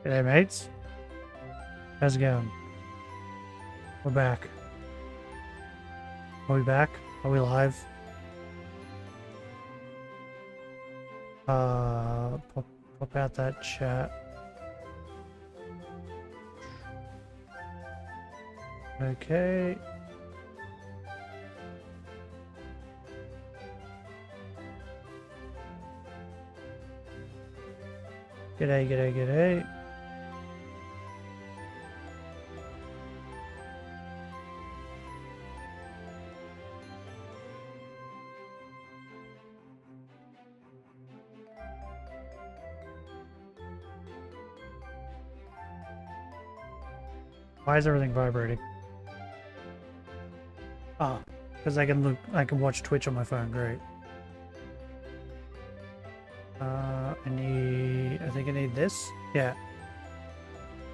G'day, mates. How's it going? We're back. Are we back? Are we live? Pop out that chat. Okay. G'day, g'day, g'day. Why is everything vibrating? Oh, because I can watch Twitch on my phone, great. I think I need this. Yeah.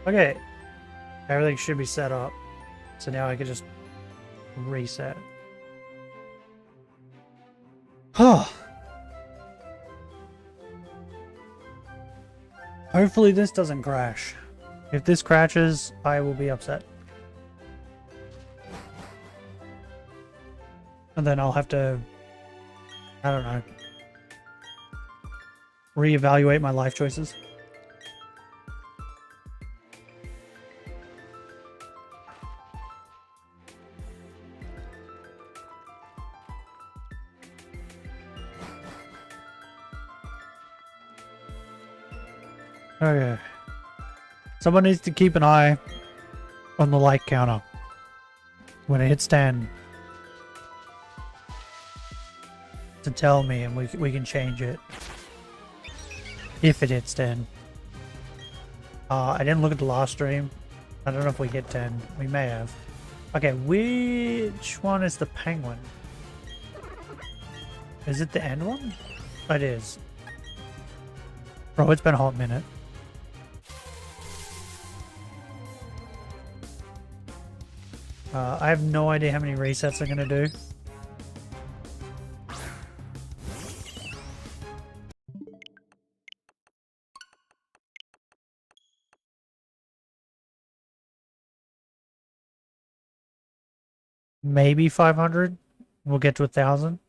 Okay. Everything should be set up. So now I can just reset. Oh. Hopefully this doesn't crash. If this crashes, I will be upset. And then I'll have to, I don't know, reevaluate my life choices. Okay. Someone needs to keep an eye on the like counter when it hits 10 to tell me, and we can change it if it hits 10. I didn't look at the last stream. I don't know if we hit 10. We may have. Okay, which one is the penguin? Is it the end one? It is. Bro, it's been a hot minute. I have no idea how many resets I'm gonna do. Maybe 500. We'll get to 1,000.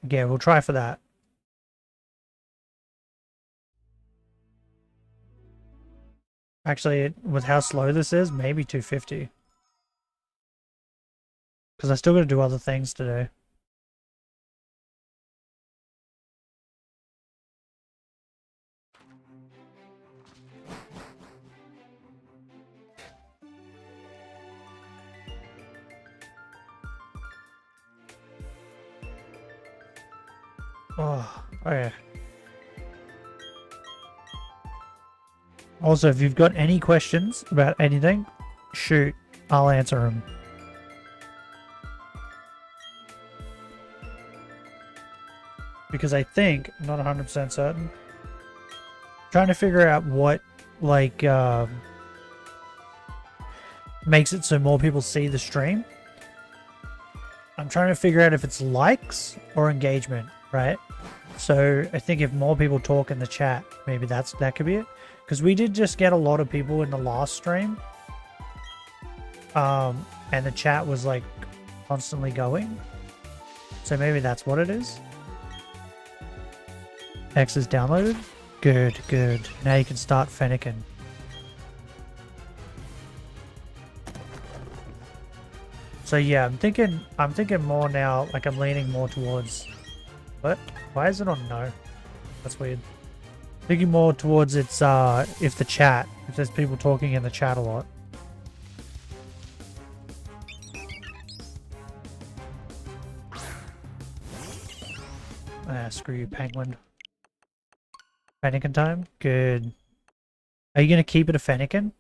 Yeah, we'll try for that. Actually, with how slow this is, maybe 250. Because I still got to do other things today. Oh, okay. Also, if you've got any questions about anything, shoot, I'll answer them. Because I think, I'm not 100% certain, trying to figure out what, like, makes it so more people see the stream. I'm trying to figure out if it's likes or engagement, right? So I think if more people talk in the chat, maybe that could be it. Because we did just get a lot of people in the last stream. And the chat was like constantly going. So maybe that's what it is. X is downloaded. Good, good. Now you can start Fennekin. So yeah, I'm thinking more now, like I'm leaning more towards, what? Why is it on no? That's weird. Thinking more towards it's if there's people talking in the chat a lot. Ah, screw you, penguin. Fennekin time? Good. Are you gonna keep it a Fennekin?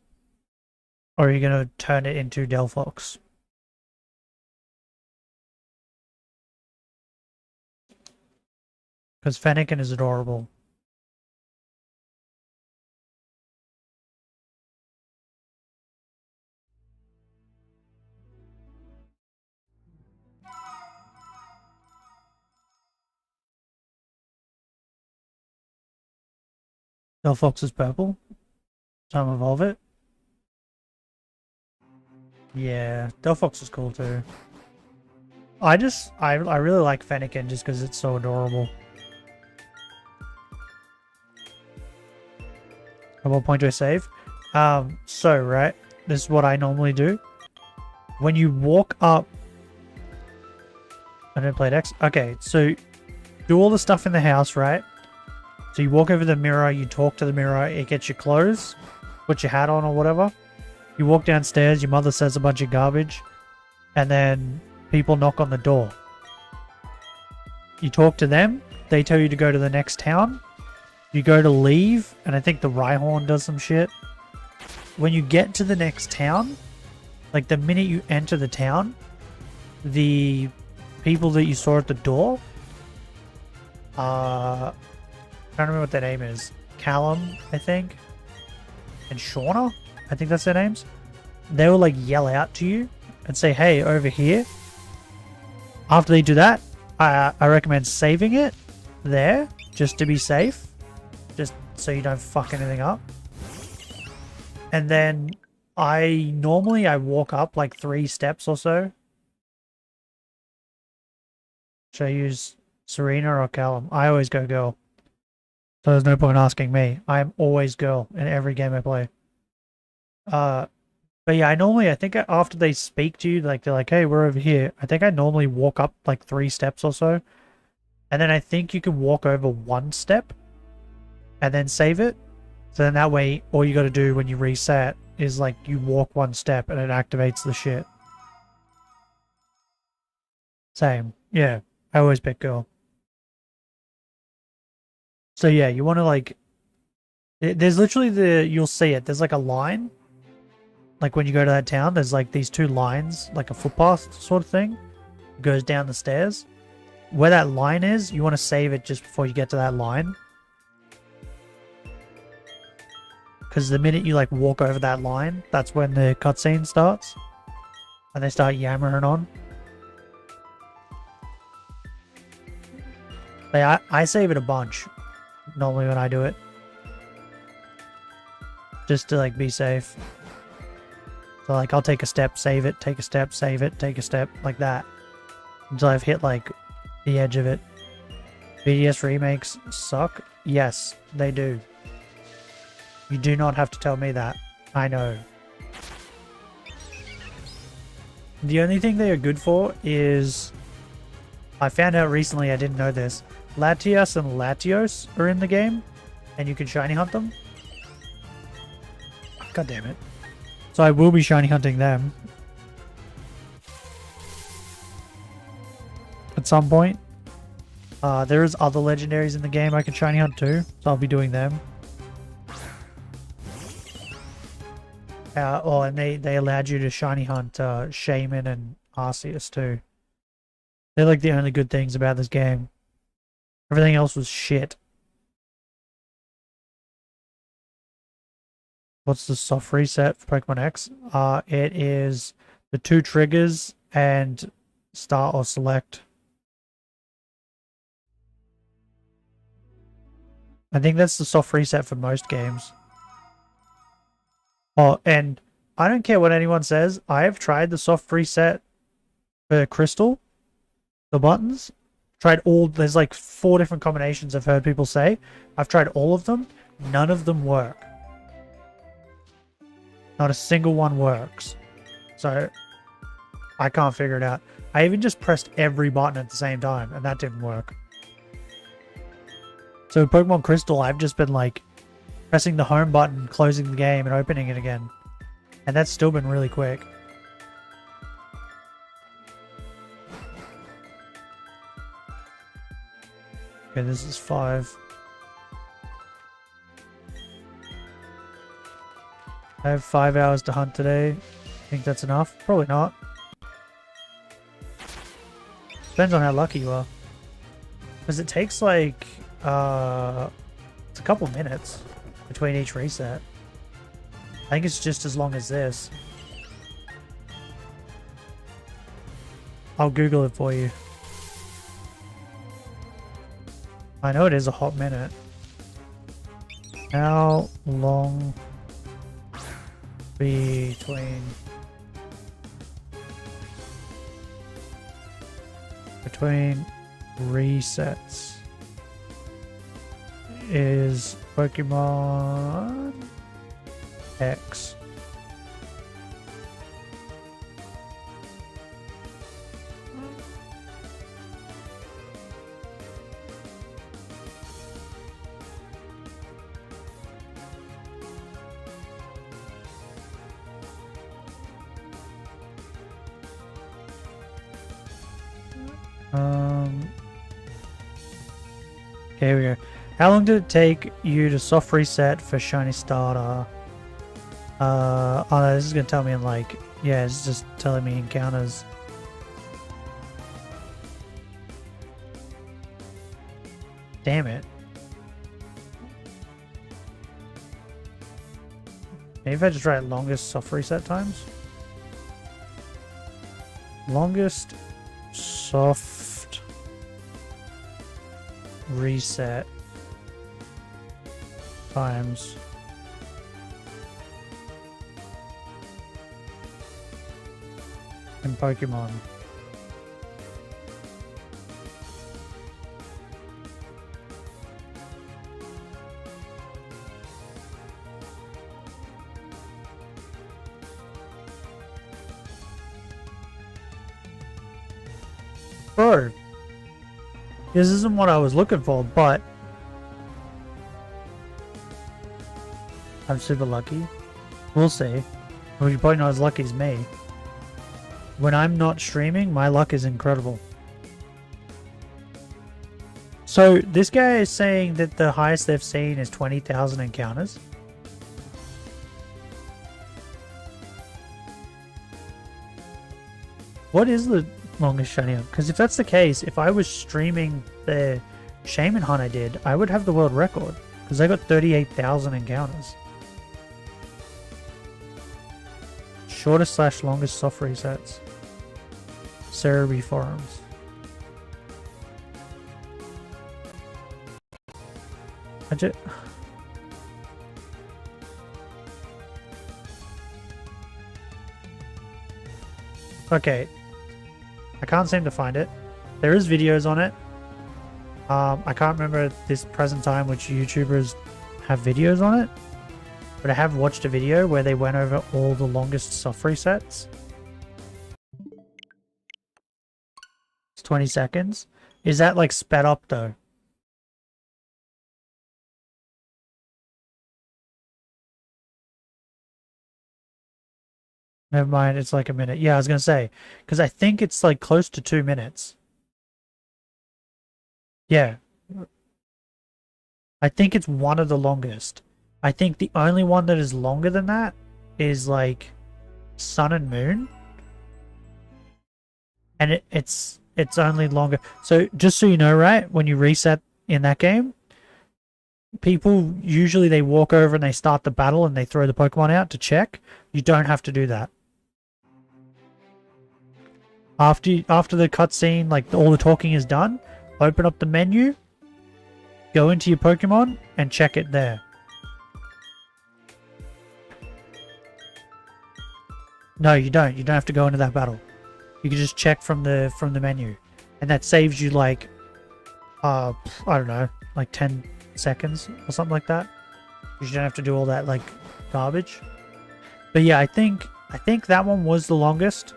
Or are you gonna turn it into Delphox? Because Fennekin is adorable. Delphox is purple. Time evolve it. Yeah, Delphox is cool too. I really like Fennekin just because it's so adorable. At what point do I save? So right, this is what I normally do. When you walk up, I didn't play X. Okay, so do all the stuff in the house, right? So you walk over the mirror, you talk to the mirror, it gets your clothes, put your hat on or whatever. You walk downstairs, your mother says a bunch of garbage, and then people knock on the door. You talk to them, they tell you to go to the next town. You go to leave, and I think the Rhyhorn does some shit. When you get to the next town, like the minute you enter the town, the people that you saw at the door, I don't remember what their name is. Callum, I think, and Shauna, I think that's their names. They will like yell out to you and say, hey, over here. After they do that, I recommend saving it there just to be safe. Just so you don't fuck anything up. And then I walk up like 3 steps or so. Should I use Serena or Callum? I always go girl. So there's no point asking me. I'm always girl in every game I play. But yeah, I think after they speak to you, like they're like, hey, we're over here. I think I normally walk up like 3 steps or so. And then I think you can walk over 1 step and then save it. So then that way, all you got to do when you reset is like you walk 1 step and it activates the shit. Same. Yeah, I always pick girl. So yeah, you want to like, there's literally you'll see it. There's like a line. Like when you go to that town, there's like these 2 lines, like a footpath sort of thing. It goes down the stairs. Where that line is, you want to save it just before you get to that line. Because the minute you like walk over that line, that's when the cutscene starts. And they start yammering on. But I save it a bunch. Normally when I do it. Just to like be safe. So like I'll take a step, save it, take a step, save it, take a step, like that. Until I've hit like the edge of it. BDS remakes suck? Yes, they do. You do not have to tell me that. I know. The only thing they are good for is... I found out recently, I didn't know this. Latias and Latios are in the game. And you can shiny hunt them. God damn it. So I will be shiny hunting them. At some point. There is other legendaries in the game I can shiny hunt too. So I'll be doing them. And they allowed you to shiny hunt Shaman and Arceus too. They're like the only good things about this game. Everything else was shit. What's the soft reset for Pokemon X? It is the 2 triggers and start or select. I think that's the soft reset for most games. Oh, and I don't care what anyone says. I have tried the soft reset for Crystal. The buttons. Tried all. There's like 4 different combinations I've heard people say. I've tried all of them. None of them work. Not a single one works. So I can't figure it out. I even just pressed every button at the same time and that didn't work. So Pokemon Crystal, I've just been like pressing the home button, closing the game and opening it again. And that's still been really quick. Okay, this is 5. I have 5 hours to hunt today. Think that's enough? Probably not. Depends on how lucky you are. Because it takes like, it's a couple minutes between each reset. I think it's just as long as this. I'll Google it for you. I know it is a hot minute. How long between resets is Pokemon X? Okay, here we go. How long did it take you to soft reset for Shiny Starter? Oh no, this is gonna tell me in like, yeah, it's just telling me encounters. Damn it. Maybe if I just write longest soft reset times? Longest soft reset times. In Pokemon. Bro, this isn't what I was looking for, but I'm super lucky. We'll see. Well, you're probably not as lucky as me. When I'm not streaming, my luck is incredible. So this guy is saying that the highest they've seen is 20,000 encounters. What is the longest shiny? Because if that's the case, if I was streaming the Shaman Hunt I did, I would have the world record. Because I got 38,000 encounters. Shortest / longest soft resets. Cerebi forums. Okay. I can't seem to find it. There is videos on it. I can't remember at this present time which YouTubers have videos on it. But I have watched a video where they went over all the longest soft resets. It's 20 seconds. Is that like sped up though? Never mind, it's like a minute. Yeah, I was gonna say, because I think it's like close to 2 minutes. Yeah. I think it's one of the longest. I think the only one that is longer than that is like Sun and Moon. And it's only longer. So just so you know, right, when you reset in that game, people usually they walk over and they start the battle and they throw the Pokemon out to check. You don't have to do that. After the cutscene, like all the talking is done, open up the menu, go into your Pokemon, and check it there. No, you don't. You don't have to go into that battle. You can just check from the menu, and that saves you like, I don't know, like 10 seconds or something like that. You don't have to do all that like garbage. But yeah, I think that one was the longest.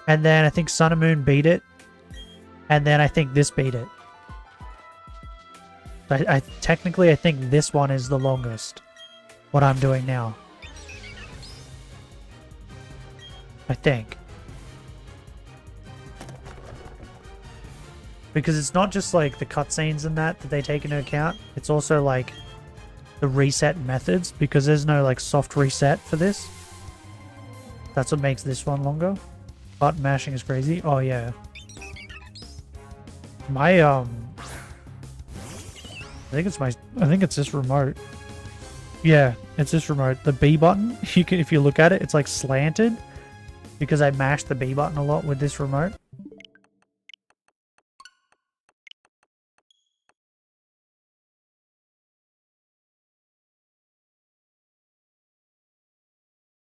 And then I think Sun and Moon beat it. And then I think this beat it. I technically I think this one is the longest. What I'm doing now. I think. Because it's not just like the cutscenes and that they take into account. It's also like the reset methods. Because there's no like soft reset for this. That's what makes this one longer. Button mashing is crazy. Oh yeah. My I think it's this remote. Yeah, it's this remote. The B button, if you look at it, it's like slanted because I mashed the B button a lot with this remote.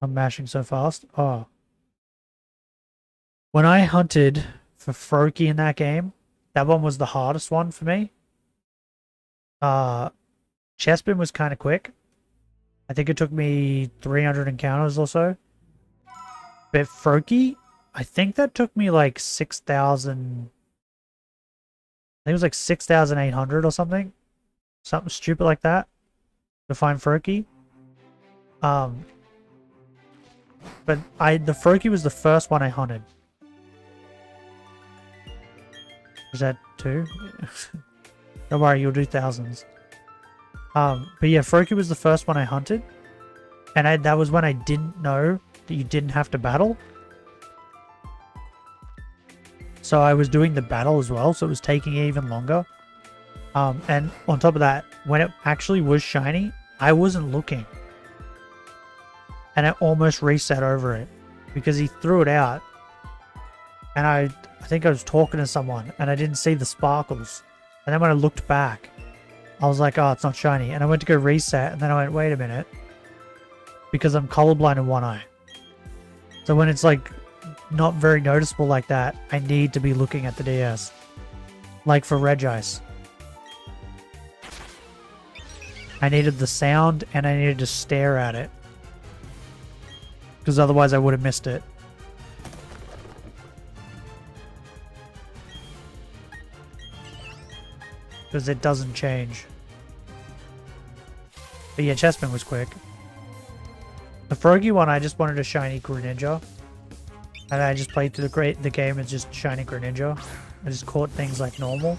I'm mashing so fast. Oh. When I hunted for Froakie in that game, that one was the hardest one for me. Chespin was kind of quick. I think it took me 300 encounters or so. But Froakie, I think that took me like 6,000... I think it was like 6,800 or something. Something stupid like that. To find Froakie. But the Froakie was the first one I hunted. Is that 2? Don't worry, you'll do thousands. But yeah, Froakie was the first one I hunted. And that was when I didn't know that you didn't have to battle. So I was doing the battle as well, so it was taking even longer. And on top of that, when it actually was shiny, I wasn't looking. And I almost reset over it. Because he threw it out. And I think I was talking to someone, and I didn't see the sparkles. And then when I looked back, I was like, oh, it's not shiny. And I went to go reset, and then I went, wait a minute. Because I'm colorblind in one eye. So when it's like not very noticeable like that, I need to be looking at the DS. Like for Regice. I needed the sound, and I needed to stare at it. Because otherwise I would have missed it. Because it doesn't change. But yeah, Chespin was quick. The Froakie one, I just wanted a shiny Greninja. And I just played through the game as just shiny Greninja. I just caught things like normal.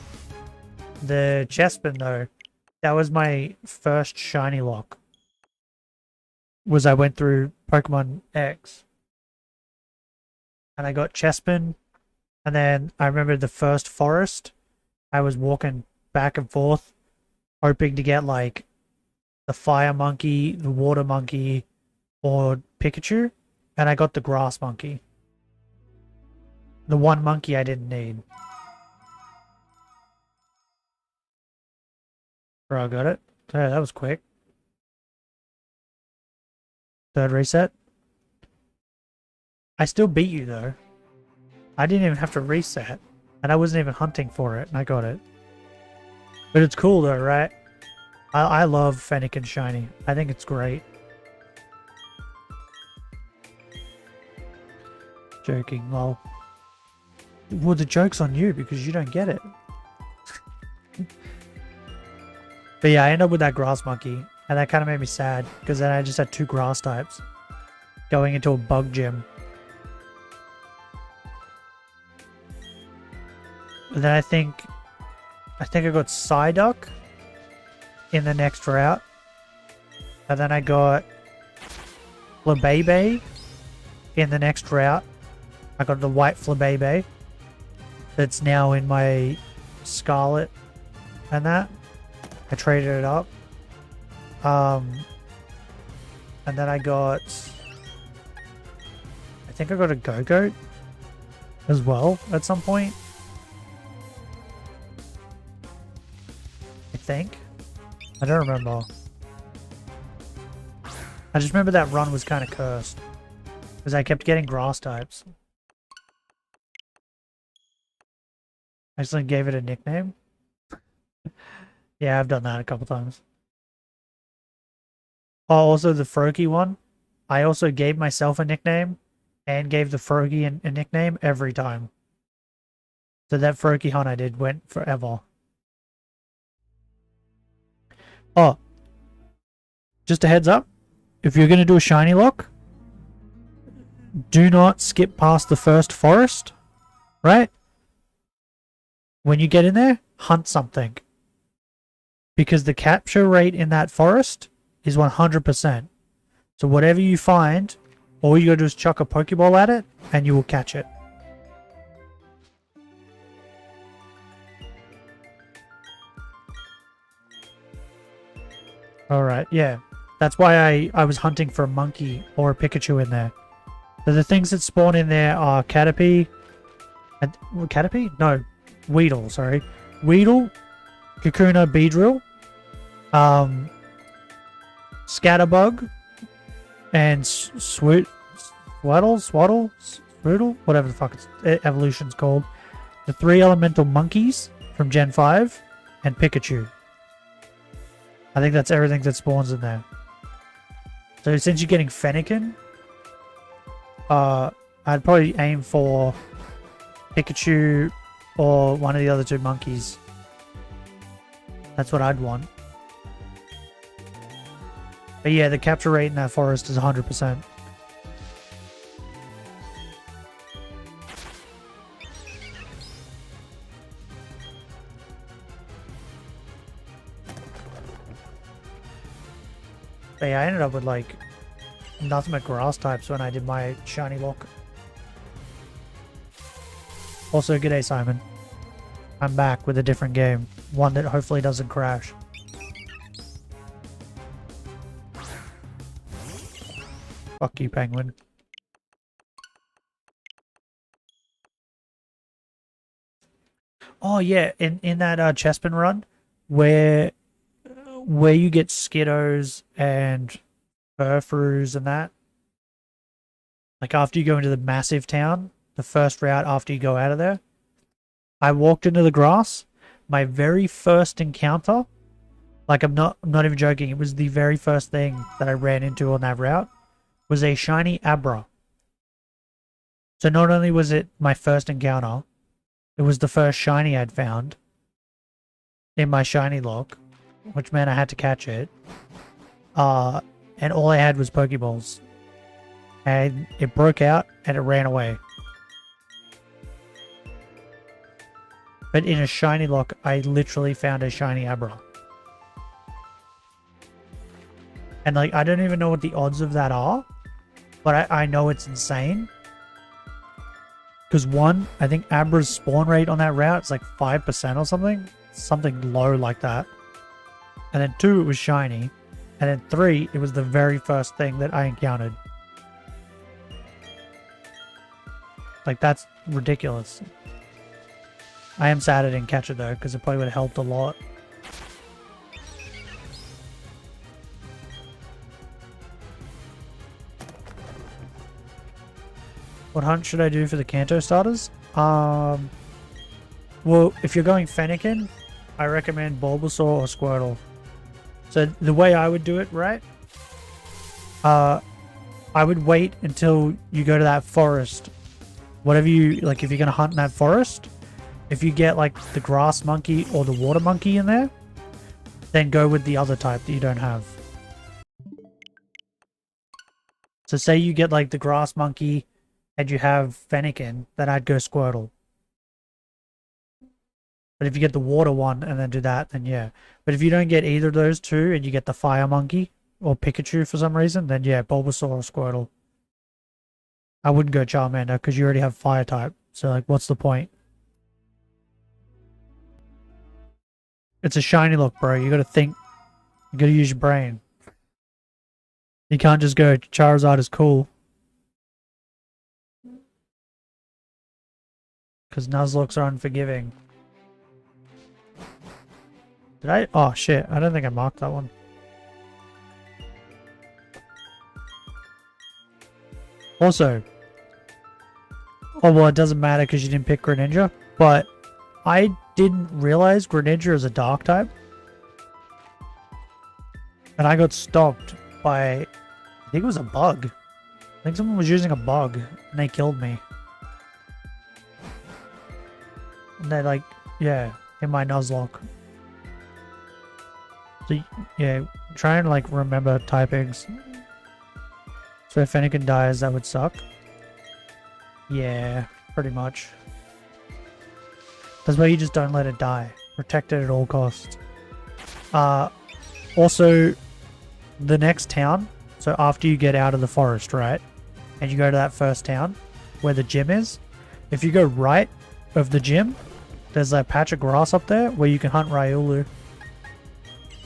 The Chespin though, that was my first Shinylocke. Was I went through Pokemon X. And I got Chespin. And then I remember the first forest. I was walking back and forth, hoping to get like the fire monkey, the water monkey, or Pikachu. And I got the grass monkey. The one monkey I didn't need. Bro, I got it. Yeah, that was quick. Third reset. I still beat you though. I didn't even have to reset. And I wasn't even hunting for it, and I got it. But it's cool though, right? I love Fennekin Shiny. I think it's great. Joking, lol. Well, the joke's on you because you don't get it. But yeah, I ended up with that grass monkey. And that kind of made me sad because then I just had 2 grass types. Going into a bug gym. And then I think I got Psyduck in the next route. And then I got Flabebe in the next route. I got the white Flabebe that's now in my Scarlet and that. I traded it up. And then I think I got a Go-Goat as well at some point. I think. I don't remember. I just remember that run was kind of cursed. Because I kept getting grass types. I just gave it a nickname. Yeah, I've done that a couple times. Oh, also the Froakie one. I also gave myself a nickname and gave the Froakie a nickname every time. So that Froakie hunt I did went forever. Oh, just a heads up. If you're going to do a Shinylocke, do not skip past the first forest, right? When you get in there, hunt something. Because the capture rate in that forest is 100%. So whatever you find, all you gotta do is chuck a Pokeball at it, and you will catch it. Alright, yeah. That's why I was hunting for a monkey or a Pikachu in there. So the things that spawn in there are Caterpie. And Caterpie? No. Weedle, sorry. Weedle, Kakuna, Beedrill, Scatterbug, And Swaddle, Swaddle, whatever the fuck its evolution's called. The 3 elemental monkeys from Gen 5, and Pikachu. I think that's everything that spawns in there. So since you're getting Fennekin, I'd probably aim for Pikachu or one of the other 2 monkeys. That's what I'd want. But yeah, the capture rate in that forest is 100%. But yeah, I ended up with like nothing but grass types when I did my Shinylocke. Also, g'day Simon. I'm back with a different game. One that hopefully doesn't crash. Fuck you, penguin. Oh yeah, in that Chespin run, where you get Skiddos and Furfroos and that, like after you go into the massive town, the first route after you go out of there, I walked into the grass. My very first encounter, like I'm not even joking, it was the very first thing that I ran into on that route, was a shiny Abra. So not only was it my first encounter, it was the first shiny I'd found in my Shinylocke, which meant I had to catch it. And all I had was Pokeballs. And it broke out and it ran away. But in a Shinylocke, I literally found a shiny Abra. And like, I don't even know what the odds of that are, but I know it's insane. Because one, I think Abra's spawn rate on that route is like 5% or something. Something low like that. And then 2, it was shiny. And then 3, it was the very first thing that I encountered. Like, that's ridiculous. I am sad I didn't catch it though, because it probably would have helped a lot. What hunt should I do for the Kanto starters? Well, if you're going Fennekin, I recommend Bulbasaur or Squirtle. So the way I would do it, right? I would wait until you go to that forest. Whatever you, like if you're going to hunt in that forest, if you get like the grass monkey or the water monkey in there, then go with the other type that you don't have. So say you get like the grass monkey and you have Fennekin, then I'd go Squirtle. But if you get the water one and then do that, then yeah. But if you don't get either of those 2 and you get the fire monkey or Pikachu for some reason, then yeah, Bulbasaur or Squirtle. I wouldn't go Charmander because you already have fire type. So like, what's the point? It's a Shinylocke, bro. You gotta think. You gotta use your brain. You can't just go, Charizard is cool. Because Nuzlockes are unforgiving. Did I? Oh shit, I don't think I marked that one. Also, oh well, it doesn't matter because you didn't pick Greninja, but I didn't realize Greninja is a dark type. And I got stopped by, I think it was a bug. I think someone was using a bug and they killed me. And they like, yeah, in my Nuzlocke. So yeah, try and like remember typings. So if Fennekin dies, that would suck. Yeah, pretty much. That's why you just don't let it die. Protect it at all costs. Also, the next town, so after you get out of the forest, right? And you go to that first town where the gym is. If you go right of the gym, there's a patch of grass up there where you can hunt Riolu.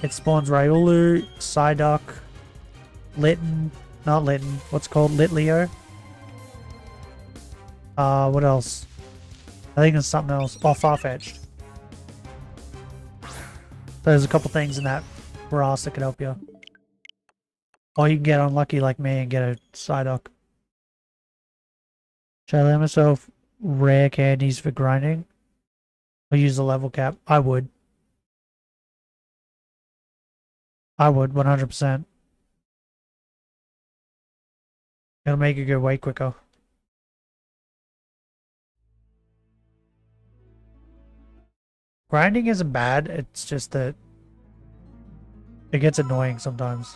It spawns Riolu, Psyduck, Litten, not Litten, what's called Litleo. What else? I think there's something else. Oh, Farfetch'd. There's a couple things in that grass that could help you. Or you can get unlucky like me and get a Psyduck. Should I let myself rare candies for grinding? Or use the level cap? I would. I would, 100%. It'll make it go way quicker. Grinding isn't bad, it's just that it gets annoying sometimes.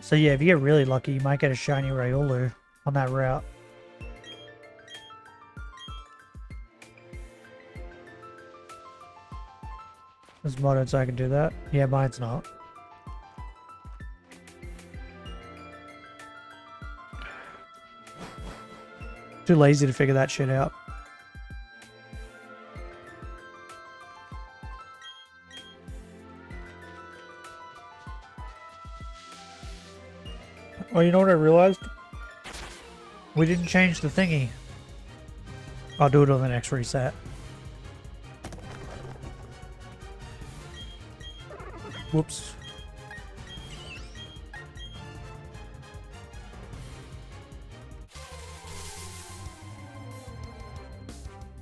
So yeah, if you get really lucky, you might get a shiny Rayulu on that route. It's modded so I can do that. Yeah, mine's not. Too lazy to figure that shit out. Oh, you know what I realized? We didn't change the thingy. I'll do it on the next reset. Whoops.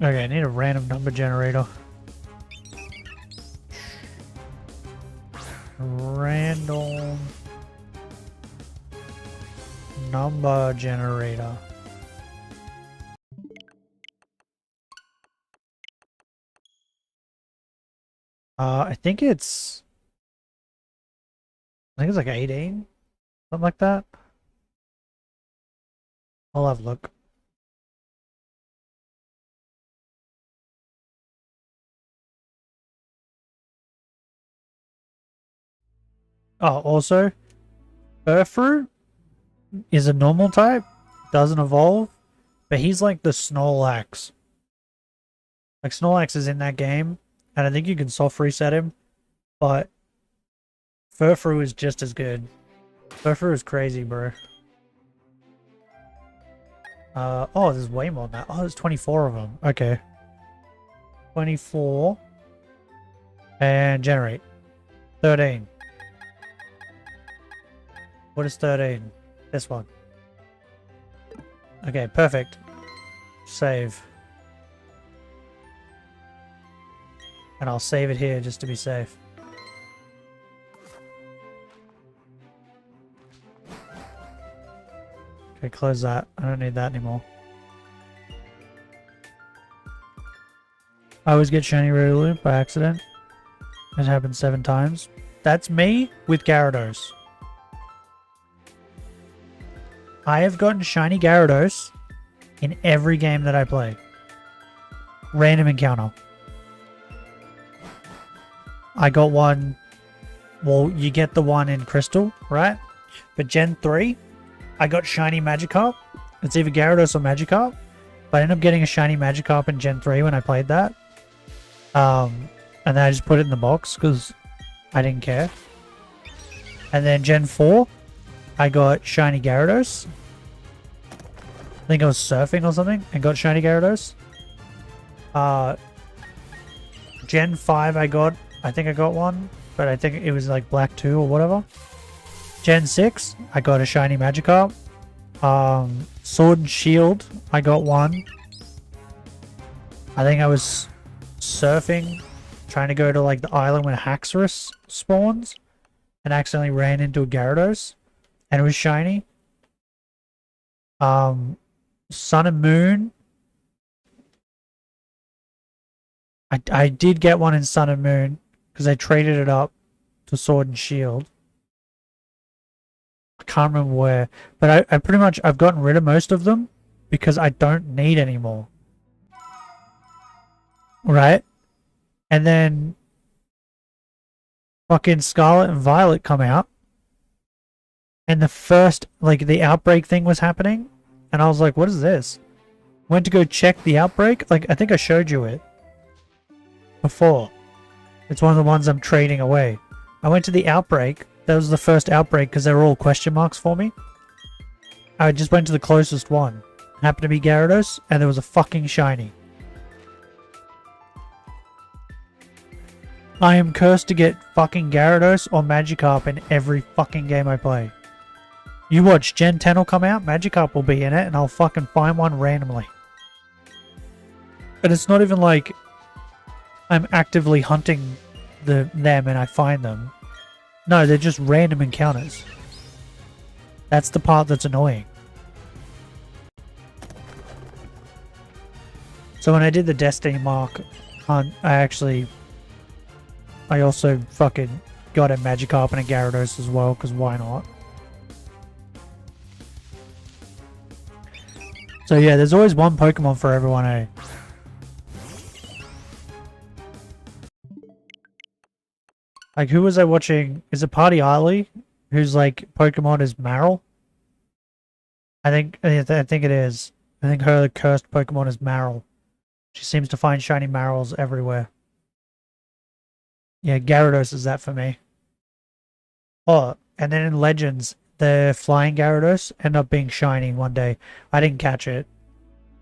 Okay, I need a random number generator. Random number generator. I think it's like 18, something like that. I'll have a look. Oh, also, Urfru is a normal type, doesn't evolve, but he's like the Snorlax. Like, Snorlax is in that game, and I think you can soft reset him, but Furfru is just as good. Furfru is crazy, bro. Oh, there's way more than that. Oh, there's 24 of them. Okay. 24. And generate. 13. What is 13? This one. Okay, perfect. Save. And I'll save it here just to be safe. Okay, close that. I don't need that anymore. I always get shiny Raylu by accident. It happened 7 times. That's me with Gyarados. I have gotten shiny Gyarados in every game that I play. Random encounter. I got one. Well, you get the one in Crystal, right? But Gen 3, I got shiny Magikarp. It's either Gyarados or Magikarp. But I ended up getting a shiny Magikarp in Gen 3 when I played that. And then I just put it in the box because I didn't care. And then Gen 4, I got shiny Gyarados. I think I was surfing or something and got shiny Gyarados. Gen 5 I think I got one, but I think it was like Black 2 or whatever. Gen 6, I got a shiny Magikarp. Sword and Shield, I got one. I think I was surfing, trying to go to like the island when Haxorus spawns, and accidentally ran into a Gyarados, and it was shiny. Sun and Moon. I did get one in Sun and Moon because I traded it up to Sword and Shield. I can't remember where, but I pretty much I've gotten rid of most of them because I don't need any more. Right? And then fucking Scarlet and Violet come out, and the first like the outbreak thing was happening, and I was like, what is this? Went to go check the outbreak. Like, I think I showed you it before. It's one of the ones I'm trading away. I went to the outbreak. that was the first outbreak because they were all question marks for me. I just went to the closest one. Happened to be Gyarados, and there was a fucking shiny. I am cursed to get fucking Gyarados or Magikarp in every fucking game I play. You watch, Gen 10 will come out, Magikarp will be in it, and I'll fucking find one randomly. And it's not even like I'm actively hunting them and I find them. No, they're just random encounters. That's the part that's annoying. So when I did the Destiny Mark hunt, I also fucking got a Magikarp and a Gyarados as well, because why not? So yeah, there's always one Pokemon for everyone, eh? Like, who was I watching? Is it Party Ollie? Who's like, Pokemon is Marill? I think it is. I think her cursed Pokemon is Marill. She seems to find shiny Marills everywhere. Yeah, Gyarados is that for me. Oh, and then in Legends, the flying Gyarados ended up being shiny one day. I didn't catch it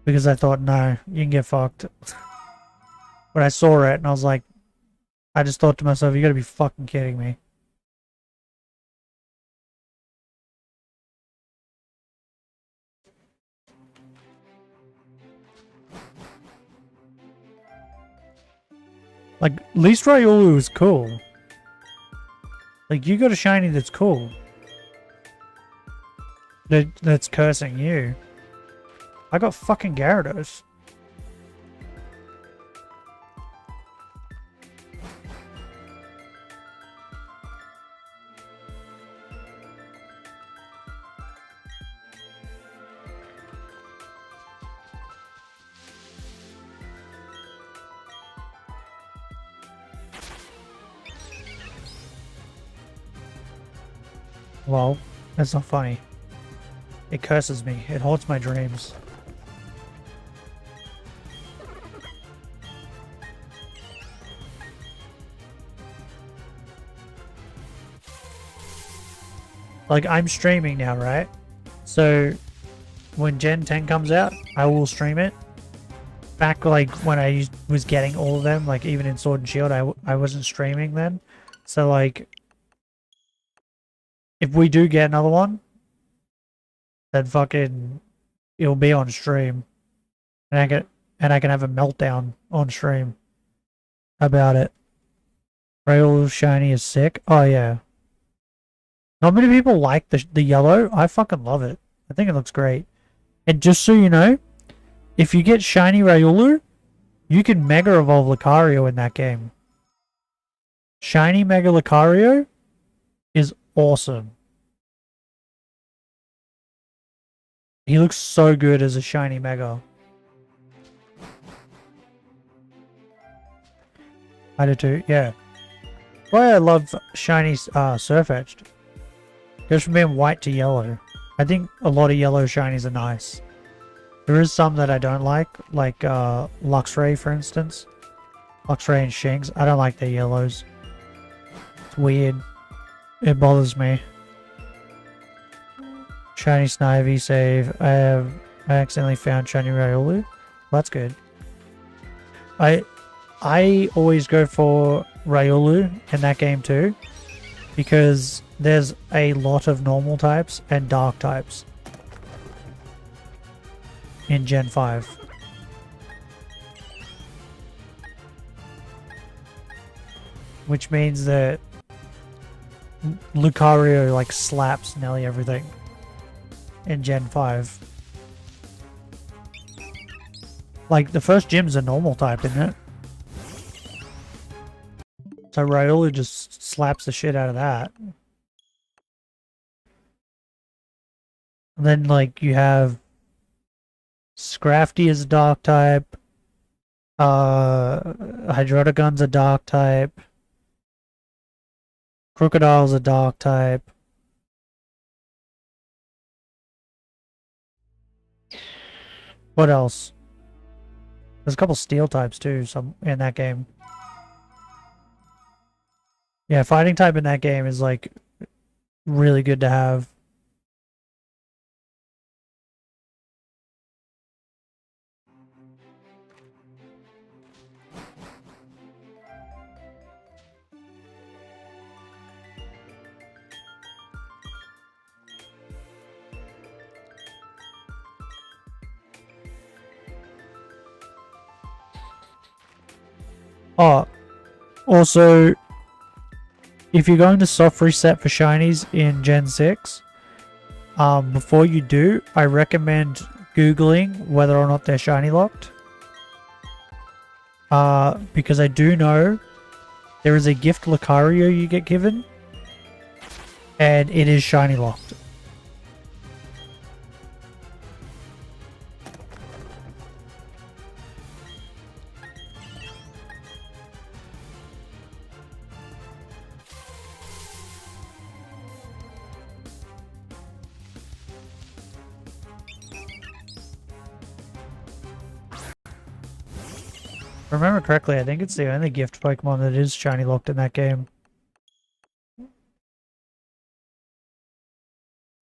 because I thought, no, you can get fucked. But I saw it and I was like, I just thought to myself, you gotta be fucking kidding me. Like, at least Riolu is cool. Like, you got a shiny that's cool. That's cursing you. I got fucking Gyarados. Well, that's not funny. It curses me. It haunts my dreams. Like, I'm streaming now, right? So, when Gen 10 comes out, I will stream it. Back, like, when I was getting all of them, like, even in Sword and Shield, I wasn't streaming then. So, like, if we do get another one, then fucking it'll be on stream. And I can have a meltdown on stream about it. Rail Shiny is sick. Oh yeah. Not many people like the yellow. I fucking love it. I think it looks great. And just so you know, if you get shiny Riolu, you can Mega Evolve Lucario in that game. Shiny Mega Lucario is awesome. He looks so good as a shiny Mega. I do too, yeah. Why I love shiny Surfetched. Goes from being white to yellow. I think a lot of yellow shinies are nice. There is some that I don't like Luxray for instance. Luxray and Shinx. I don't like their yellows. It's weird. It bothers me. Shiny Snivy save. I accidentally found shiny Riolu. Well, that's good. I always go for Riolu in that game too, because there's a lot of normal types and dark types in Gen 5. Which means that Lucario like slaps nearly everything in Gen 5. Like the first gym's a normal type, isn't it? So Riolu just slaps the shit out of that. And then like you have Scrafty is a dark type. Hydreigon's a dark type. Crocodile's a dark type. What else? There's a couple steel types too, some in that game. Yeah, fighting type in that game is like really good to have. Oh, also, if you're going to soft reset for shinies in Gen 6, before you do, I recommend Googling whether or not they're shiny locked. Because I do know there is a gift Lucario you get given, and it is shiny locked. If I remember correctly, I think it's the only gift Pokemon that is shiny locked in that game.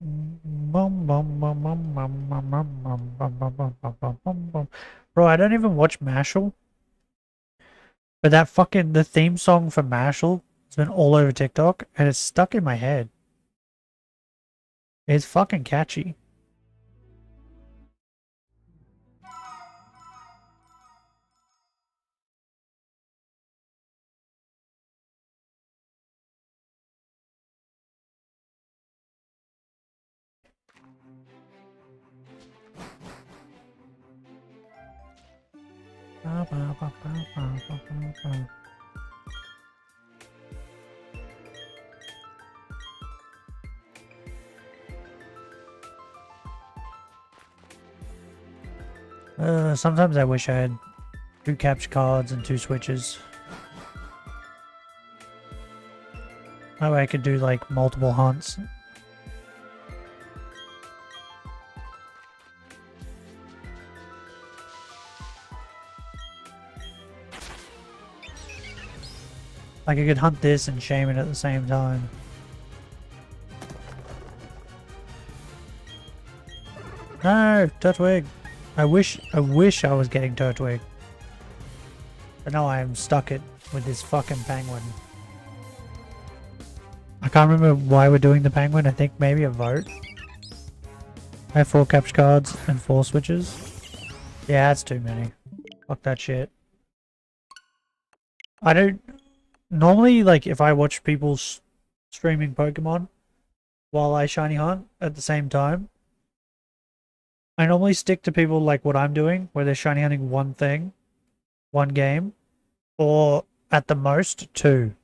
Bro, I don't even watch Mashal. But that fucking, the theme song for Mashal has been all over TikTok and it's stuck in my head. It's fucking catchy. Sometimes I wish I had 2 capture cards and 2 switches. That way I could do like multiple hunts. Like I could hunt this and Shaman at the same time. No, Turtwig. I wish I was getting Turtwig. But no, I am stuck with this fucking penguin. I can't remember why we're doing the penguin. I think maybe a vote. I have 4 capture cards and 4 switches. Yeah, that's too many. Fuck that shit. I don't... Normally, like, if I watch people streaming Pokemon while I shiny hunt at the same time, I normally stick to people like what I'm doing, where they're shiny hunting one thing, one game, or at the most 2.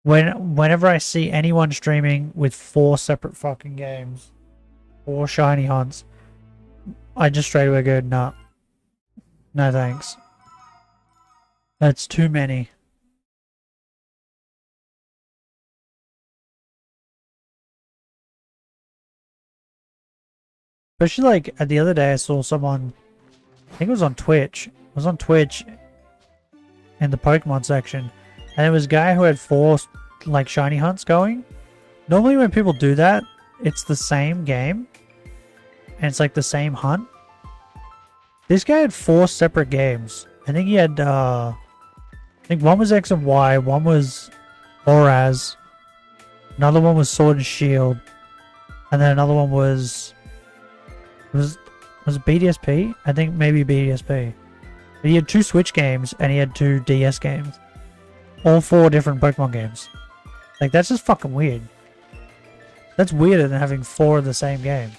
Whenever I see anyone streaming with 4 separate fucking games, 4 shiny hunts, I just straight away go, nah. No thanks. That's too many. Especially like at the other day I saw someone, I think it was on Twitch. It was on Twitch in the Pokemon section. And there was a guy who had 4 like shiny hunts going. Normally when people do that, it's the same game. And it's like the same hunt. This guy had 4 separate games. I think he had I think one was X and Y, one was Boraz, another one was Sword and Shield, and then another one was it BDSP? I think maybe BDSP. But he had 2 Switch games and he had 2 DS games. All 4 different Pokemon games. Like, that's just fucking weird. That's weirder than having 4 of the same game.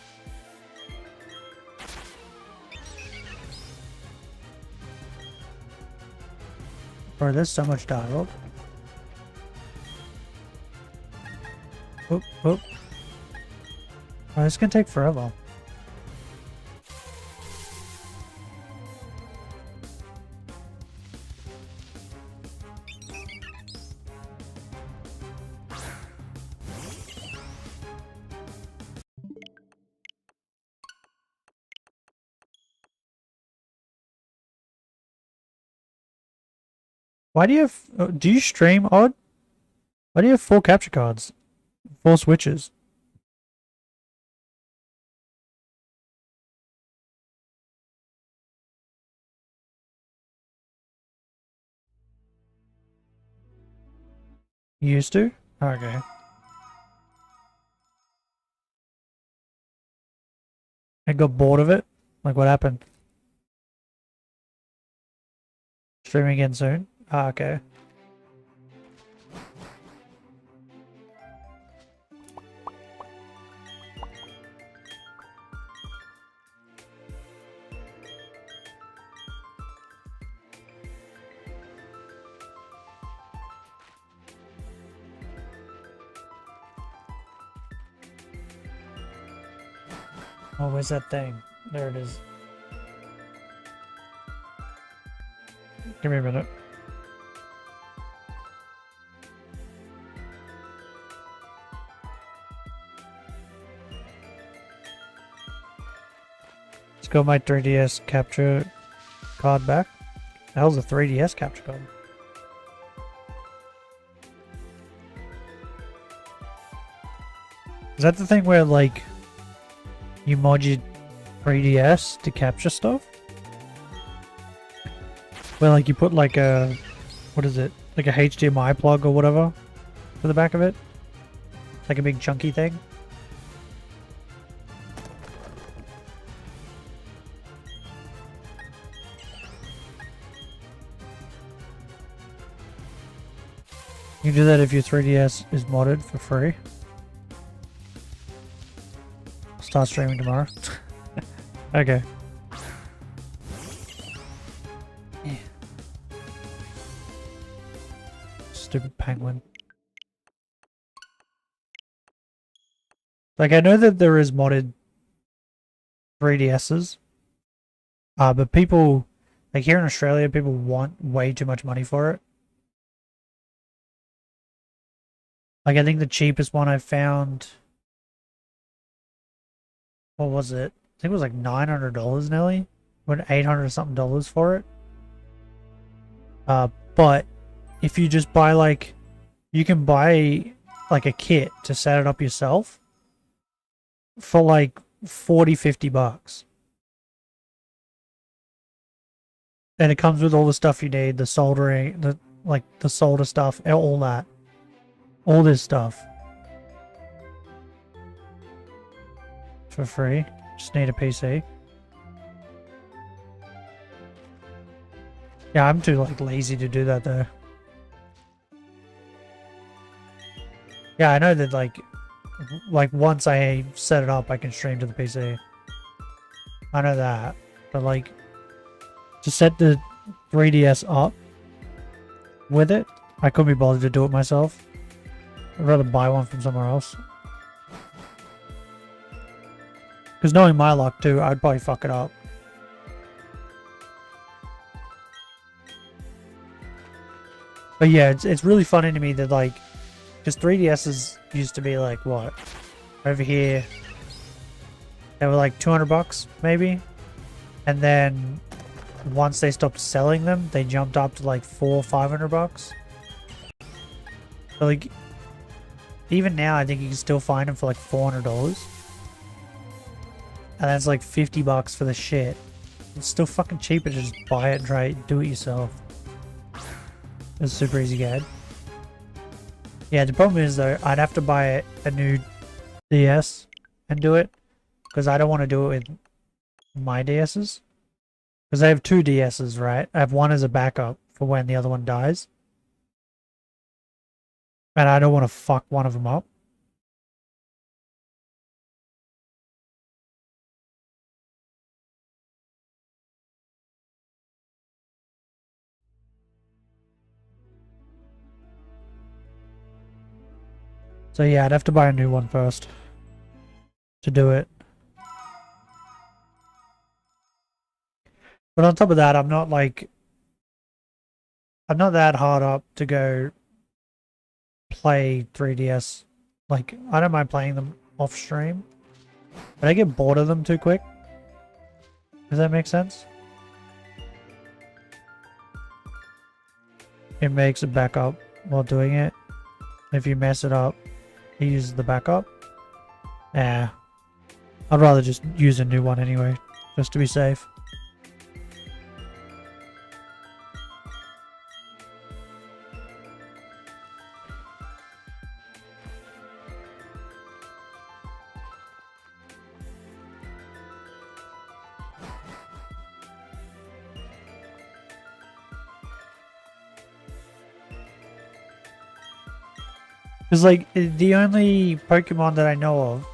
Bro, there's so much dialogue. Oop, oop. Oh, this is gonna take forever. Why do you have... do you stream, Odd? Why do you have 4 capture cards? 4 switches. You used to? Okay. I got bored of it? Like, what happened? Streaming again soon? Ah, okay. Oh, where's that thing? There it is. Give me a minute. Let's go my 3DS capture card back. The hell's a 3DS capture card? Is that the thing where, like, you mod your 3DS to capture stuff? Where, like, you put, like, a... What is it? Like a HDMI plug or whatever for the back of it? Like a big chunky thing? You can do that if your 3DS is modded for free. Start streaming tomorrow. Okay. Yeah. Stupid penguin. Like, I know that there is modded 3DSs. But people, like here in Australia, people want way too much money for it. Like, I think the cheapest one I found... What was it? I think it was like $900 nearly. Went $800 something for it. But if you just buy like... You can buy like a kit to set it up yourself for like 40-50 bucks. And it comes with all the stuff you need, the soldering, the solder stuff, all that. All this stuff. For free. Just need a PC. Yeah, I'm too like lazy to do that though. Yeah, I know that like once I set it up I can stream to the PC. I know that. But like to set the 3DS up with it, I couldn't be bothered to do it myself. I'd rather buy one from somewhere else. Because knowing my luck too, I'd probably fuck it up. But yeah, it's really funny to me that like, because 3DSs used to be like what? Over here, they were like 200 bucks maybe. And then once they stopped selling them, they jumped up to like 400 or 500 bucks. So like, even now I think you can still find them for like $400. And that's like 50 bucks for the shit. It's still fucking cheaper to just buy it and try it, do it yourself. It's a super easy guide. Yeah, the problem is though, I'd have to buy a new DS and do it. Because I don't want to do it with my DSs. Because I have 2 DSs, right? I have one as a backup for when the other one dies. And I don't want to fuck one of them up. So yeah, I'd have to buy a new one first to do it. But on top of that, I'm not that hard up to go play 3DS. Like, I don't mind playing them off stream, but I get bored of them too quick. Does that make sense? It makes a backup while doing it. If you mess it up, he uses the backup. Yeah. I'd rather just use a new one anyway, just to be safe. Because, like, the only Pokemon that I know of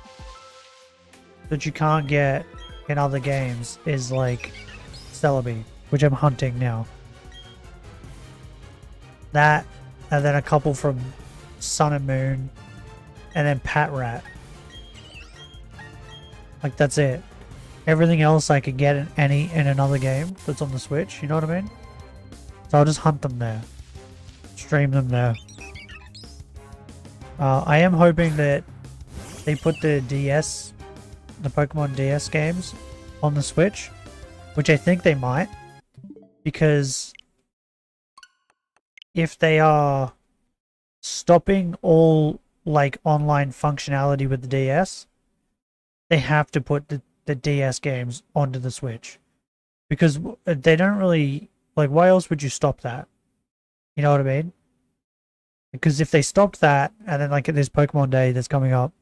that you can't get in other games is, like, Celebi, which I'm hunting now. That, and then a couple from Sun and Moon, and then Patrat. Like, that's it. Everything else I can get in another game that's on the Switch, you know what I mean? So I'll just hunt them there. Stream them there. I am hoping that they put the DS, the Pokemon DS games on the Switch, which I think they might, because if they are stopping all like online functionality with the DS, they have to put the DS games onto the Switch, because they don't really, like, why else would you stop that? You know what I mean? Because if they stopped that, and then like at this Pokemon Day that's coming up,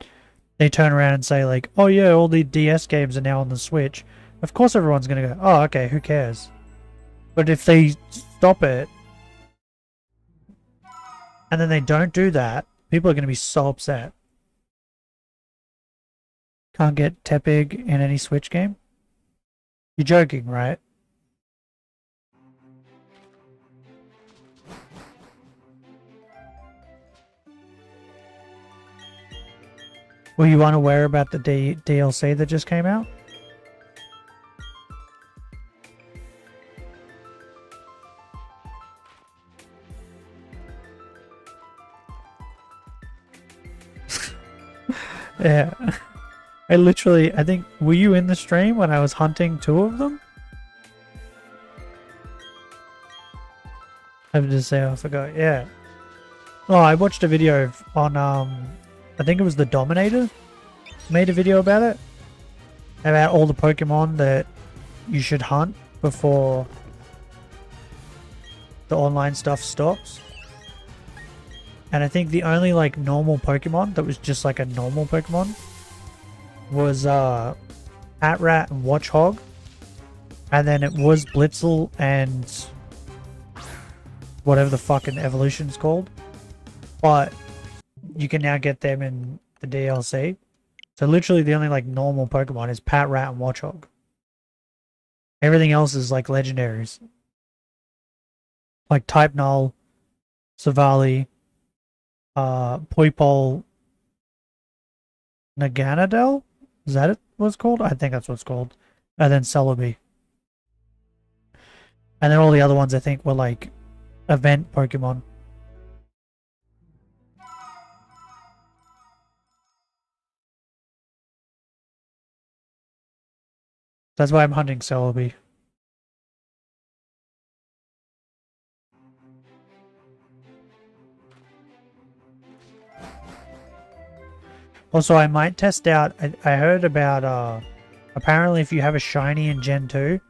they turn around and say like, oh yeah, all the DS games are now on the Switch, of course everyone's going to go, oh okay, who cares? But if they stop it, and then they don't do that, people are going to be so upset. Can't get Tepig in any Switch game? You're joking, right? Were you unaware about the DLC that just came out? Yeah. I think, were you in the stream when I was hunting 2 of them? I have to say, I forgot, yeah. Oh, I watched a video on, I think it was the Dominator made a video about it. About all the Pokemon that you should hunt before the online stuff stops. And I think the only like normal Pokemon that was just like a normal Pokemon was Patrat and Watchog. And then it was Blitzel and whatever the fucking evolution's called. But you can now get them in the DLC. So literally the only like normal Pokemon is Patrat and Watchog. Everything else is like legendaries. Like Type Null, Savali, Poipole, Naganadel? Is that what it's called? I think that's what it's called. And then Celebi. And then all the other ones I think were like event Pokemon. That's why I'm hunting Celebi. Also, I might test out, I heard about, apparently if you have a shiny in Gen 2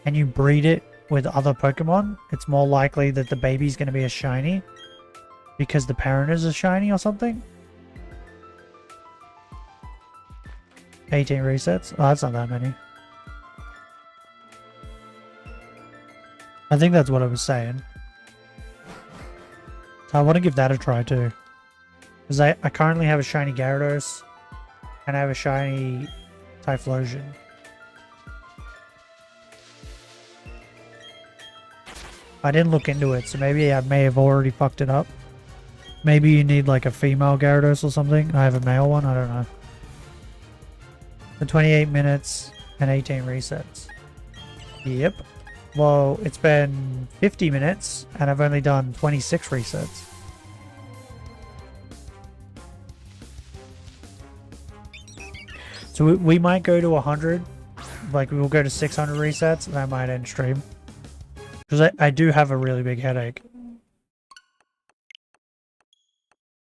and you breed it with other Pokemon, it's more likely that the baby's going to be a shiny because the parent is a shiny or something. 18 resets? Oh, that's not that many. I think that's what I was saying. So I want to give that a try too. Because I currently have a shiny Gyarados and I have a shiny Typhlosion. I didn't look into it, so maybe I may have already fucked it up. Maybe you need like a female Gyarados or something. I have a male one, I don't know. For 28 minutes and 18 resets. Yep. Well, it's been 50 minutes and I've only done 26 resets. So we might go to 100. Like, we'll go to 600 resets and I might end stream. Because I do have a really big headache.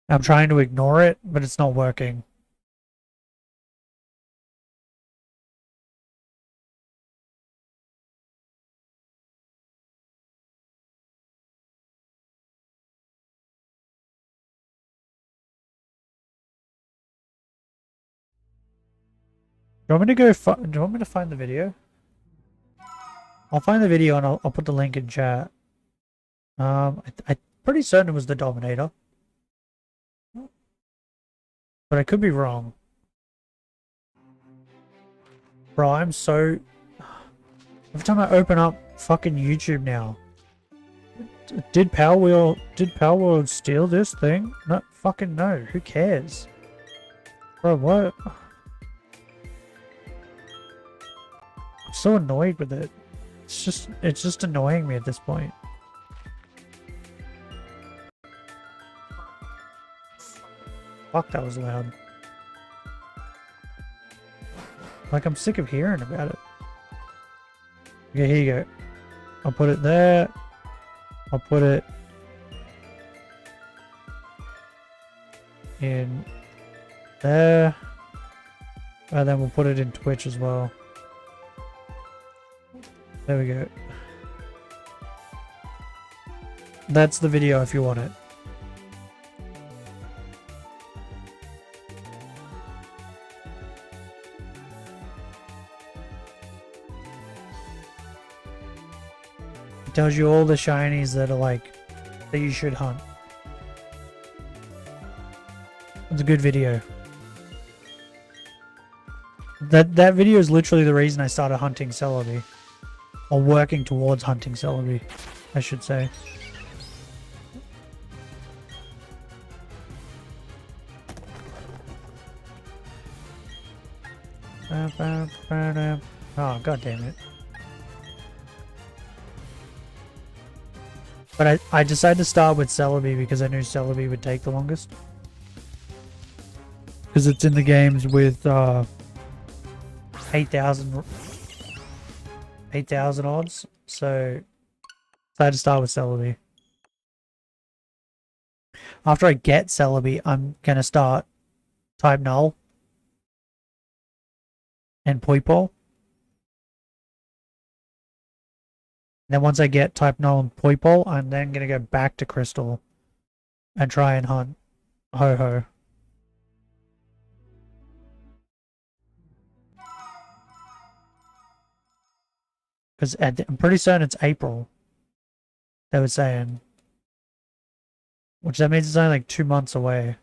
I'm trying to ignore it, but it's not working. Do you want me to go? Do you want me to find the video? I'll find the video and I'll put the link in chat. I'm pretty certain it was the Dominator, but I could be wrong. Bro, I'm so... Every time I open up fucking YouTube now. Did Power World steal this thing? No, fucking no. Who cares? Bro, what? I'm so annoyed with it. It's just annoying me at this point. Fuck, that was loud. Like, I'm sick of hearing about it. Okay, here you go. I'll put it there. I'll put it in there. And then we'll put it in Twitch as well. There we go. That's the video if you want it. It tells you all the shinies that are like, that you should hunt. It's a good video. That video is literally the reason I started hunting Celebi. Or working towards hunting Celebi, I should say. Oh, god damn it. But I decided to start with Celebi because I knew Celebi would take the longest. Because it's in the games with 8,000 odds. So I had to start with Celebi. After I get Celebi, I'm going to start Type Null and Poipole. Then once I get Type Null and Poipole, I'm then going to go back to Crystal and try and hunt Ho-Ho. Because I'm pretty certain it's April, they were saying. Which that means it's only like 2 months away.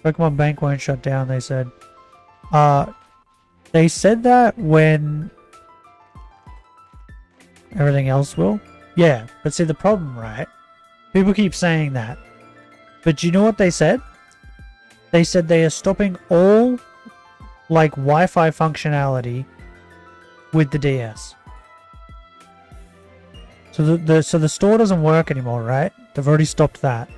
Pokemon Bank won't shut down, they said. They said that when everything else will. Yeah, but see the problem, right? People keep saying that. But you know what they said? They said they are stopping all like Wi-Fi functionality with the DS. So the store doesn't work anymore, right? They've already stopped that.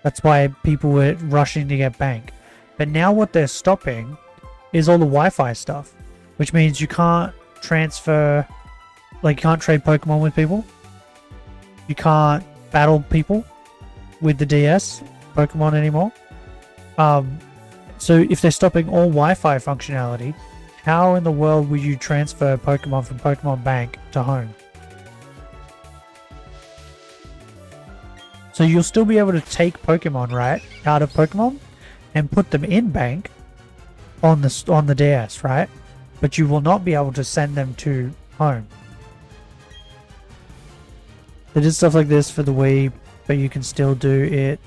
That's why people were rushing to get Bank. But now what they're stopping is all the Wi-Fi stuff, which means you can't transfer, like you can't trade Pokemon with people. You can't battle people with the DS Pokemon anymore. So if they're stopping all Wi-Fi functionality, how in the world would you transfer Pokemon from Pokemon Bank to home? So you'll still be able to take Pokemon, right, out of Pokemon and put them in Bank on the DS, right? But you will not be able to send them to home. They did stuff like this for the Wii, but you can still do it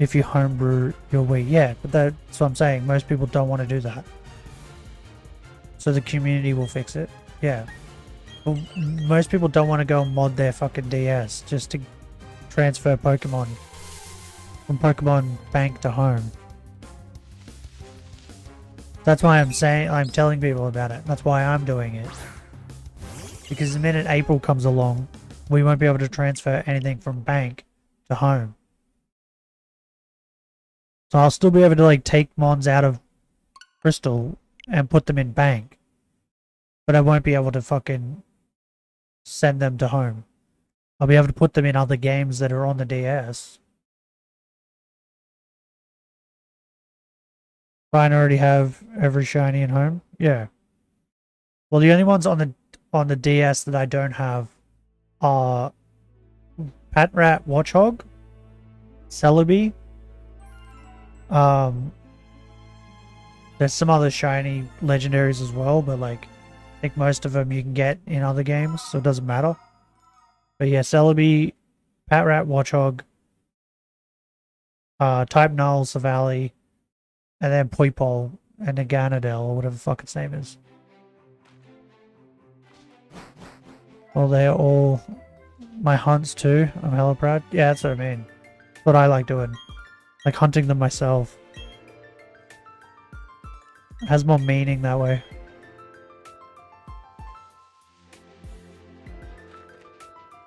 if you homebrew your Wii. Yeah, but that's what I'm saying. Most people don't want to do that. So the community will fix it. Yeah. Well, most people don't want to go and mod their fucking DS just to transfer Pokemon from Pokemon Bank to home. That's why I'm telling people about it. That's why I'm doing it. Because the minute April comes along, we won't be able to transfer anything from Bank to home. So I'll still be able to like take mons out of Crystal and put them in bank. But I won't be able to fucking send them to home. I'll be able to put them in other games that are on the DS. Fine, already have every shiny in home? Yeah. Well, the only ones on the DS that I don't have are Patrat Watchog, Celebi. There's some other shiny legendaries as well, but like I think most of them you can get in other games, so it doesn't matter. But yeah, Celebi, Patrat Watchog, Type Null, Savali, and then Poipole and Naganadel, or whatever the fuck its name is. Well, they're all my hunts too. I'm hella proud. Yeah, that's what I mean. That's what I like doing. Like hunting them myself. It has more meaning that way.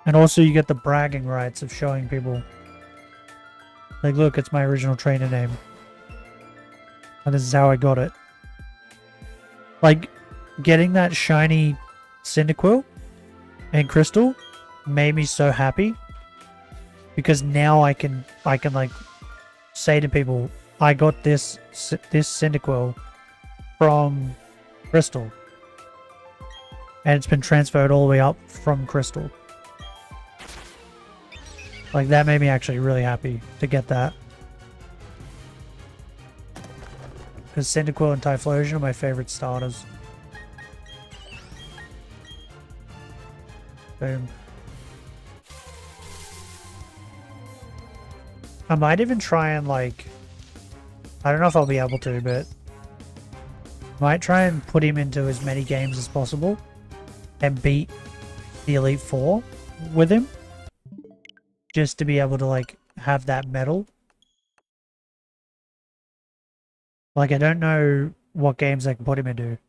And also you get the bragging rights of showing people. Like, look, it's my original trainer name. And this is how I got it. Like, getting that shiny Cyndaquil and Crystal made me so happy. Because now I can like say to people, I got this Cyndaquil from Crystal. And it's been transferred all the way up from Crystal. Like, that made me actually really happy to get that. Because Cyndaquil and Typhlosion are my favorite starters. Boom. I might even try and like... I don't know if I'll be able to, but... might try and put him into as many games as possible. And beat the Elite Four with him. Just to be able to like have that medal. Like, I don't know what games I can put him into.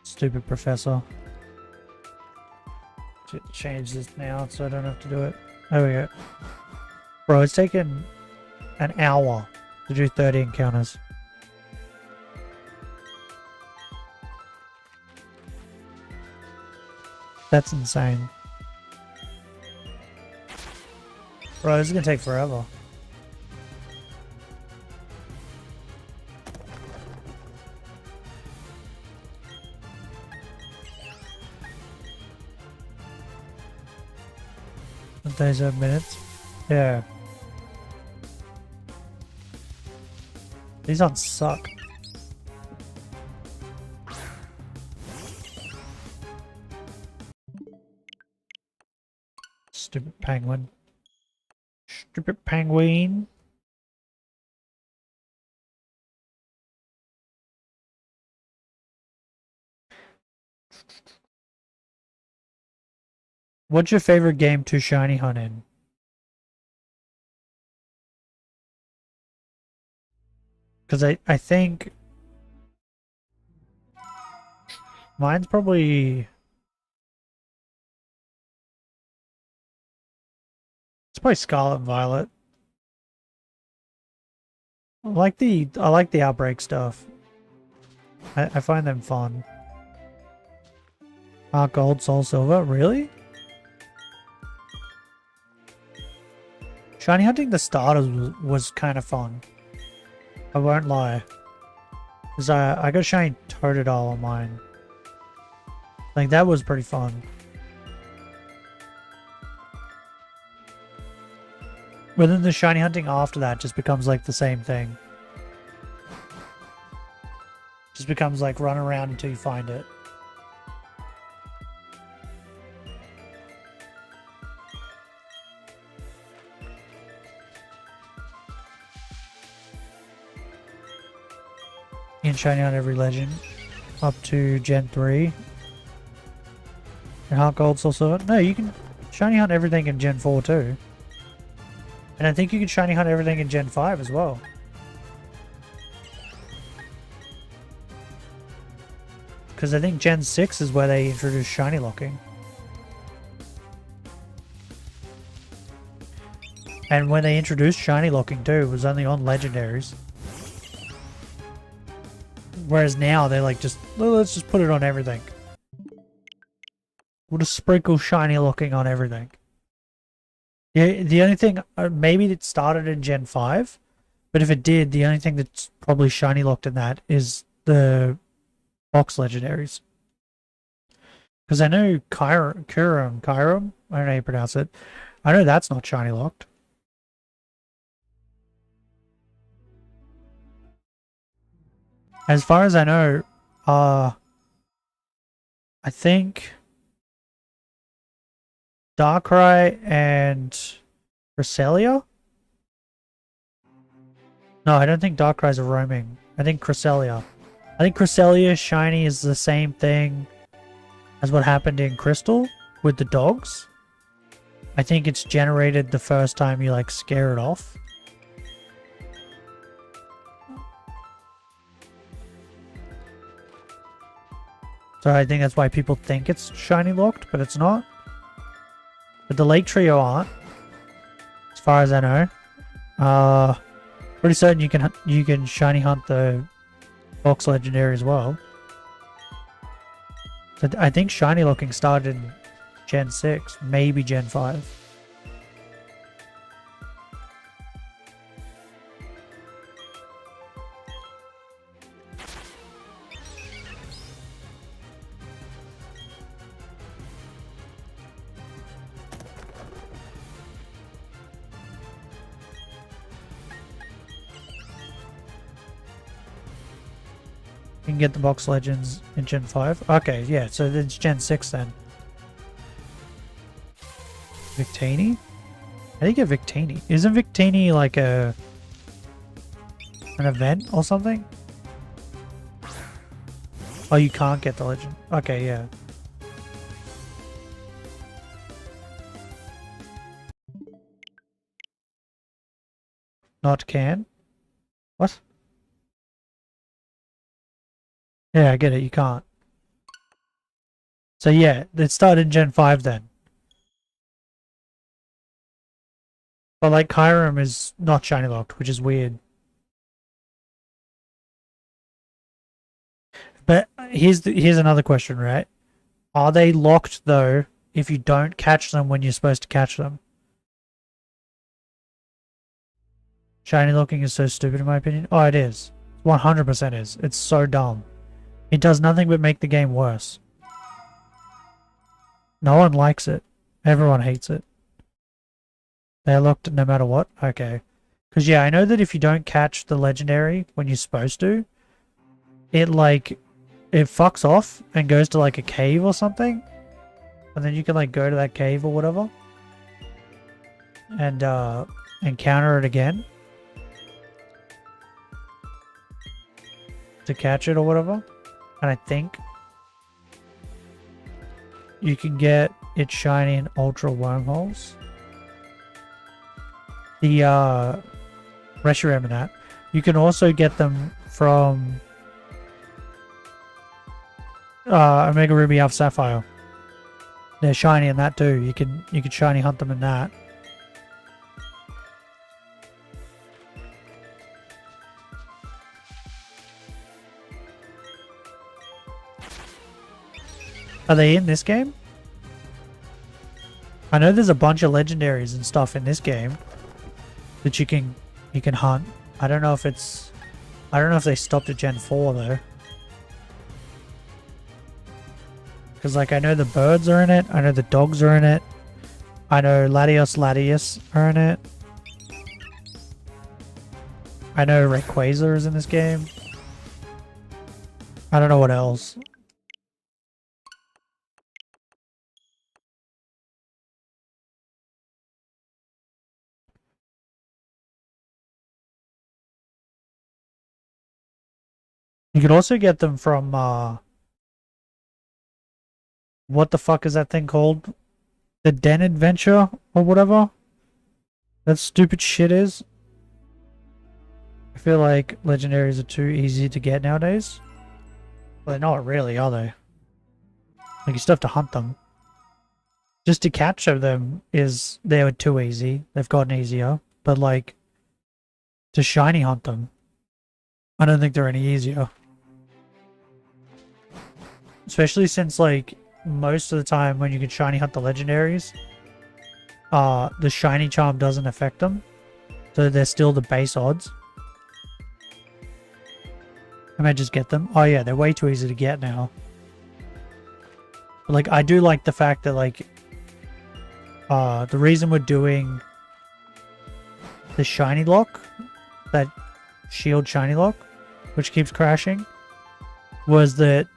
Stupid professor. Change this now so I don't have to do it. There we go. Bro, it's taken an hour to do 30 encounters. That's insane. Bro, this is gonna take forever. Days of minutes. Yeah. These ones suck. Stupid penguin. Stupid penguin. What's your favorite game to shiny hunt in? Because I think mine's probably... it's probably Scarlet and Violet. I like the Outbreak stuff. I find them fun. Heart Gold, Soul Silver, really? Shiny hunting the starters was kind of fun. I won't lie. Because I got shiny Totodile on mine. Like, that was pretty fun. But then the shiny hunting after that just becomes like the same thing. Just becomes like run around until you find it. You can shiny hunt every legend up to Gen 3. And Heart Gold's also... No, you can shiny hunt everything in Gen 4 too. And I think you can shiny hunt everything in Gen 5 as well. Because I think Gen 6 is where they introduced shiny locking. And when they introduced shiny locking too, it was only on legendaries. Whereas now they're like, just, well, let's just put it on everything. We'll just sprinkle shiny locking on everything. The only thing, maybe it started in Gen 5, but if it did, the only thing that's probably shiny locked in that is the box legendaries. Because I know Kyurem, I don't know how you pronounce it. I know that's not shiny locked. As far as I know, I think Darkrai and Cresselia? No, I don't think Darkrai's a roaming. I think Cresselia. I think Cresselia shiny is the same thing as what happened in Crystal with the dogs. I think it's generated the first time you like scare it off. So I think that's why people think it's shiny locked, but it's not. But the Lake Trio aren't, as far as I know. Pretty certain you can shiny hunt the box legendary as well. So I think shiny locking started in Gen 6, maybe Gen 5. You can get the box legends in Gen 5. Okay, yeah, so it's Gen 6 then. Victini? How do you get Victini? Isn't Victini like an event or something? Oh, you can't get the legend. Okay, yeah. Not can? What? Yeah, I get it. You can't. So yeah, it started in Gen 5 then. But like Kyurem is not shiny locked, which is weird. But here's another question, right? Are they locked though if you don't catch them when you're supposed to catch them? Shiny locking is so stupid in my opinion. Oh, it is. 100% is. It's so dumb. It does nothing but make the game worse. No one likes it. Everyone hates it. They're locked no matter what? Okay. Because yeah, I know that if you don't catch the legendary when you're supposed to, it fucks off and goes to like a cave or something. And then you can like go to that cave or whatever. And encounter it again. To catch it or whatever. And I think you can get it shiny in ultra wormholes. The Reshiram and that. You can also get them from Omega Ruby Alpha Sapphire. They're shiny in that too. You can shiny hunt them in that. Are they in this game? I know there's a bunch of legendaries and stuff in this game that you can hunt. I don't know if they stopped at Gen 4 though. Because like I know the birds are in it, I know the dogs are in it, I know Latios are in it. I know Rayquaza is in this game. I don't know what else. You could also get them from, what the fuck is that thing called? The Den Adventure or whatever? That stupid shit is. I feel like legendaries are too easy to get nowadays. Well, they're not really, are they? Like, you still have to hunt them. Just to catch them is, they were too easy. They've gotten easier. But like, to shiny hunt them, I don't think they're any easier. Especially since, like, most of the time when you can shiny hunt the legendaries, the shiny charm doesn't affect them. So they're still the base odds. I might just get them. Oh yeah, they're way too easy to get now. But like, I do like the fact that, like, the reason we're doing the Shinylocke, that shield Shinylocke, which keeps crashing, was that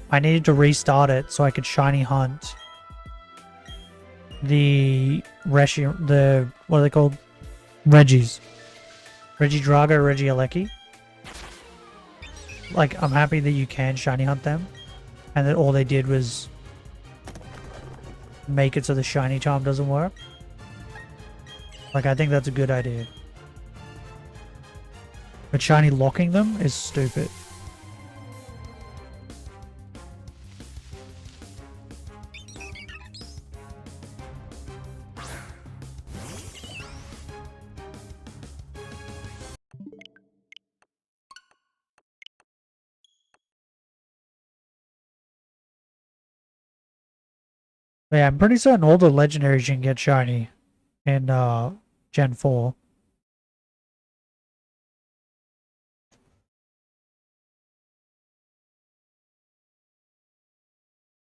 I needed to restart it so I could shiny hunt the what are they called? Reggies. Regidrago, Regieleki. Like, I'm happy that you can shiny hunt them, and that all they did was make it so the shiny charm doesn't work. Like, I think that's a good idea. But shiny locking them is stupid. But yeah, I'm pretty certain all the legendaries you can get shiny in Gen 4.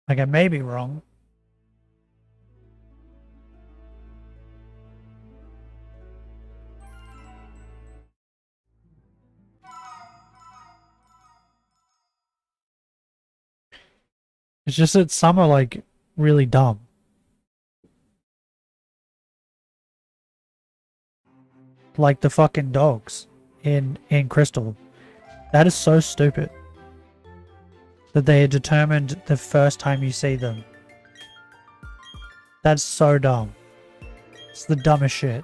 Like, I may be wrong. It's just that some are, like, really dumb. Like the fucking dogs in Crystal. That is so stupid. That they are determined the first time you see them. That's so dumb. It's the dumbest shit.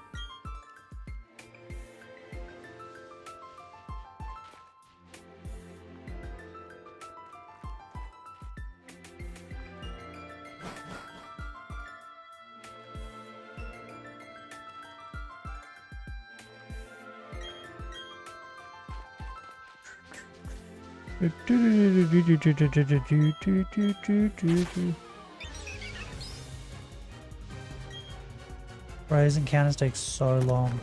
Bro, these encounters take so long.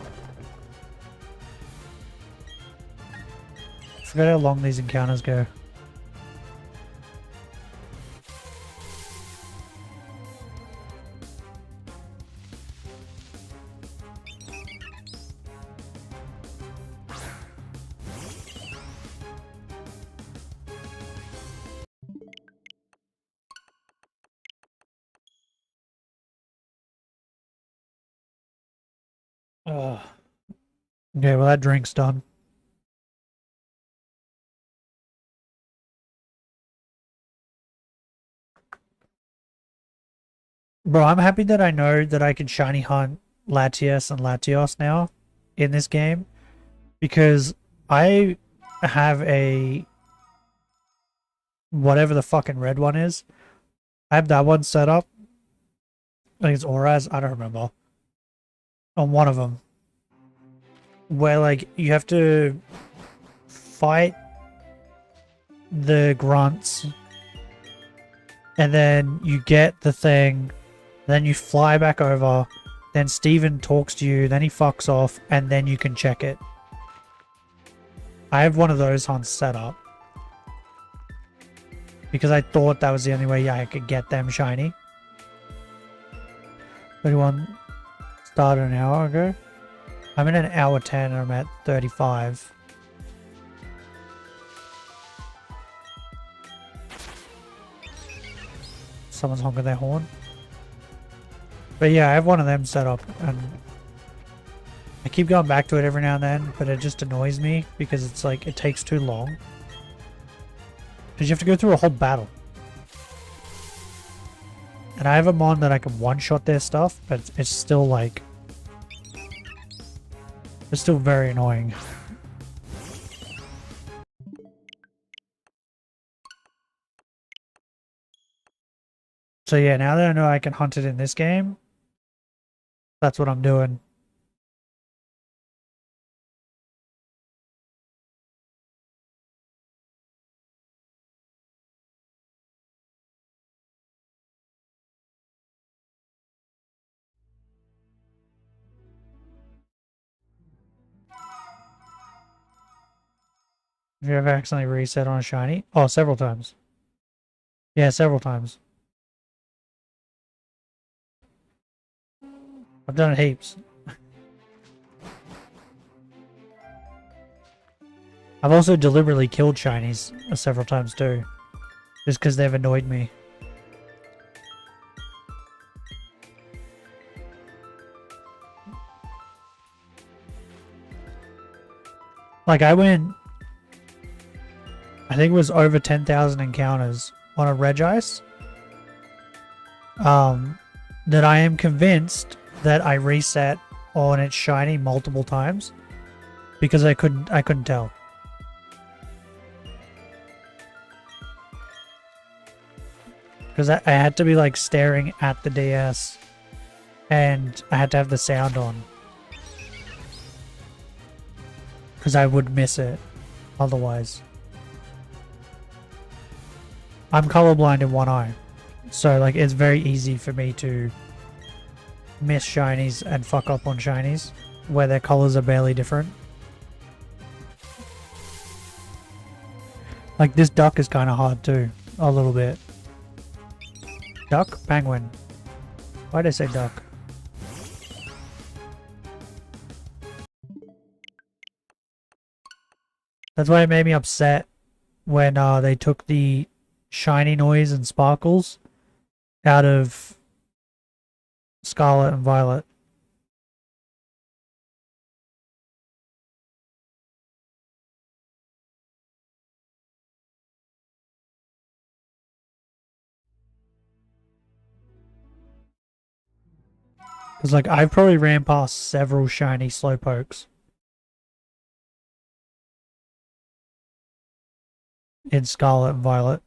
I forgot how long these encounters go. Okay, well that drink's done. Bro, I'm happy that I know that I can shiny hunt Latias and Latios now in this game, because I have a whatever the fucking red one is. I have that one set up. I think it's Auraz, I don't remember. On one of them. Where, like, you have to fight the grunts, and then you get the thing, then you fly back over, then Steven talks to you, then he fucks off, and then you can check it. I have one of those hunts set up. Because I thought that was the only way I could get them shiny. 31 started an hour ago. I'm in an hour 10 and I'm at 35. Someone's honking their horn. But yeah, I have one of them set up and I keep going back to it every now and then, but it just annoys me because it's like it takes too long. Because you have to go through a whole battle. And I have a mon that I can one-shot their stuff, but it's still like... It's still very annoying. So yeah, now that I know I can hunt it in this game, that's what I'm doing. Have you ever accidentally reset on a shiny? Oh, several times. Yeah, several times. I've done it heaps. I've also deliberately killed shinies several times too. Just because they've annoyed me. Like I went... I think it was over 10,000 encounters on a Regice. That I am convinced that I reset on its shiny multiple times because I couldn't tell. Because I had to be like staring at the DS and I had to have the sound on. Because I would miss it otherwise. I'm colorblind in one eye. So like it's very easy for me to miss shinies and fuck up on shinies where their colors are barely different. Like this duck is kind of hard too, a little bit. Duck? Penguin. Why did I say duck? That's why it made me upset when they took the shiny noise and sparkles out of Scarlet and Violet. Because like I've probably ran past several shiny Slowpokes in Scarlet and Violet.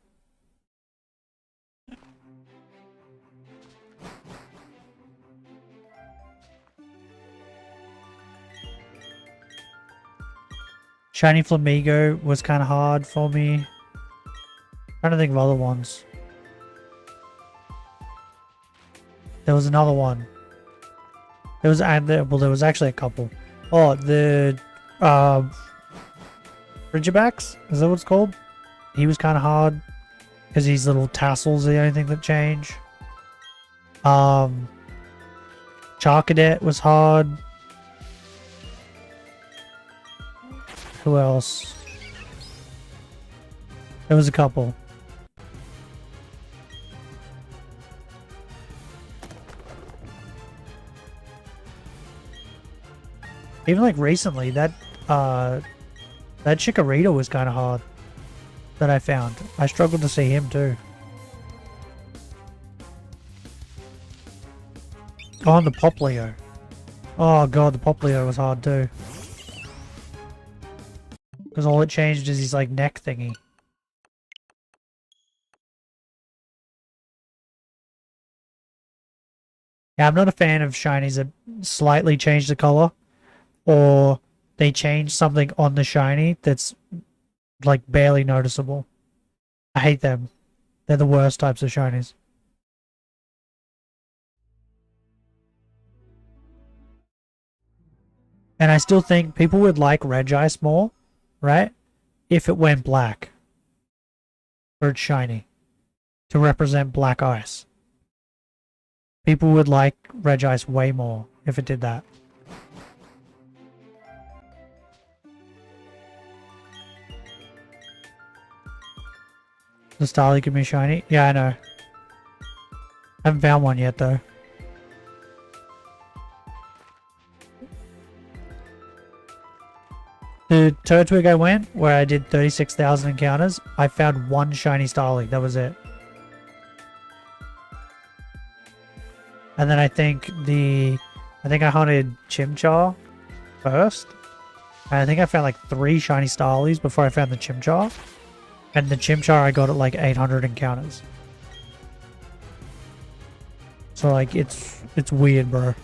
Shiny Flamigo was kind of hard for me. Trying to think of other ones. There was another one. There was actually a couple. Oh, the Ridgebacks? Is that what it's called? He was kind of hard because his little tassels are the only thing that change. Charcadet was hard. Who else? There was a couple. Even like recently, that Chikorita was kind of hard that I found. I struggled to see him too. Oh, and the Poplio. Oh god, the Poplio was hard too. Because all it changed is his like neck thingy. Yeah, I'm not a fan of shinies that slightly change the color. Or they change something on the shiny that's like barely noticeable. I hate them. They're the worst types of shinies. And I still think people would like Regice more, right? If it went black. Or it's shiny. To represent black ice. People would like Regice way more if it did that. The Starly can be shiny? Yeah, I know. Haven't found one yet, though. The Turtwig I went, where I did 36,000 encounters, I found one shiny Starly. That was it. And then I think I hunted Chimchar first. And I think I found like 3 shiny Starlies before I found the Chimchar. And the Chimchar I got at like 800 encounters. So like it's weird, bro.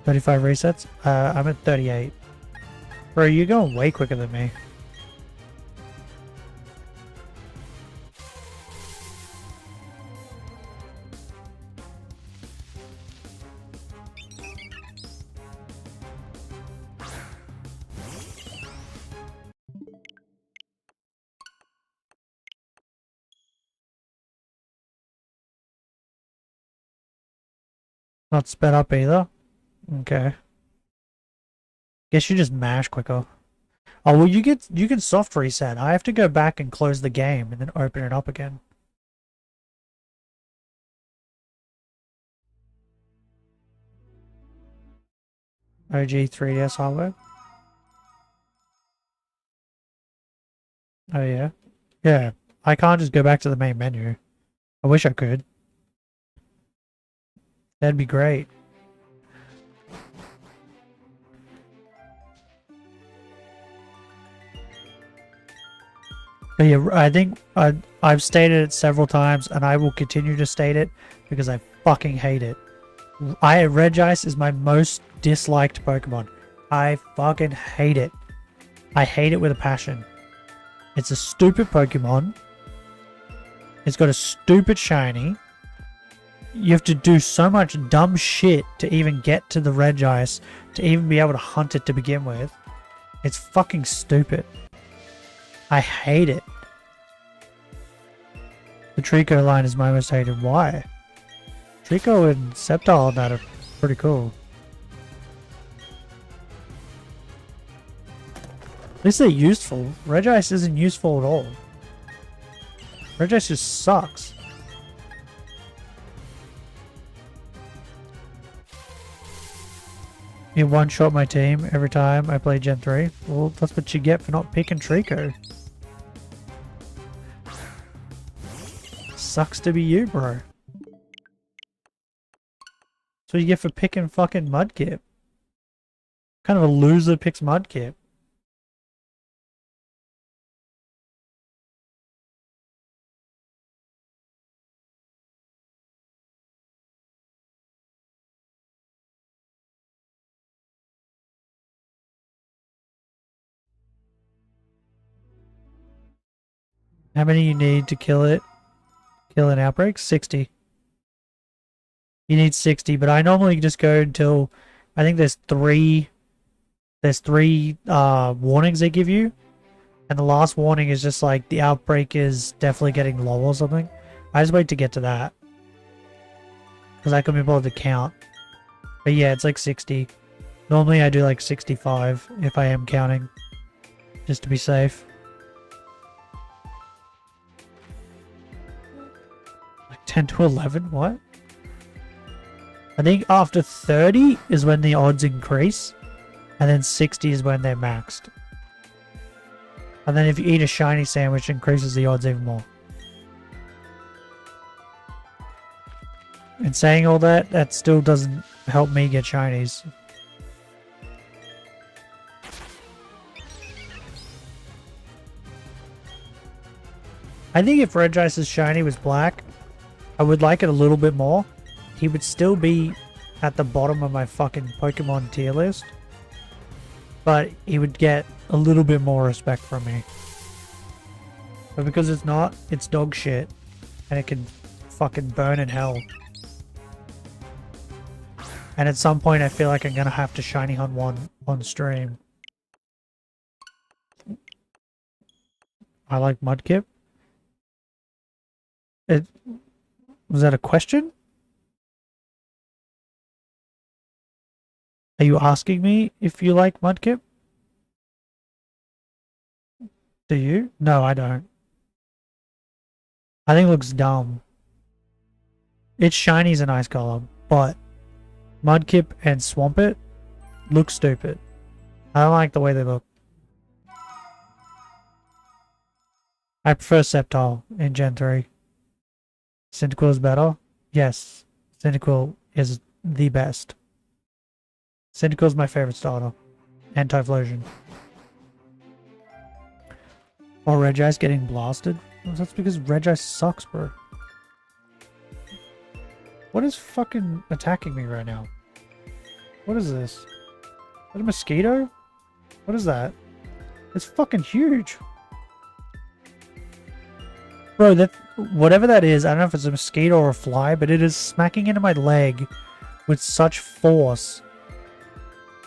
35 resets? I'm at 38. Bro, you're going way quicker than me. Not sped up either. Okay. Guess you just mash quicker. Oh well, you can soft reset. I have to go back and close the game and then open it up again. OG 3DS hardware. Oh yeah. Yeah. I can't just go back to the main menu. I wish I could. That'd be great. But yeah, I think I've stated it several times, and I will continue to state it because I fucking hate it. Regice is my most disliked Pokemon. I fucking hate it. I hate it with a passion. It's a stupid Pokemon. It's got a stupid shiny. You have to do so much dumb shit to even get to the Regice, to even be able to hunt it to begin with. It's fucking stupid. I hate it. The Trico line is my most hated. Why? Trico and Sceptile on that are pretty cool. At least they're useful. Regice isn't useful at all. Regice just sucks. You one-shot my team every time I play Gen 3. Well, that's what you get for not picking Trico. Sucks to be you, bro. That's what you get for picking fucking Mudkip. Kind of a loser picks Mudkip. How many you need to kill it? Kill an outbreak? 60. You need 60, but I normally just go until I think there's three warnings they give you. And the last warning is just like the outbreak is definitely getting low or something. I just wait to get to that. Because I can be able to count. But yeah, it's like 60. Normally I do like 65 if I am counting. Just to be safe. Like 10 to 11? What? I think after 30 is when the odds increase. And then 60 is when they're maxed. And then if you eat a shiny sandwich, it increases the odds even more. And saying all that, that still doesn't help me get shinies. I think if Regice's shiny was black, I would like it a little bit more. He would still be at the bottom of my fucking Pokemon tier list. But he would get a little bit more respect from me. But because it's not, it's dog shit. And it can fucking burn in hell. And at some point I feel like I'm gonna have to shiny hunt one on stream. I like Mudkip. Was that a question? Are you asking me if you like Mudkip? Do you? No, I don't. I think it looks dumb. Its shiny a nice color, but Mudkip and Swampert look stupid. I don't like the way they look. I prefer Sceptile in Gen 3. Cyndaquil is better? Yes. Cyndaquil is the best. Cyndaquil is my favorite starter. And Typhlosion. Oh, Regice getting blasted? Well, that's because Regice sucks, bro. What is fucking attacking me right now? What is this? Is that a mosquito? What is that? It's fucking huge. Bro, that whatever that is, I don't know if it's a mosquito or a fly, but it is smacking into my leg with such force.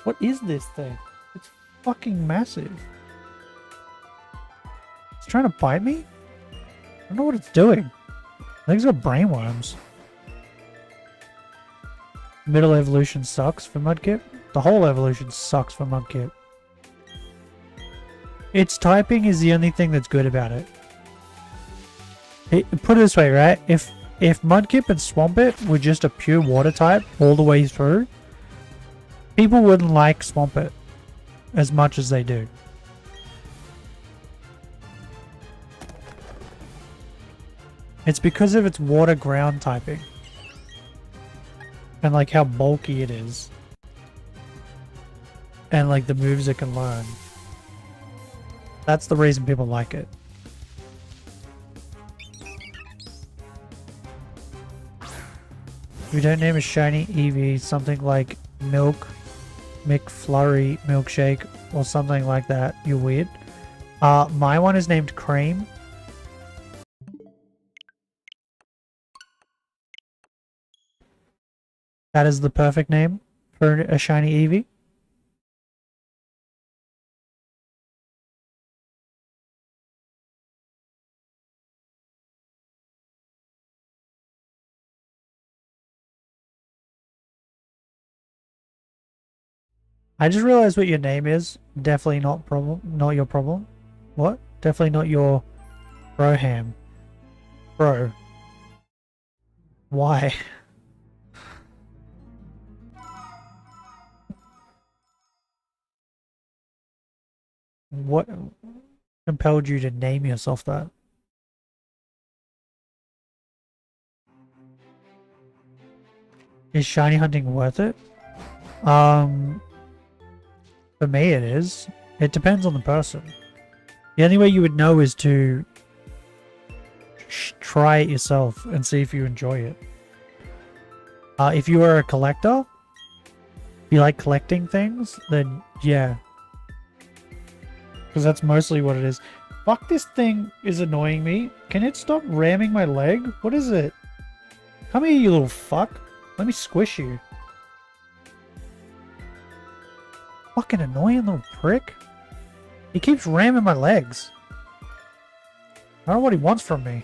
What is this thing? It's fucking massive. It's trying to bite me? I don't know what it's doing. I think it's got brainworms. Middle evolution sucks for Mudkip. The whole evolution sucks for Mudkip. Its typing is the only thing that's good about it. Put it this way, right? If Mudkip and Swampert were just a pure water type all the way through, people wouldn't like Swampert as much as they do. It's because of its water ground typing. And like how bulky it is. And like the moves it can learn. That's the reason people like it. If you don't name a shiny Eevee something like Milk, McFlurry, Milkshake, or something like that, you're weird. My one is named Cream. That is the perfect name for a shiny Eevee. I just realized what your name is. Definitely not your problem. What? Definitely not your Broham. Bro. Why? What compelled you to name yourself that? Is shiny hunting worth it? For me it is. It depends on the person. The only way you would know is to try it yourself and see if you enjoy it. If you are a collector, if you like collecting things, then yeah. Because that's mostly what it is. Fuck, this thing is annoying me. Can it stop ramming my leg? What is it? Come here, you little fuck. Let me squish you. Fucking annoying little prick. He keeps ramming my legs. I don't know what he wants from me.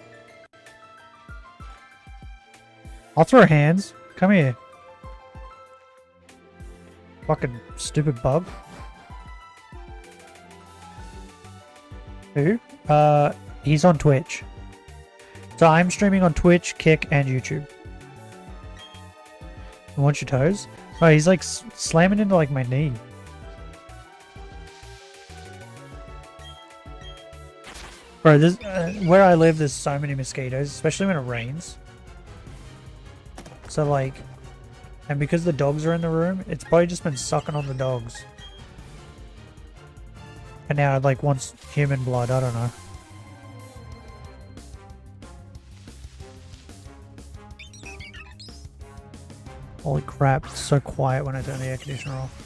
I'll throw hands. Come here. Fucking stupid bug. Who? He's on Twitch. So I'm streaming on Twitch, Kick, and YouTube. You want your toes? Oh, he's like slamming into like my knee. Bro, this, where I live, there's so many mosquitoes, especially when it rains. So like, and because the dogs are in the room, it's probably just been sucking on the dogs. And now it like wants human blood, I don't know. Holy crap, it's so quiet when I turn the air conditioner off.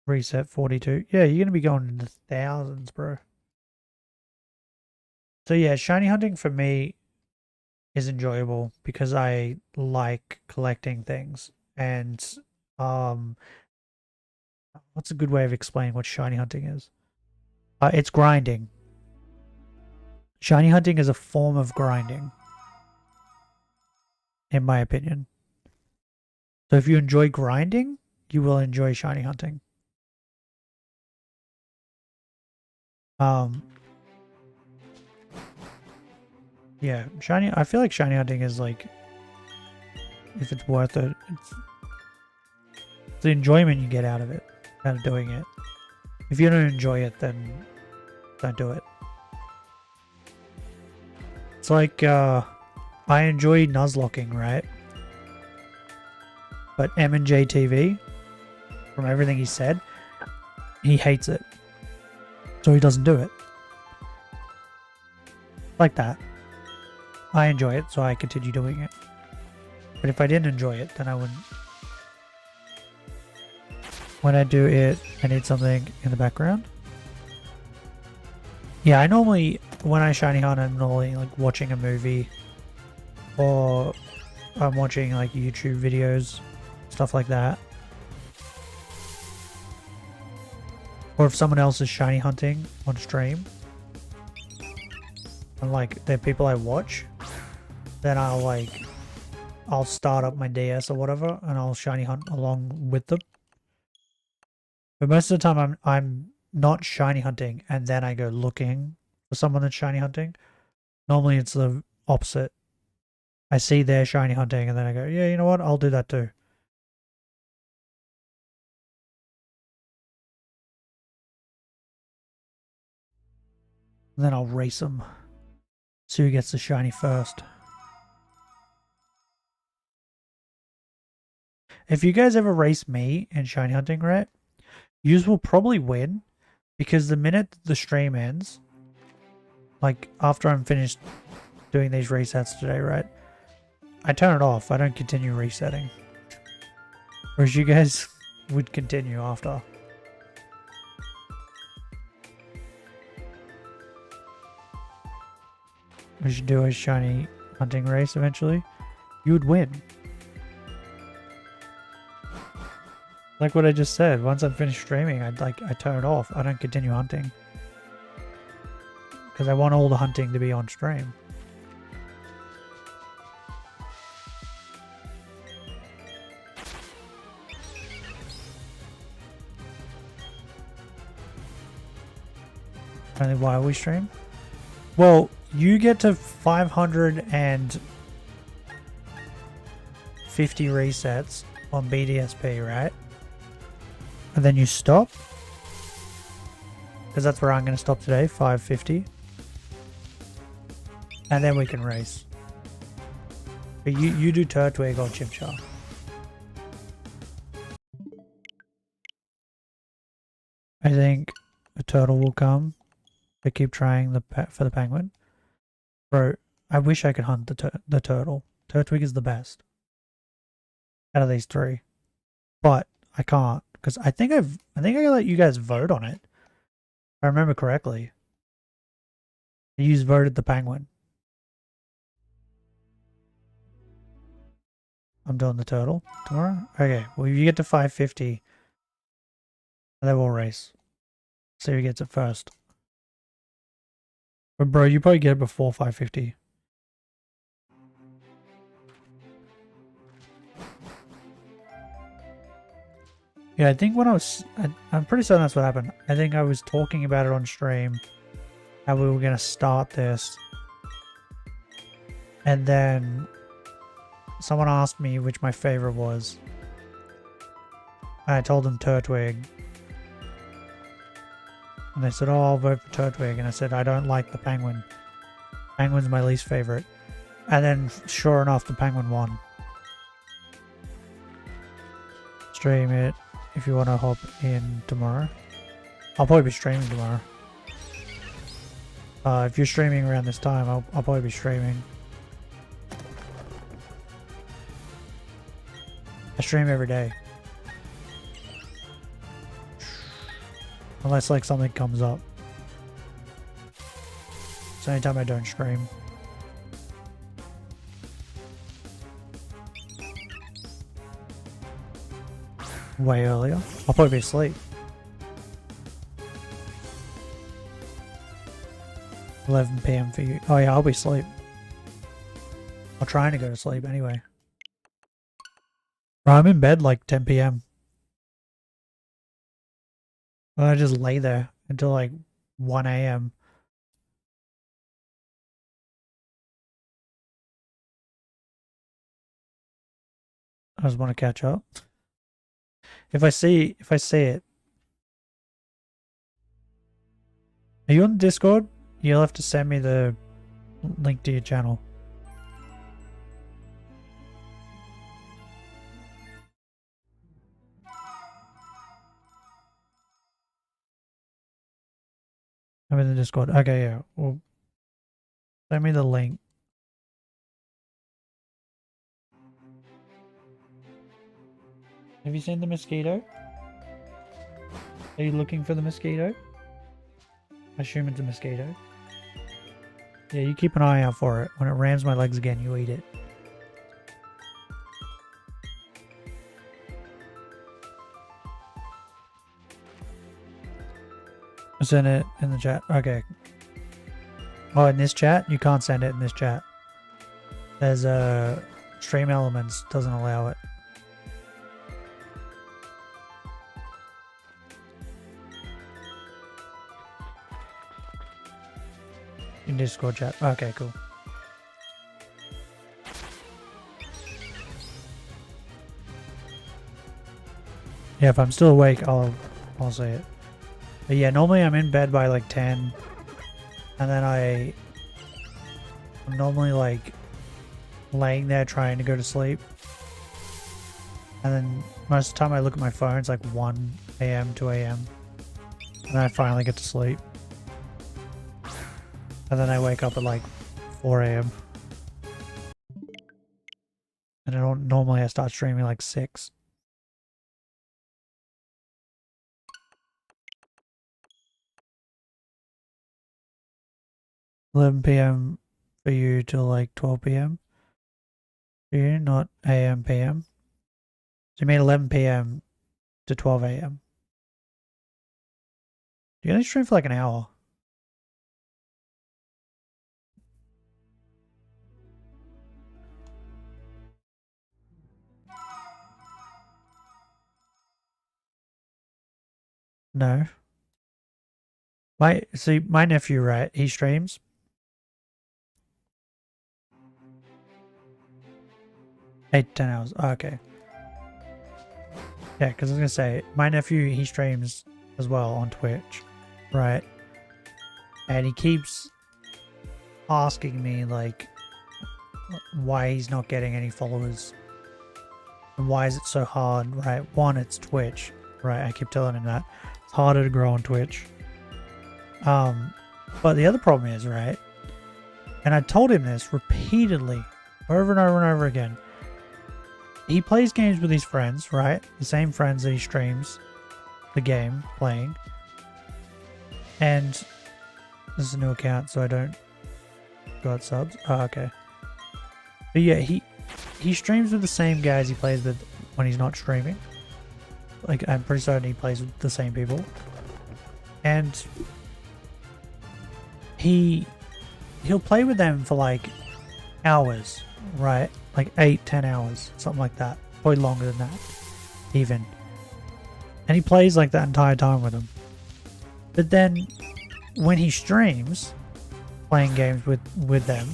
Reset 42. Yeah, you're going to be going into thousands, bro. So yeah, shiny hunting for me is enjoyable because I like collecting things. And what's a good way of explaining what shiny hunting is? It's grinding. Shiny hunting is a form of grinding, in my opinion. So if you enjoy grinding, you will enjoy shiny hunting. Yeah, shiny. I feel like shiny hunting is like, if it's worth it, it's the enjoyment you get out of it, out of doing it. If you don't enjoy it, then don't do it. It's like, I enjoy nuzlocking, right? But M&J TV, from everything he said, he hates it. So he doesn't do it. Like that. I enjoy it, so I continue doing it. But if I didn't enjoy it, then I wouldn't. When I do it, I need something in the background. Yeah, I normally, when I shiny hunt, I'm normally like watching a movie, or I'm watching like YouTube videos, stuff like that. Or if someone else is shiny hunting on stream, and like they're people I watch, then I'll start up my DS or whatever, and I'll shiny hunt along with them. But most of the time I'm not shiny hunting, and then I go looking for someone that's shiny hunting. Normally it's the opposite. I see they're shiny hunting, and then I go, yeah, you know what? I'll do that too. And then I'll race them. See who gets the shiny first. If you guys ever race me in shiny hunting, right? Yous will probably win, because the minute the stream ends, like after I'm finished doing these resets today, right? I turn it off. I don't continue resetting. Whereas you guys would continue after. We should do a shiny hunting race eventually. You would win. Like what I just said, once I'm finished streaming, I turn it off. I don't continue hunting. Because I want all the hunting to be on stream. Only while we stream? Well, you get to 550 resets on BDSP, right? And then you stop. Because that's where I'm going to stop today, 550. And then we can race. But you do Turtwig or Chimchar. I think a turtle will come. I keep trying for the penguin. Bro, I wish I could hunt the turtle. Turtwig is the best out of these three. But I can't. Because I think I let you guys vote on it. If I remember correctly. You voted the penguin. I'm doing the turtle tomorrow. Okay, well if you get to 550, then we'll race. See who gets it first. But bro, you probably get it before 550. Yeah, I think when I'm pretty certain that's what happened. I think I was talking about it on stream, how we were going to start this. And then someone asked me which my favorite was. And I told them Turtwig. And they said, oh, I'll vote for Turtwig. And I said, I don't like the penguin. Penguin's my least favorite. And then, sure enough, the penguin won. Stream it if you want to hop in tomorrow. I'll probably be streaming tomorrow. If you're streaming around this time, I'll probably be streaming. I stream every day. Unless like something comes up. So anytime I don't stream. Way earlier. I'll probably be asleep. 11 PM for you. Oh yeah, I'll be asleep. I'm trying to go to sleep anyway. I'm in bed like 10 PM. I just lay there until like 1 a.m. I just want to catch up. If I see it. Are you on Discord? You'll have to send me the link to your channel. I'm in the Discord. Okay, yeah. Well, send me the link. Have you seen the mosquito? Are you looking for the mosquito? I assume it's a mosquito. Yeah, you keep an eye out for it. When it rams my legs again, you eat it. Send it in the chat. Okay. Oh, in this chat? You can't send it in this chat. There's stream elements doesn't allow it. In Discord chat. Okay, cool. Yeah, if I'm still awake, I'll say it. But yeah, normally I'm in bed by like 10, and then I'm normally like laying there trying to go to sleep, and then most of the time I look at my phone, it's like 1 a.m., 2 a.m, and then I finally get to sleep, and then I wake up at like 4 a.m, and normally I start streaming like 6. 11 p.m. for you till like 12 p.m. for you, not a.m. p.m. So you mean 11 p.m. to 12 a.m. You only stream for like an hour. No. My nephew, right? He streams. Eight to 10 hours. Oh, okay. Yeah, because I was gonna say my nephew, he streams as well on Twitch, right? And he keeps asking me like why he's not getting any followers and why is it so hard, right? One, it's Twitch, right? I keep telling him that it's harder to grow on Twitch. But the other problem is, right? And I told him this repeatedly, over and over and over again. He plays games with his friends, right? The same friends that he streams the game playing. And this is a new account, so I don't got subs. Oh, okay. But yeah, he streams with the same guys he plays with when he's not streaming. Like, I'm pretty certain he plays with the same people. And he'll play with them for like hours, right? Like 8-10 hours, something like that. Probably longer than that, even. And he plays like that entire time with them. But then when he streams playing games with them,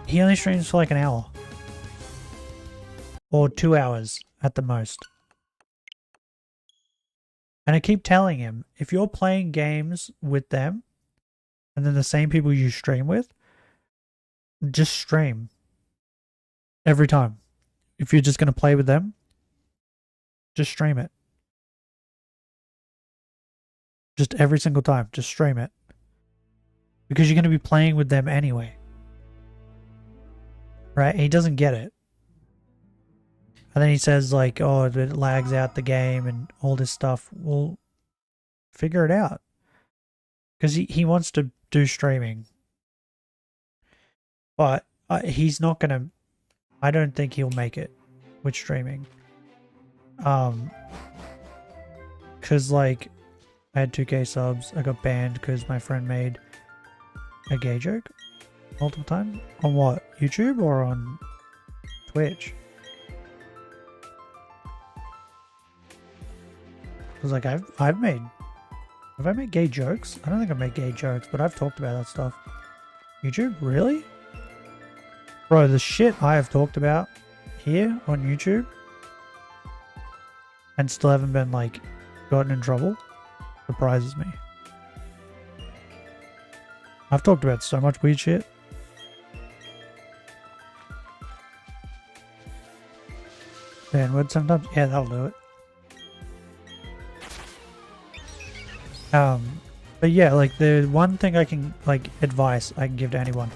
he only streams for like an hour or 2 hours at the most. And I keep telling him, if you're playing games with them and then the same people you stream with, just stream every time. If you're just going to play with them, just stream it. Just every single time, just stream it. Because you're going to be playing with them anyway. Right? And he doesn't get it. And then he says like, oh, it lags out the game and all this stuff. Well, figure it out. Because he wants to do streaming. But he's not going to... I don't think he'll make it with streaming. Because like, I had 2k subs. I got banned because my friend made a gay joke multiple times. On what? YouTube or on Twitch? Because like I've made Have I made gay jokes? I don't think I've made gay jokes, but I've talked about that stuff. YouTube? Really? Bro, the shit I have talked about here on YouTube and still haven't been, like, gotten in trouble surprises me. I've talked about so much weird shit. Bandwidth sometimes? Yeah, that'll do it. But yeah, like the one thing I can, like, advice I can give to anyone,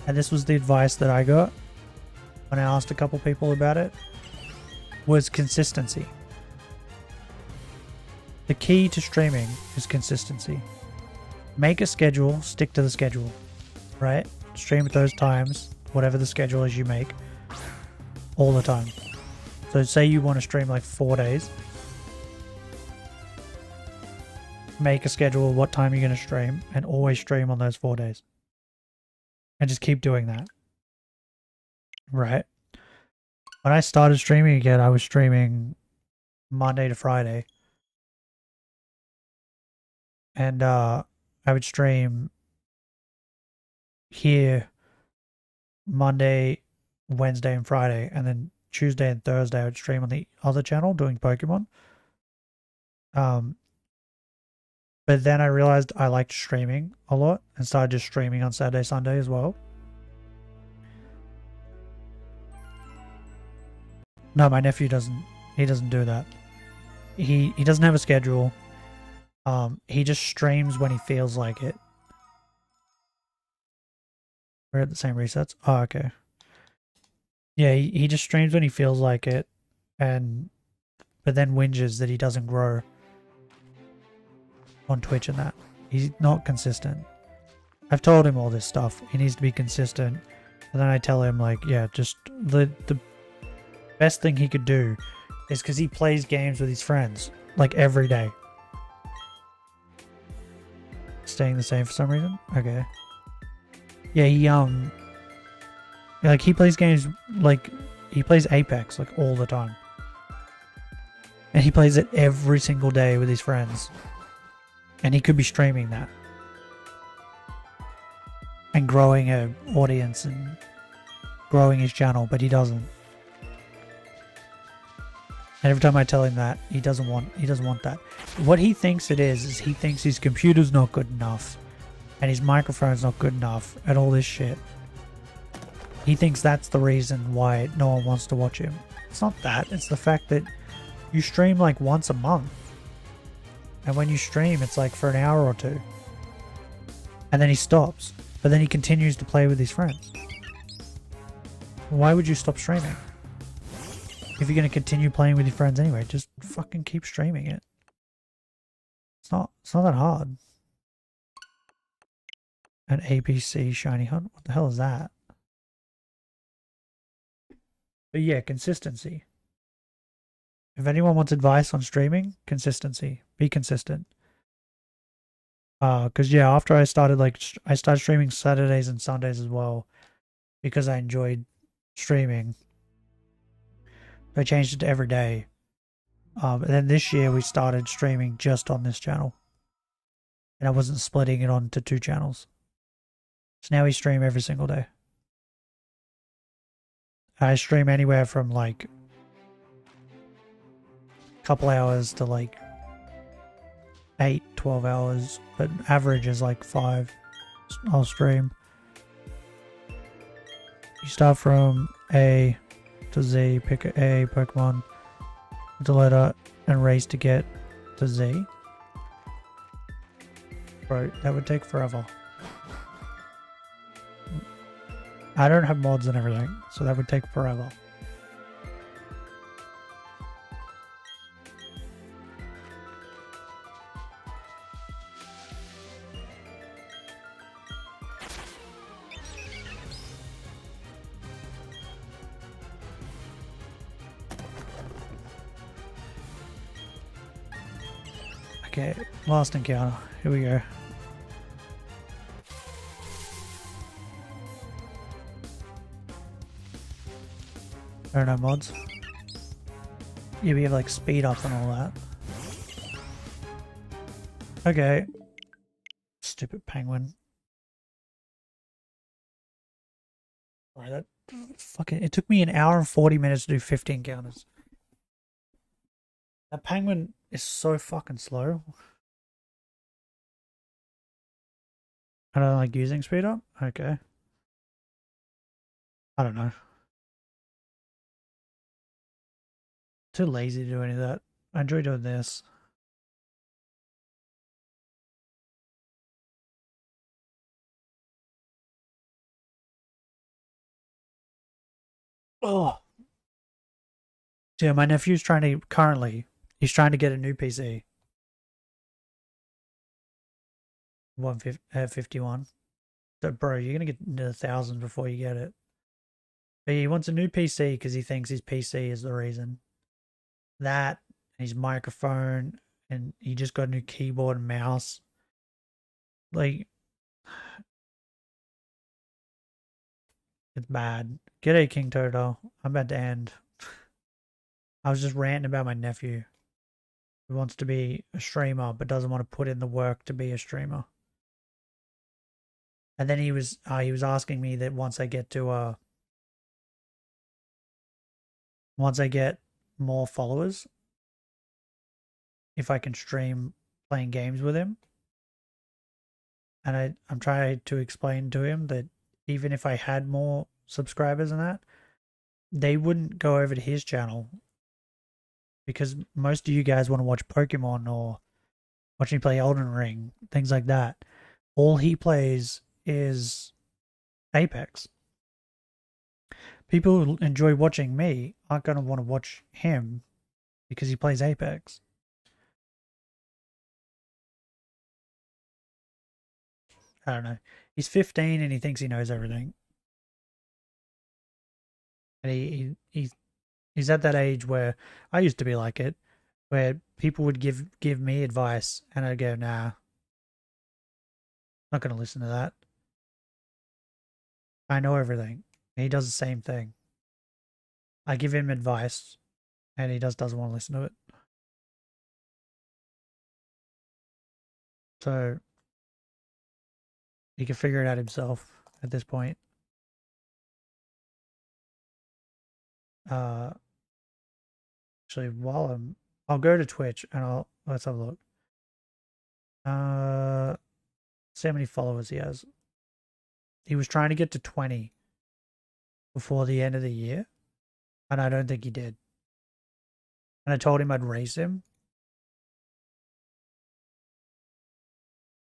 and this was the advice that I got when I asked a couple people about it, was consistency. The key to streaming is consistency. Make a schedule, stick to the schedule, right? Stream at those times, whatever the schedule is you make, all the time. So say you want to stream like 4 days. Make a schedule of what time you're going to stream and always stream on those 4 days. And just keep doing that. Right? When I started streaming again, I was streaming Monday to Friday. And I would stream here Monday, Wednesday, and Friday. And then Tuesday and Thursday I would stream on the other channel doing Pokemon. But then I realized I liked streaming a lot and started just streaming on Saturday, Sunday as well. No, my nephew doesn't do that. He doesn't have a schedule. He just streams when he feels like it. We're at the same resets. Oh, okay. Yeah, he just streams when he feels like it, but then whinges that he doesn't grow on Twitch and that. He's not consistent. I've told him all this stuff. He needs to be consistent. And then I tell him, like, yeah, just the best thing he could do is, because he plays games with his friends, like, every day. Staying the same for some reason? Okay. Yeah, he plays games, like, he plays Apex, like, all the time. And he plays it every single day with his friends. And he could be streaming that. And growing an audience and growing his channel, but he doesn't. And every time I tell him that, he doesn't want that. What he thinks it is he thinks his computer's not good enough. And his microphone's not good enough, and all this shit. He thinks that's the reason why no one wants to watch him. It's not that. It's the fact that you stream like once a month. And when you stream, it's like for an hour or two. And then he stops. But then he continues to play with his friends. Why would you stop streaming? If you're going to continue playing with your friends anyway, just fucking keep streaming it. It's not that hard. An ABC shiny hunt? What the hell is that? But yeah, consistency. If anyone wants advice on streaming, consistency. Be consistent. Because yeah, after I started streaming Saturdays and Sundays as well, because I enjoyed streaming. I changed it to every day. And then this year we started streaming just on this channel. And I wasn't splitting it onto 2 channels. So now we stream every single day. I stream anywhere from like a couple hours to like 8-12 hours, but average is like 5. I'll stream. You start from A to Z, pick a Pokemon, the letter, and race to get to Z. Bro, that would take forever. I don't have mods and everything, so that would take forever. Okay, last encounter. Here we go. I don't know mods. Yeah, we have like speed up and all that. Okay. Stupid penguin. Alright, that fucking it took me an hour and 40 minutes to do 15 counters. That penguin is so fucking slow. I don't like using speed up? Okay. I don't know. Too lazy to do any of that. I enjoy doing this. Oh. Yeah, my nephew's trying to he's trying to get a new PC. 151. So bro, you're gonna get into the thousands before you get it. But he wants a new PC because he thinks his PC is the reason. That, and his microphone, and he just got a new keyboard and mouse. Like, it's bad. G'day, King Toto. I'm about to end. I was just ranting about my nephew who wants to be a streamer but doesn't want to put in the work to be a streamer. And then he was asking me that once I get more followers, if I can stream playing games with him. And I'm trying to explain to him that even if I had more subscribers than that, they wouldn't go over to his channel because most of you guys want to watch Pokemon or watch me play Elden Ring, things like that. All he plays is Apex. People who enjoy watching me aren't going to want to watch him because he plays Apex. I don't know. He's 15 and he thinks he knows everything. And he's at that age where I used to be like it, where people would give me advice and I'd go, nah, not going to listen to that. I know everything. And he does the same thing. I give him advice and he doesn't want to listen to it. So he can figure it out himself at this point. Actually, I'll go to Twitch and let's have a look. See how many followers he has. He was trying to get to 20 before the end of the year, and I don't think he did. And I told him I'd race him.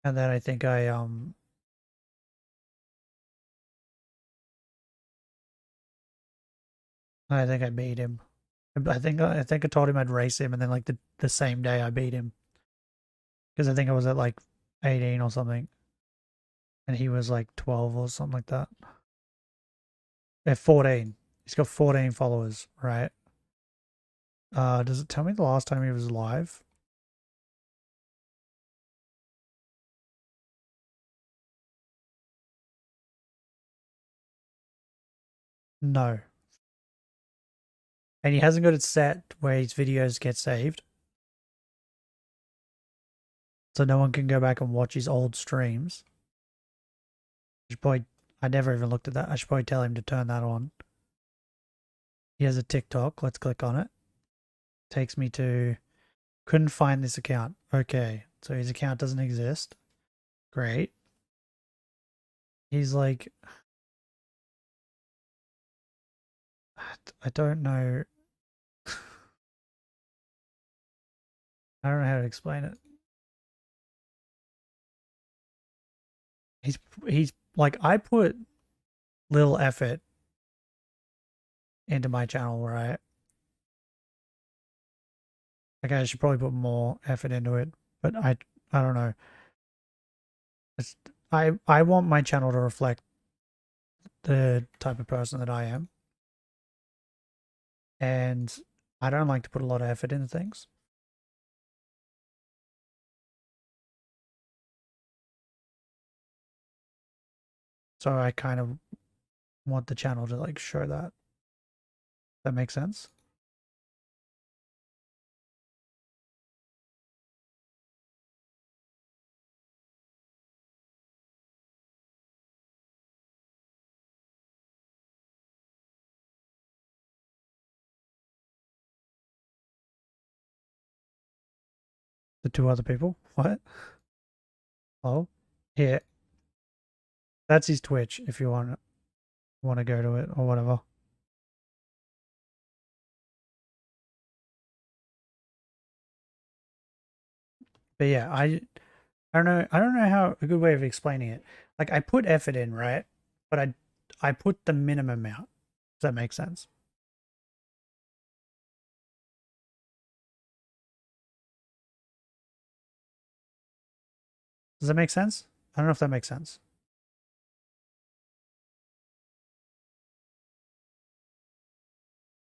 And then I think I beat him. I think I told him I'd race him, and then like the same day I beat him. Because I think I was at like 18 or something. And he was like 12 or something like that. At 14. He's got 14 followers, right? Does it tell me the last time he was live? No. And he hasn't got it set where his videos get saved. So no one can go back and watch his old streams. I never even looked at that. I should probably tell him to turn that on. He has a TikTok. Let's click on it. Takes me to... Couldn't find this account. Okay. So his account doesn't exist. Great. He's like... I don't know. I don't know how to explain it. He's like, I put little effort into my channel, right? Like I should probably put more effort into it, but I don't know. I want my channel to reflect the type of person that I am. And I don't like to put a lot of effort into things. So I kind of want the channel to like show that. That makes sense? The two other people. What? Oh, here. That's his Twitch. If you want to go to it or whatever. But yeah, I don't know. I don't know how a good way of explaining it. Like I put effort in, right? But I put the minimum out. Does that make sense? Does that make sense? I don't know if that makes sense.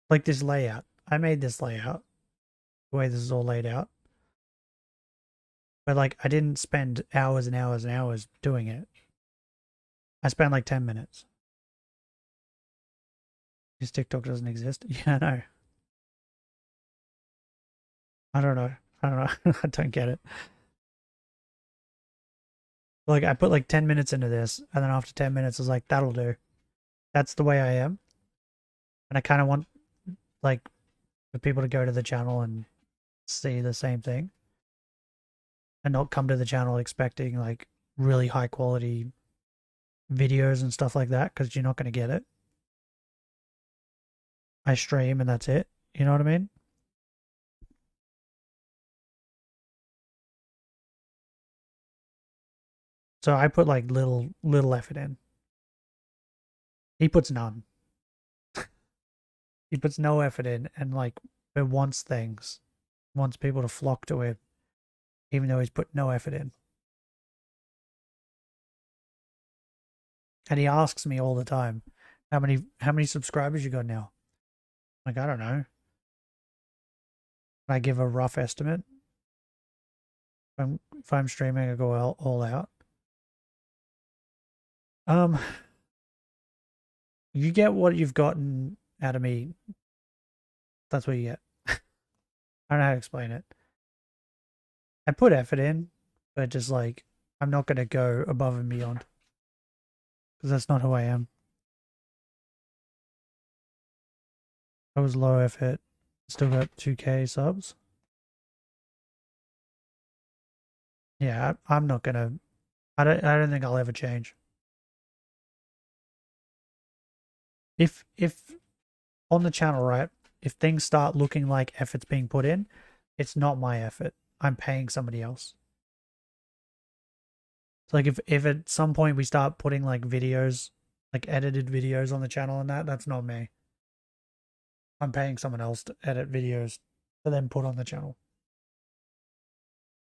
Like this layout. I made this layout, the way this is all laid out. But like I didn't spend hours and hours and hours doing it. I spent like 10 minutes. His TikTok doesn't exist? Yeah, no. I don't know. I don't know. I don't get it. Like I put like 10 minutes into this, and then after 10 minutes I was like, that'll do. That's the way I am. And I kind of want like for people to go to the channel and see the same thing. And not come to the channel expecting like really high quality videos and stuff like that, because you're not going to get it. I stream and that's it. You know what I mean? So I put like little effort in. He puts none. He puts no effort in, and like it wants things, wants people to flock to him, even though he's put no effort in. And he asks me all the time, how many subscribers you got now? Like I don't know. I give a rough estimate. If I'm streaming, I go all out. Um, you get what you've gotten out of me. That's what you get. I don't know how to explain it. I put effort in, but just like I'm not gonna go above and beyond because that's not who I am. I was low effort, still got 2K subs. Yeah, I'm not gonna. I don't think I'll ever change. If on the channel, right? If things start looking like effort's being put in, it's not my effort. I'm paying somebody else. So like if at some point we start putting like videos, like edited videos on the channel and that's not me. I'm paying someone else to edit videos to then put on the channel.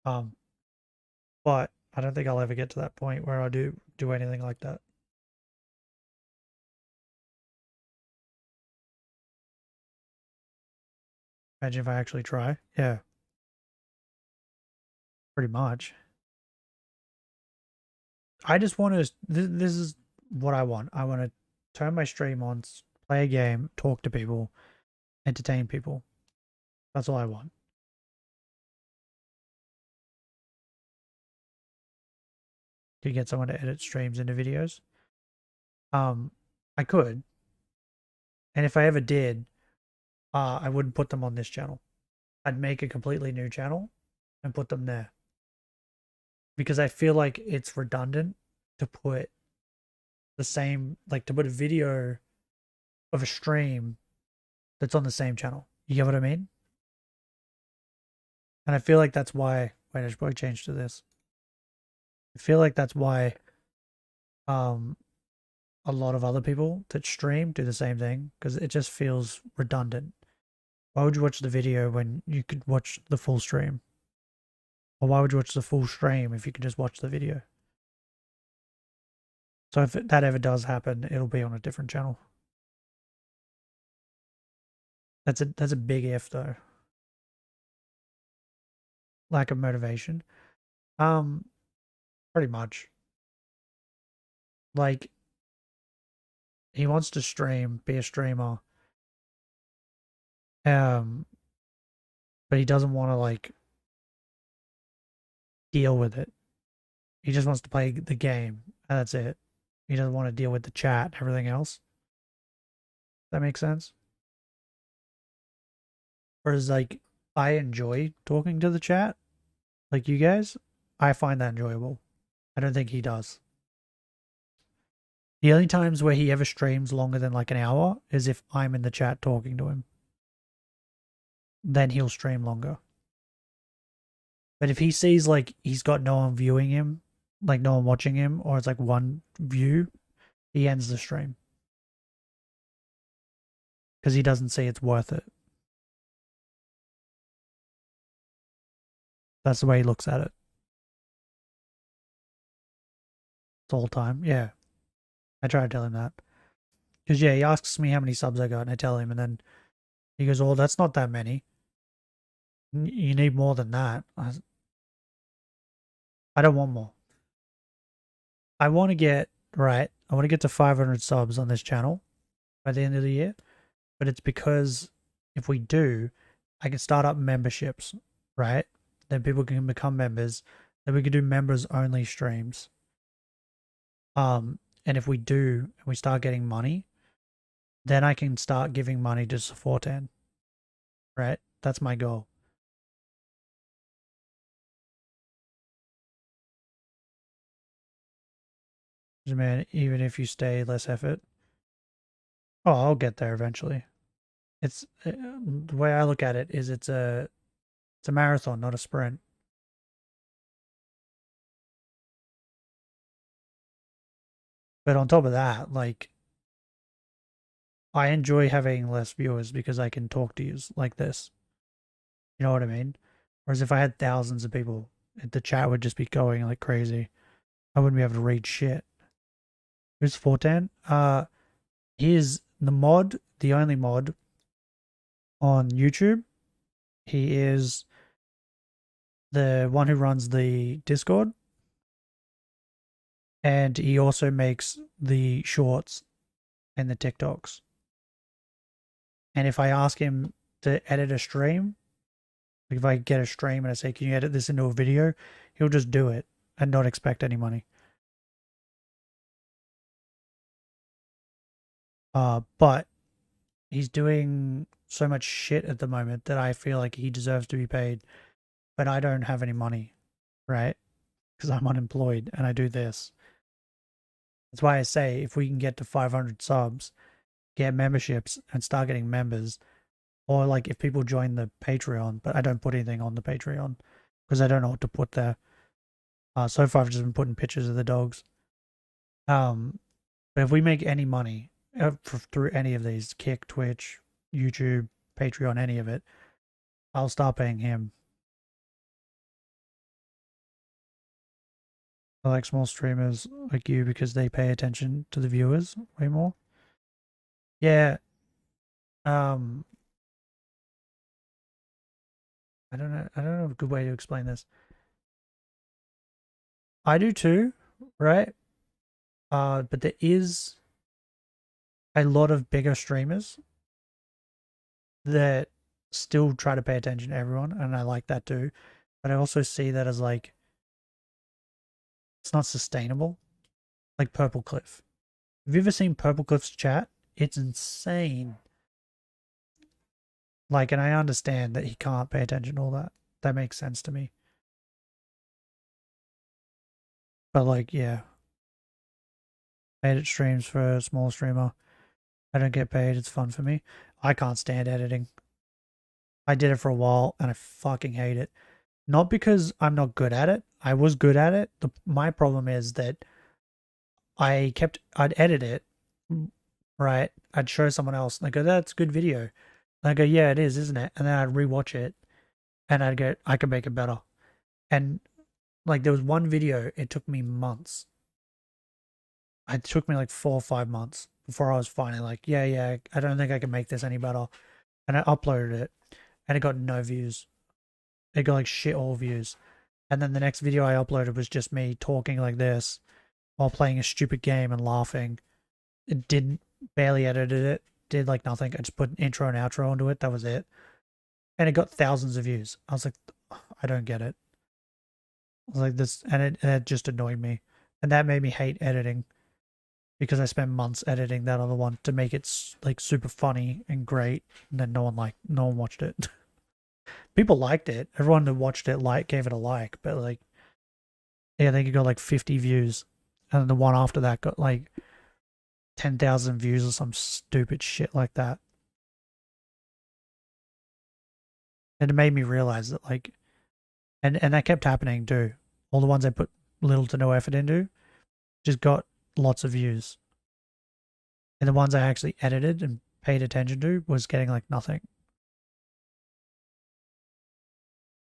Um, but I don't think I'll ever get to that point where I do anything like that. Imagine if I actually try. Yeah, pretty much. I just want to. This is what I want. I want to turn my stream on, play a game, talk to people, entertain people. That's all I want. To get someone to edit streams into videos. I could, and if I ever did, I wouldn't put them on this channel. I'd make a completely new channel and put them there because I feel like it's redundant to put the same, like to put a video of a stream that's on the same channel. You get what I mean? And I feel like that's why. Wait, I should probably change to this. I feel like that's why um a lot of other people that stream do the same thing because it just feels redundant. Why would you watch the video when you could watch the full stream? Or why would you watch the full stream if you could just watch the video? So if that ever does happen, it'll be on a different channel. That's a big if though. Lack of motivation. Um, Pretty much. Like he wants to stream, be a streamer. Um, but he doesn't want to like deal with it. He just wants to play the game, and that's it. He doesn't want to deal with the chat and everything else. That makes sense? Whereas like I enjoy talking to the chat like you guys, I find that enjoyable. I don't think he does. The only times where he ever streams longer than like an hour is if I'm in the chat talking to him. Then he'll stream longer. But if he sees like he's got no one viewing him, like no one watching him, or it's like one view, he ends the stream. Because he doesn't see it's worth it. That's the way he looks at it. The whole time. Yeah. I try to tell him that. Because, yeah, he asks me how many subs I got, and I tell him, and then he goes, oh, that's not that many. You need more than that. I don't want more. I want to get, right, I want to get to 500 subs on this channel by the end of the year. But it's because if we do, I can start up memberships, right? Then people can become members. Then we can do members only streams. And if we do, and we start getting money, then I can start giving money to Fortan. Right? That's my goal. Man, even if you stay, less effort. Oh, I'll get there eventually. It's the way I look at it is it's a marathon, not a sprint. But on top of that, like, I enjoy having less viewers because I can talk to you like this. You know what I mean? Whereas if I had thousands of people, the chat would just be going like crazy. I wouldn't be able to read shit. Who's Fortan? He's the mod, the only mod on YouTube. He is the one who runs the Discord. And he also makes the shorts and the TikToks. And if I ask him to edit a stream, like if I get a stream and I say, can you edit this into a video? He'll just do it and not expect any money. But he's doing so much shit at the moment that I feel like he deserves to be paid. But I don't have any money, right? Because I'm unemployed and I do this. That's why I say if we can get to 500 subs, get memberships and start getting members, or like if people join the Patreon, but I don't put anything on the Patreon because I don't know what to put there. So far I've just been putting pictures of the dogs. But if we make any money through any of these, Kick, Twitch, YouTube, Patreon, any of it, I'll start paying him. I like small streamers like you because they pay attention to the viewers way more. Yeah. I don't know. I don't know a good way to explain this. I do too, right? But there is a lot of bigger streamers that still try to pay attention to everyone, and I like that too. But I also see that as like it's not sustainable. Like Purple Cliff. Have you ever seen Purple Cliff's chat? It's insane. Like, and I understand that he can't pay attention to all that. That makes sense to me. But like, yeah. Edit streams for a small streamer. I don't get paid. It's fun for me. I can't stand editing. I did it for a while and I fucking hate it. Not because I'm not good at it. I was good at it. My problem is that I'd edit it, right? I'd show someone else and they go, that's a good video. And I go, yeah, it is, isn't it? And then I'd rewatch it and I'd go, I can make it better. And like there was one video, it took me months. It took me like 4 or 5 months before I was finally like, yeah, I don't think I can make this any better. And I uploaded it and it got no views. It got like shit all views. And then the next video I uploaded was just me talking like this while playing a stupid game and laughing. It didn't, barely edited it, did like nothing. I just put an intro and outro onto it. That was it. And it got thousands of views. I was like, I don't get it. I was like this, and it just annoyed me. And that made me hate editing because I spent months editing that other one to make it like super funny and great. And then no one watched it. People liked it. Everyone that watched it gave it a like, but like, yeah, I think it got like 50 views, and the one after that got like 10,000 views or some stupid shit like that. And it made me realize that like, and that kept happening too. All the ones I put little to no effort into just got lots of views, and the ones I actually edited and paid attention to was getting like nothing.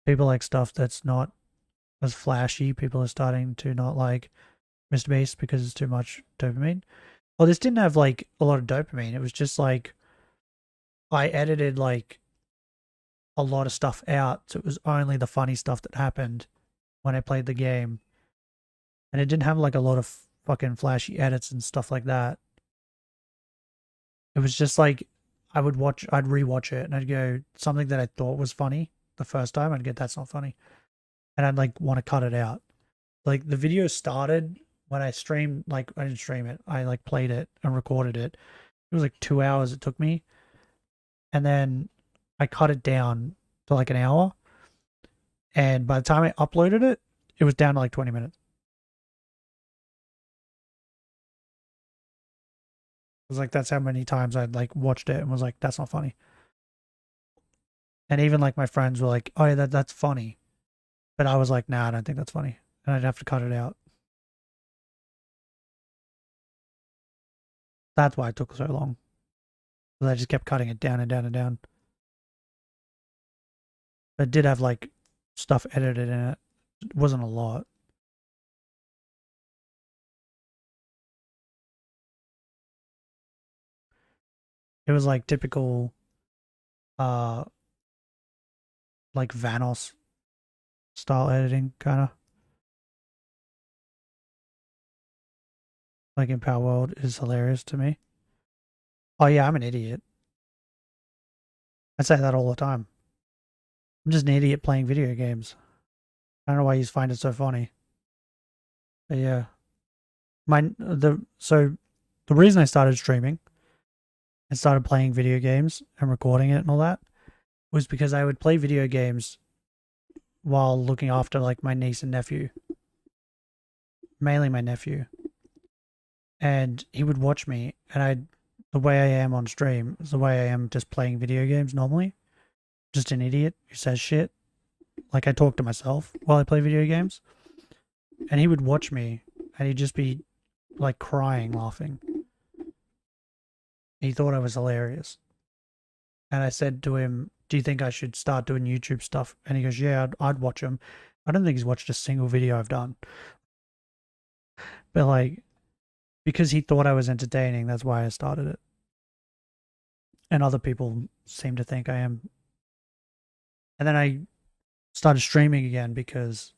People like stuff that's not as flashy. People are starting to not like Mr. Beast because it's too much dopamine. Well, this didn't have like a lot of dopamine. It was just like I edited like a lot of stuff out, so it was only the funny stuff that happened when I played the game, and it didn't have like a lot of fucking flashy edits and stuff like that. It was just like I'd rewatch it, and I'd go something that I thought was funny the first time. I'd get that's not funny, and I'd like want to cut it out. Like the video started when I streamed. Like I didn't stream it. I like played it and recorded it. It was like 2 hours it took me, and then I cut it down to like an hour. And by the time I uploaded it, it was down to like 20 minutes. It was like that's how many times I'd like watched it and was like, that's not funny. And even like my friends were like, oh yeah, that's funny. But I was like, nah, I don't think that's funny. And I'd have to cut it out. That's why it took so long. Because I just kept cutting it down and down and down. But it did have like stuff edited in it. It wasn't a lot. It was like typical uh like Vanos style editing kinda. Like in Power World is hilarious to me. Oh yeah, I'm an idiot. I say that all the time. I'm just an idiot playing video games. I don't know why you find it so funny. But yeah. The reason I started streaming and started playing video games and recording it and all that was because I would play video games while looking after like my niece and nephew. Mainly my nephew. And he would watch me, and the way I am on stream is the way I am just playing video games normally. Just an idiot who says shit. Like I talk to myself while I play video games. And he would watch me and he'd just be like crying, laughing. He thought I was hilarious. And I said to him, do you think I should start doing YouTube stuff? And he goes, yeah, I'd watch him. I don't think he's watched a single video I've done. But like, because he thought I was entertaining, that's why I started it. And other people seem to think I am. And then I started streaming again because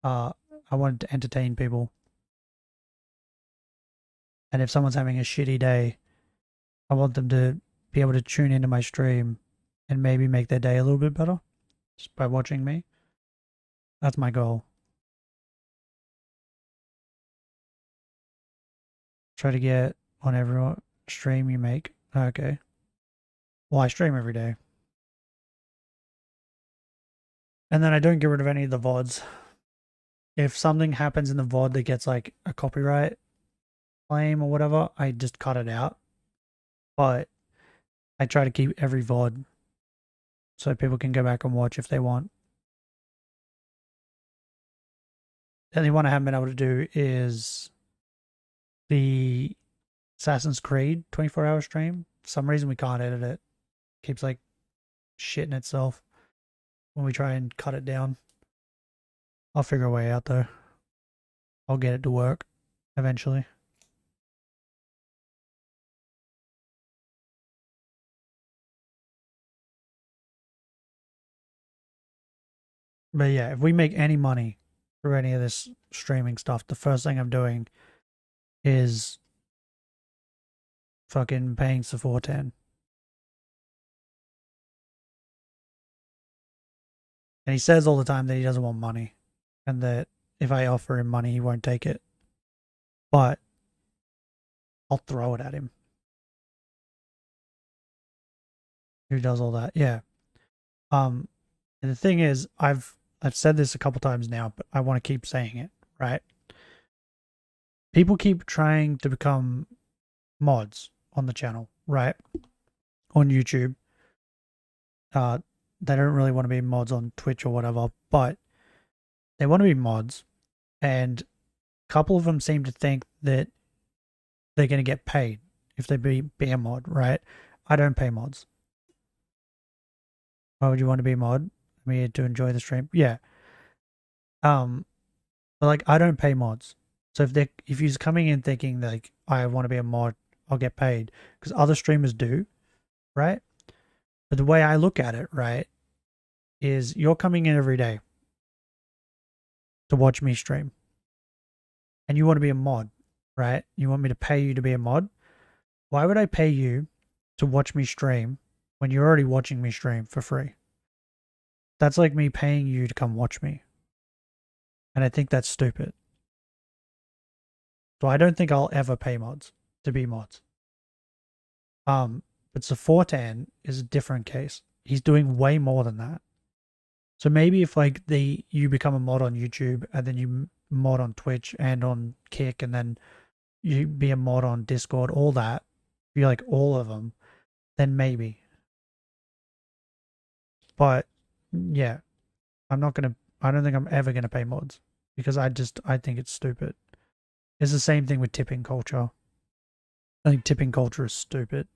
I wanted to entertain people. And if someone's having a shitty day, I want them to be able to tune into my stream and maybe make their day a little bit better just by watching me. That's my goal. Try to get on every stream you make. Okay. Well, I stream every day. And then I don't get rid of any of the VODs. If something happens in the VOD that gets like a copyright claim or whatever, I just cut it out. But I try to keep every VOD so people can go back and watch if they want. The only one I haven't been able to do is the Assassin's Creed 24-hour stream. For some reason we can't edit it. It keeps like shitting itself when we try and cut it down. I'll figure a way out though. I'll get it to work eventually. But yeah, if we make any money through any of this streaming stuff, the first thing I'm doing is fucking paying Sephora. And he says all the time that he doesn't want money and that if I offer him money, he won't take it. But I'll throw it at him. Who does all that? Yeah. And the thing is, I've said this a couple times now, but I want to keep saying it, right? People keep trying to become mods on the channel, right? On YouTube. They don't really want to be mods on Twitch or whatever, but they want to be mods, and a couple of them seem to think that they're going to get paid if they be a mod, right? I don't pay mods. Why would you want to be a mod? I mean, to enjoy the stream, yeah. But like, I don't pay mods, so if you're coming in thinking like I want to be a mod, I'll get paid because other streamers do, right? But the way I look at it, right, is you're coming in every day to watch me stream, and you want to be a mod, right? You want me to pay you to be a mod. Why would I pay you to watch me stream when you're already watching me stream for free? That's like me paying you to come watch me. And I think that's stupid. So I don't think I'll ever pay mods to be mods. But Fortan is a different case. He's doing way more than that. So maybe if like you become a mod on YouTube and then you mod on Twitch and on Kick and then you be a mod on Discord, all that, if you like all of them, then maybe. But yeah, I don't think I'm ever gonna pay mods because I think it's stupid. It's the same thing with tipping culture. I think tipping culture is stupid.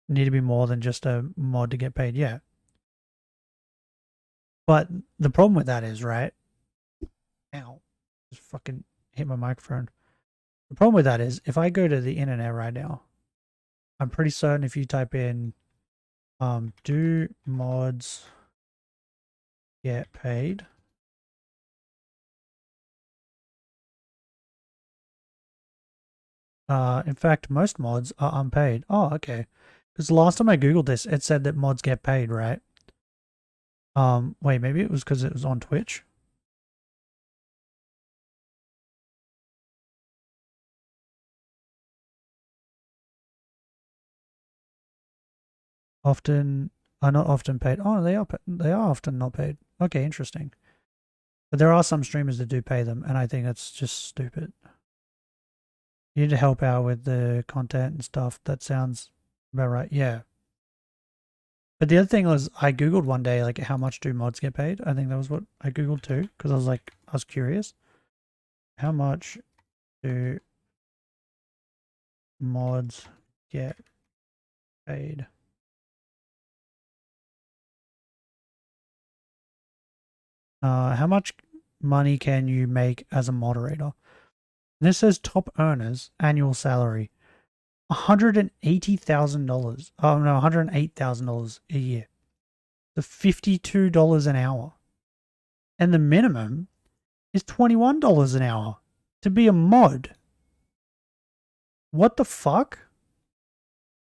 You need to be more than just a mod to get paid, yeah. But the problem with that is, right? Ow. Just fucking hit my microphone. The problem with that is if I go to the internet right now, I'm pretty certain if you type in do mods get paid? In fact, most mods are unpaid. Oh, okay. Because the last time I googled this, it said that mods get paid, right? Wait, maybe it was because it was on Twitch. Often are not often paid. Oh, they are often not paid. Okay, interesting. But there are some streamers that do pay them, and I think that's just stupid. You need to help out with the content and stuff. That sounds about right. Yeah. But the other thing was, I googled one day like how much do mods get paid. I think that was what I googled too because I was curious. How much do mods get paid? How much money can you make as a moderator? And this says top earners annual salary $180,000. Oh no, $108,000 a year. The $52 an hour, and the minimum is $21 an hour to be a mod. What the fuck?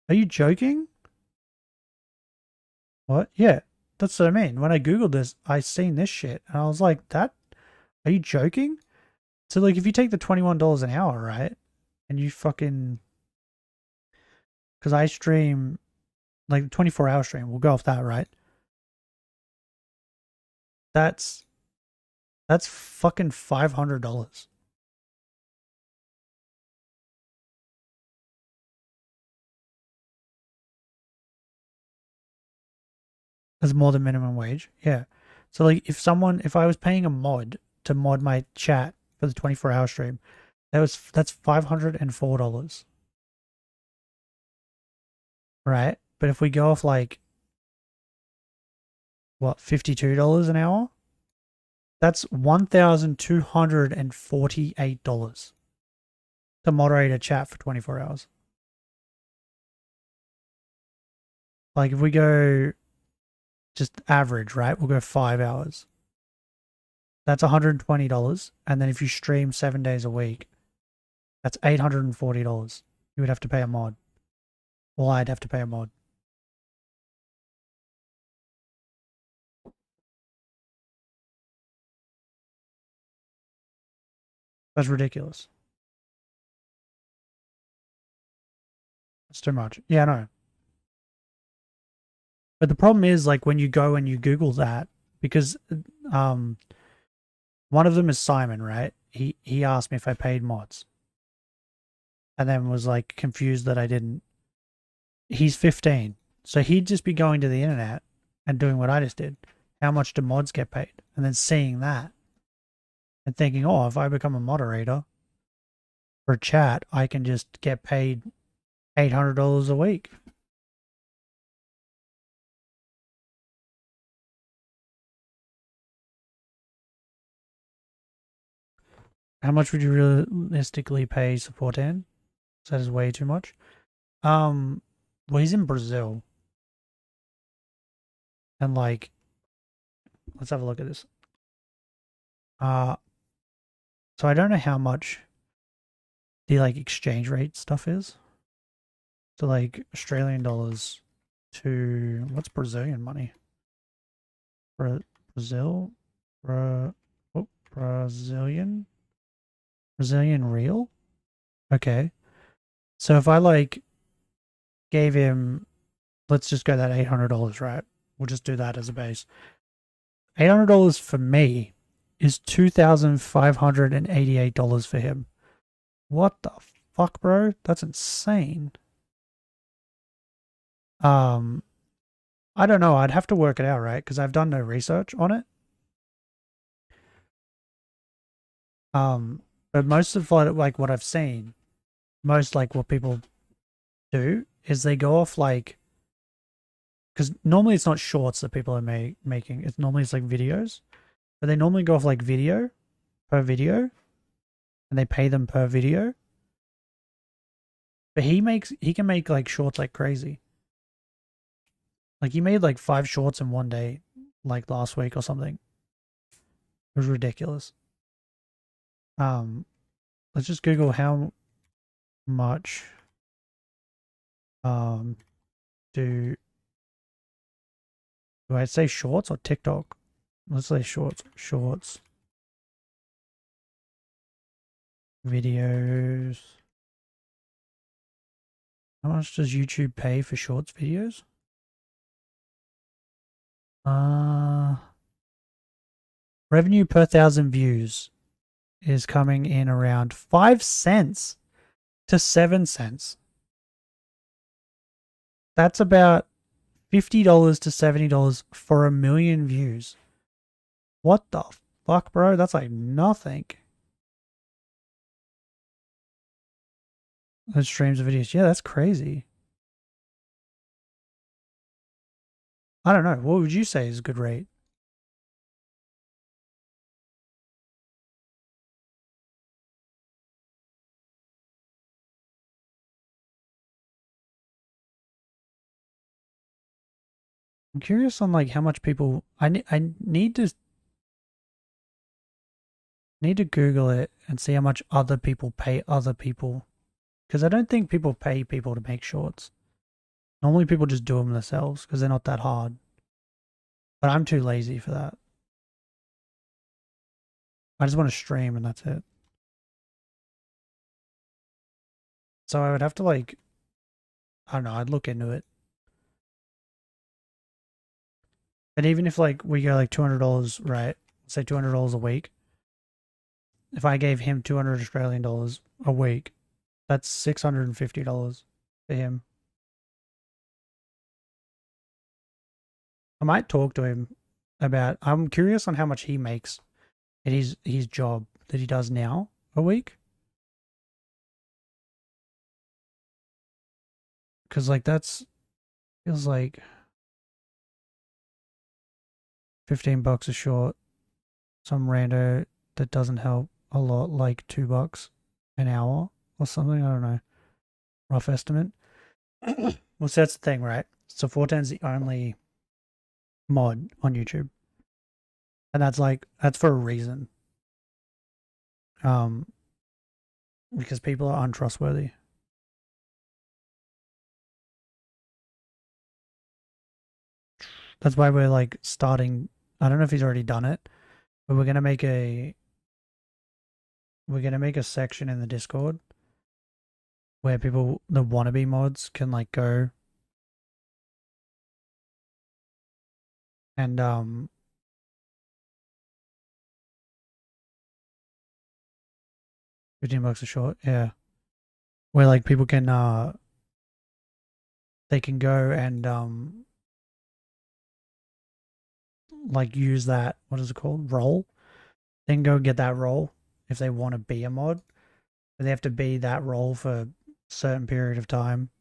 Are you joking? What? Yeah, that's what I mean. When I googled this, I seen this shit, and I was like, "That? Are you joking?" So like, if you take the $21 an hour, right, and you fucking, because I stream like 24-hour stream, we'll go off that, right? That's fucking $500. That's more than minimum wage. Yeah. So like, if I was paying a mod to mod my chat for the 24-hour stream, that's $504. Right? But if we go off like what, $52 an hour? That's $1,248 to moderate a chat for 24 hours. Like if we go just average, right? We'll go 5 hours. That's $120. And then if you stream 7 days a week, that's $840. You would have to pay a mod. Well, I'd have to pay a mod. That's ridiculous. That's too much. Yeah, no. But the problem is, like, when you go and you Google that, because one of them is Simon, right? He asked me if I paid mods, and then was like confused that I didn't. He's 15, so he'd just be going to the internet and doing what I just did. How much do mods get paid? And then seeing that and thinking, oh, if I become a moderator for chat, I can just get paid $800 a week. How much would you realistically pay Supportan? That is way too much. Well, he's in Brazil, and like, let's have a look at this. So I don't know how much the like exchange rate stuff is. So like Australian dollars to what's Brazilian money? Brazil, Brazilian real. Okay, so if I like gave him, let's just go that $800, right? We'll just do that as a base. $800 for me is $2,588 for him. What the fuck, bro? That's insane. I don't know. I'd have to work it out, right? Because I've done no research on it. But most of like what I've seen, most like what people do is they go off like, because normally it's not shorts that people are making. It's normally like videos, but they normally go off like video per video, and they pay them per video. But he can make like shorts like crazy. Like he made like 5 shorts in one day, like last week or something. It was ridiculous. Let's just Google how much do I say shorts or TikTok? Let's say shorts. Shorts. Videos. How much does YouTube pay for shorts videos? Revenue per 1,000 views is coming in around 5 cents to 7 cents. That's about $50 to $70 for 1 million views. What the fuck, bro? That's like nothing. Those streams of videos. Yeah, that's crazy. I don't know. What would you say is a good rate? I'm curious on like how much people. I need to Google it and see how much other people pay other people, because I don't think people pay people to make shorts. Normally people just do them themselves because they're not that hard. But I'm too lazy for that. I just want to stream and that's it. So I would have to like, I don't know, I'd look into it. And even if like we go like $200, right? Say $200 a week. If I gave him 200 Australian dollars a week, that's $650 for him. I might talk to him about, I'm curious on how much he makes at his job that he does now a week. Because like that's feels like $15 a short. Some rando that doesn't help a lot, like $2 an hour or something. I don't know. Rough estimate. Well, so that's the thing, right? So Fortan's the only mod on YouTube, and that's for a reason. Because people are untrustworthy. That's why we're like starting. I don't know if he's already done it, but we're gonna make a section in the Discord where people, the wannabe mods, can like go And 15 bucks a short, yeah. Where like people can they can go and like use that, what is it called? Role. They can go get that role if they want to be a mod. But they have to be that role for a certain period of time.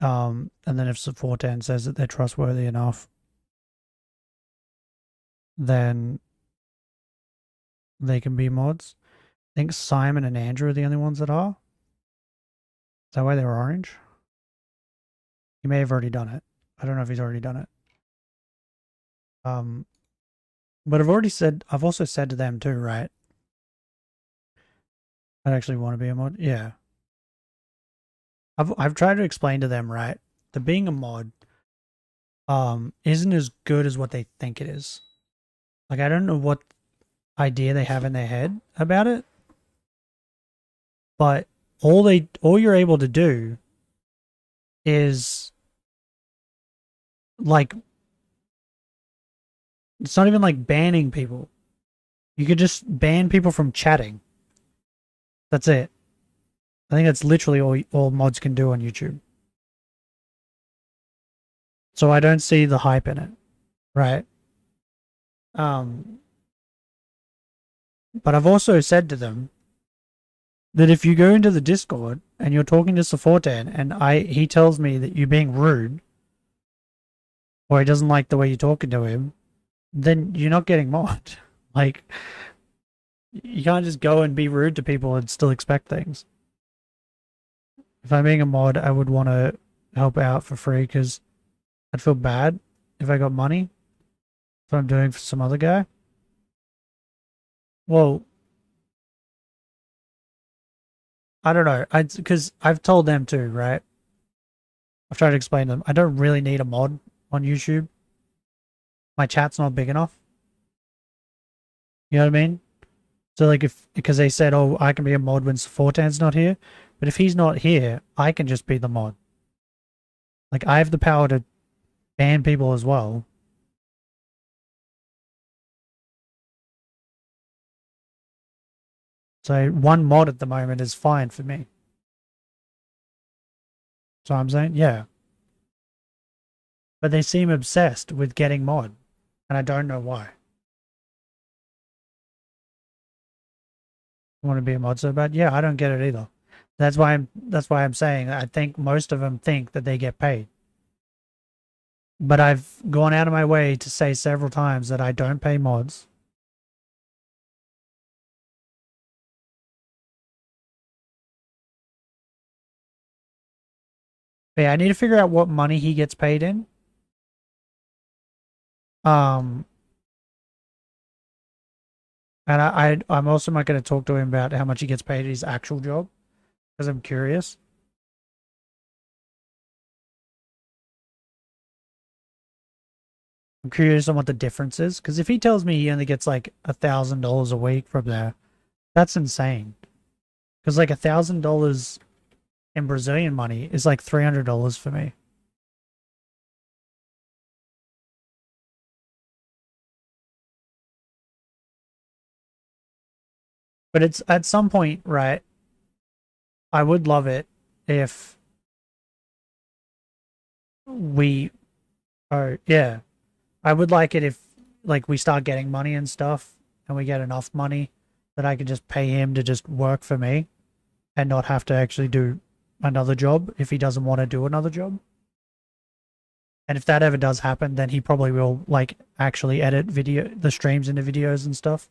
And then if Support10 says that they're trustworthy enough, then they can be mods. I think Simon and Andrew are the only ones that are. Is that why they're orange? He may have already done it. I don't know if he's already done it. But I've also said to them too, right? I'd actually want to be a mod. Yeah. I've tried to explain to them, right, that being a mod isn't as good as what they think it is. Like, I don't know what idea they have in their head about it, but all you're able to do is like, it's not even like banning people. You could just ban people from chatting. That's it. I think that's literally all mods can do on YouTube. So I don't see the hype in it, right? But I've also said to them that if you go into the Discord and you're talking to Support10 and he tells me that you're being rude or he doesn't like the way you're talking to him, then you're not getting mod. Like, you can't just go and be rude to people and still expect things. If I'm being a mod, I would want to help out for free because I'd feel bad if I got money. That's what I'm doing for some other guy. Well, I don't know. Because I've told them too, right? I've tried to explain to them. I don't really need a mod on YouTube. My chat's not big enough. You know what I mean? So like because they said, oh, I can be a mod when Support10's not here. But if he's not here, I can just be the mod. Like, I have the power to ban people as well. So one mod at the moment is fine for me. So I'm saying, yeah. But they seem obsessed with getting mod. And I don't know why. Want to be a mod so bad? Yeah, I don't get it either. That's why I'm saying I think most of them think that they get paid. But I've gone out of my way to say several times that I don't pay mods. But yeah, I need to figure out what money he gets paid in. And I'm also not going to talk to him about how much he gets paid at his actual job because I'm curious. I'm curious on what the difference is because if he tells me he only gets like $1,000 a week from there, that's insane. Because like $1,000 in Brazilian money is like $300 for me. But it's at some point, right? I would love it if we are, yeah. I would like it if like we start getting money and stuff and we get enough money that I could just pay him to just work for me and not have to actually do another job if he doesn't want to do another job. And if that ever does happen, then he probably will like actually edit the streams into videos and stuff.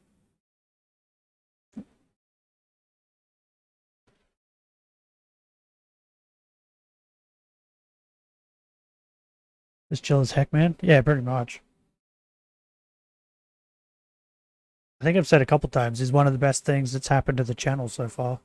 Just chill as heck, man. Yeah, pretty much. I think I've said a couple times he's one of the best things that's happened to the channel so far.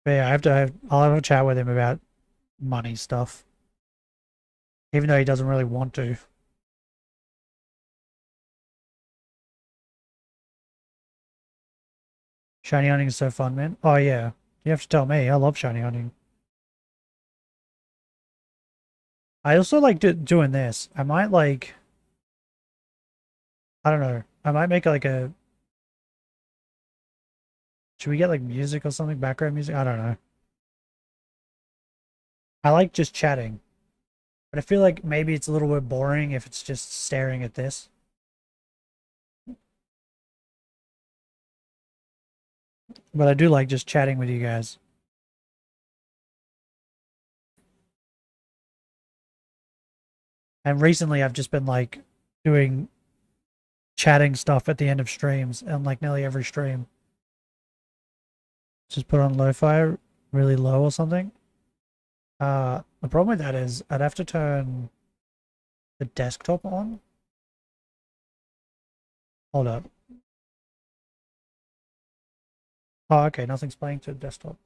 But yeah, I'll have a chat with him about money stuff. Even though he doesn't really want to. Shiny hunting is so fun, man. Oh yeah. You have to tell me. I love shiny hunting. I also like doing this. I might like, I don't know. I might make like a, should we get like music or something? Background music? I don't know. I like just chatting. But I feel like maybe it's a little bit boring if it's just staring at this. But I do like just chatting with you guys. And recently I've just been like doing chatting stuff at the end of streams and like nearly every stream. Just put on lo-fi really low or something. The problem with that is I'd have to turn the desktop on. Hold up. Oh, okay, nothing's playing to the desktop.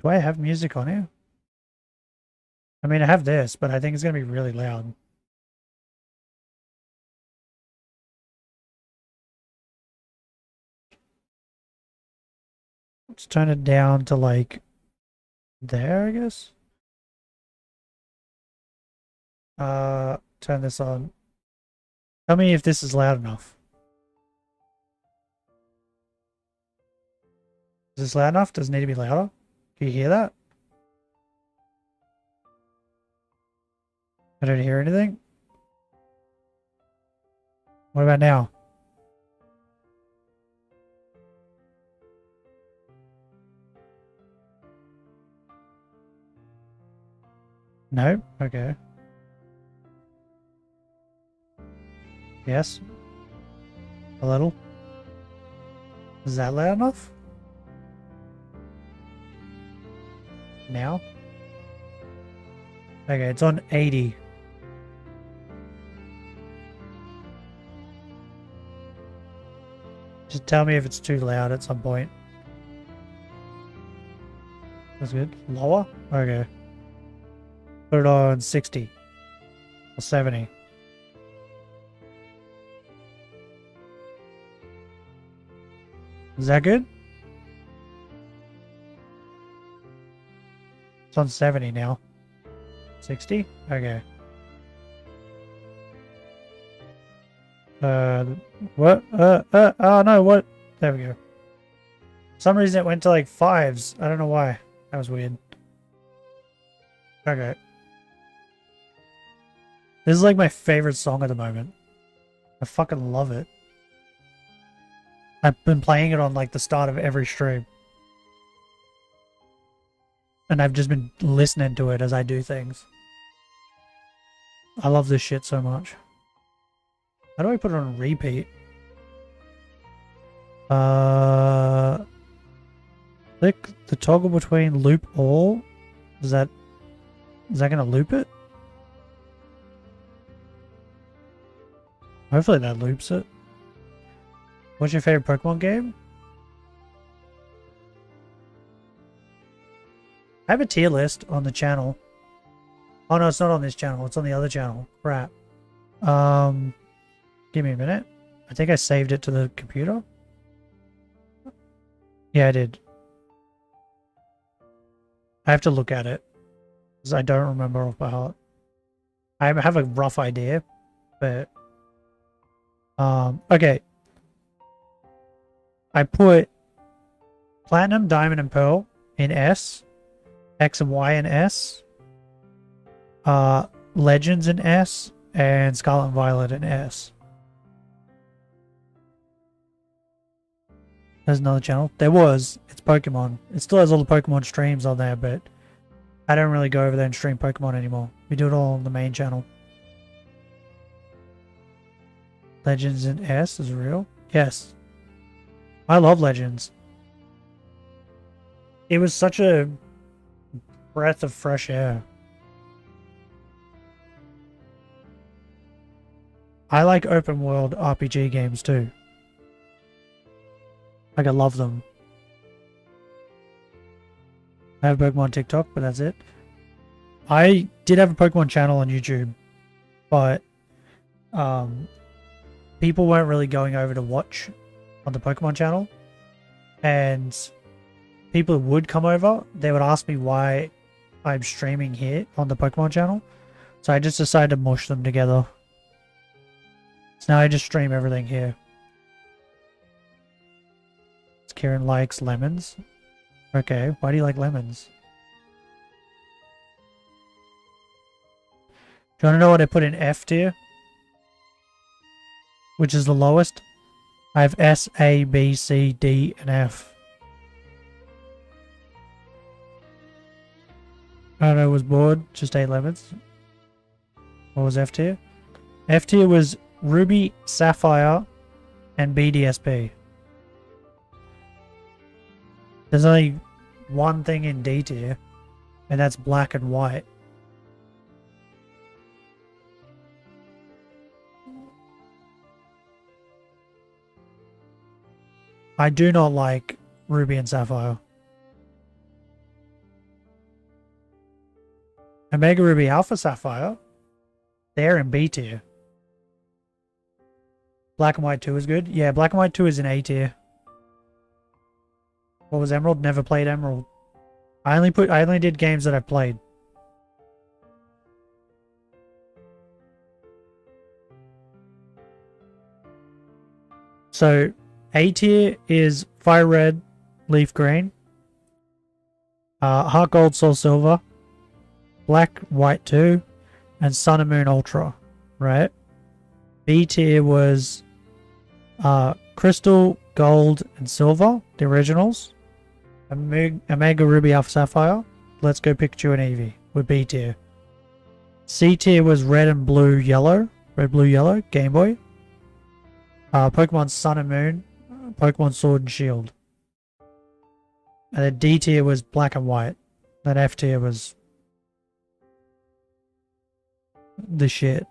Do I have music on here? I mean, I have this, but I think it's going to be really loud. Let's turn it down to like there, I guess. Turn this on. Tell me if this is loud enough. Is this loud enough? Does it need to be louder? Can you hear that? I don't hear anything. What about now? No? Okay. Yes. A little. Is that loud enough? Now? Okay, it's on 80. Just tell me if it's too loud at some point. That's good. Lower? Okay. Put it on 60. Or 70. Is that good? It's on 70 now. 60? Okay. What? Oh no, what? There we go. For some reason it went to like 5s. I don't know why. That was weird. Okay. This is like my favorite song at the moment. I fucking love it. I've been playing it on like the start of every stream. And I've just been listening to it as I do things. I love this shit so much. How do I put it on repeat? Click the toggle between loop all. Is that gonna loop it? Hopefully that loops it. What's your favorite Pokemon game? I have a tier list on the channel. Oh no, it's not on this channel. It's on the other channel. Crap. Give me a minute. I think I saved it to the computer. Yeah, I did. I have to look at it because I don't remember off by heart. I have a rough idea, but okay. I put Platinum, Diamond, and Pearl in S, X and Y in S, Legends in S, and Scarlet and Violet in S. There's another channel. There was. It's Pokemon. It still has all the Pokemon streams on there, but I don't really go over there and stream Pokemon anymore. We do it all on the main channel. Legends in S is real? Yes. I love Legends. It was such a breath of fresh air. I like open world RPG games too. Like, I love them. I have Pokemon TikTok, but that's it. I did have a Pokemon channel on YouTube, but people weren't really going over to watch on the Pokemon channel, and people who would come over, they would ask me why I'm streaming here on the Pokemon channel. So I just decided to mush them together. So now I just stream everything here. Kieran likes lemons. Okay, why do you like lemons? Do you want to know what I put in F tier? Which is the lowest? I have S, A, B, C, D, and F. I don't know, was bored, just ate lemons. What was F tier? F tier was Ruby, Sapphire, and BDSP. There's only one thing in D tier, and that's black and white. I do not like Ruby and Sapphire. Omega Ruby Alpha Sapphire, they're in B tier. Black and White 2 is good. Yeah, Black and White 2 is in A tier. What was Emerald? Never played Emerald. I only did games that I've played. So A tier is Fire Red, Leaf Green, Heart Gold, Soul Silver, Black, White 2, and Sun and Moon Ultra, right? B tier was Crystal, Gold, and Silver, the originals. Omega Ruby Alpha Sapphire, Let's Go Pikachu and Eevee with B tier. C tier was Red and Blue Yellow, Red, Blue, Yellow, Game Boy. Pokemon Sun and Moon, Pokemon Sword and Shield. And then D tier was Black and White. Then F tier was the shit.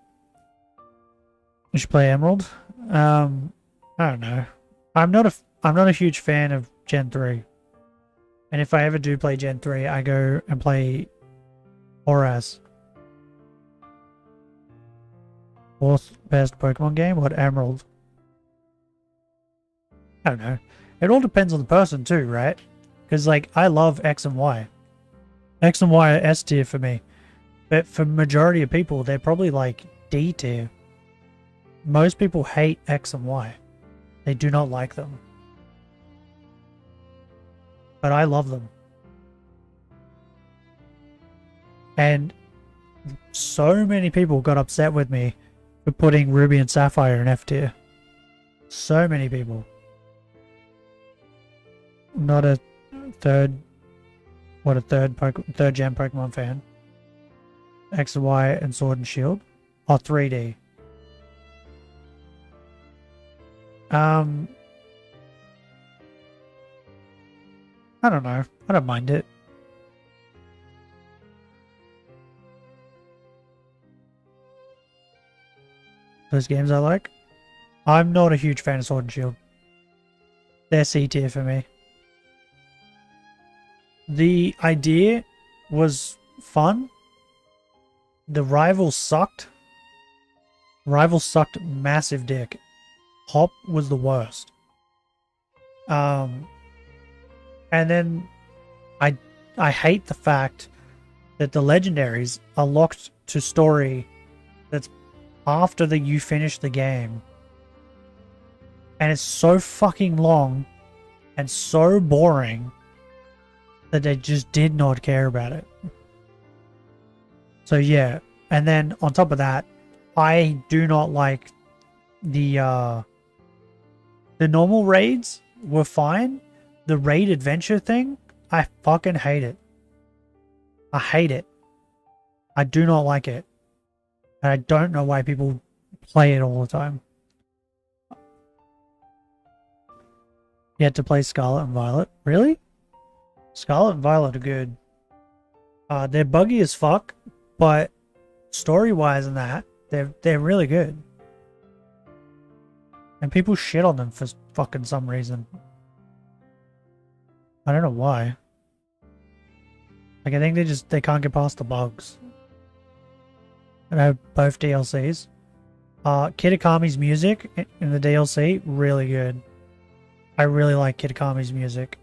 You should play Emerald. I don't know. I'm not a huge fan of Gen 3. And if I ever do play Gen 3, I go and play Horaz. Fourth best Pokemon game? What, Emerald? I don't know. It all depends on the person too, right? Because, like, I love X and Y. X and Y are S tier for me. But for majority of people, they're probably like D tier. Most people hate X and Y. They do not like them. But I love them. And so many people got upset with me for putting Ruby and Sapphire in F tier. So many people. Not a third gen Pokemon fan. X and Y and Sword and Shield. Oh, 3D. I don't know. I don't mind it. Those games I like. I'm not a huge fan of Sword and Shield. They're C tier for me. The idea was fun. The rivals sucked. Rivals sucked massive dick. Hop was the worst. And then I hate the fact that the legendaries are locked to story that's after you finish the game. And it's so fucking long and so boring that they just did not care about it. So yeah, and then on top of that, I do not like the normal raids were fine. The raid adventure thing, I fucking hate it. I hate it. I do not like it. And I don't know why people play it all the time. You had to play Scarlet and Violet. Really? Scarlet and Violet are good. They're buggy as fuck, but story-wise and that, they're really good. And people shit on them for fucking some reason. I don't know why. Like, I think they can't get past the bugs. And I have both DLCs. Kitakami's music in the DLC, really good. I really like Kitakami's music.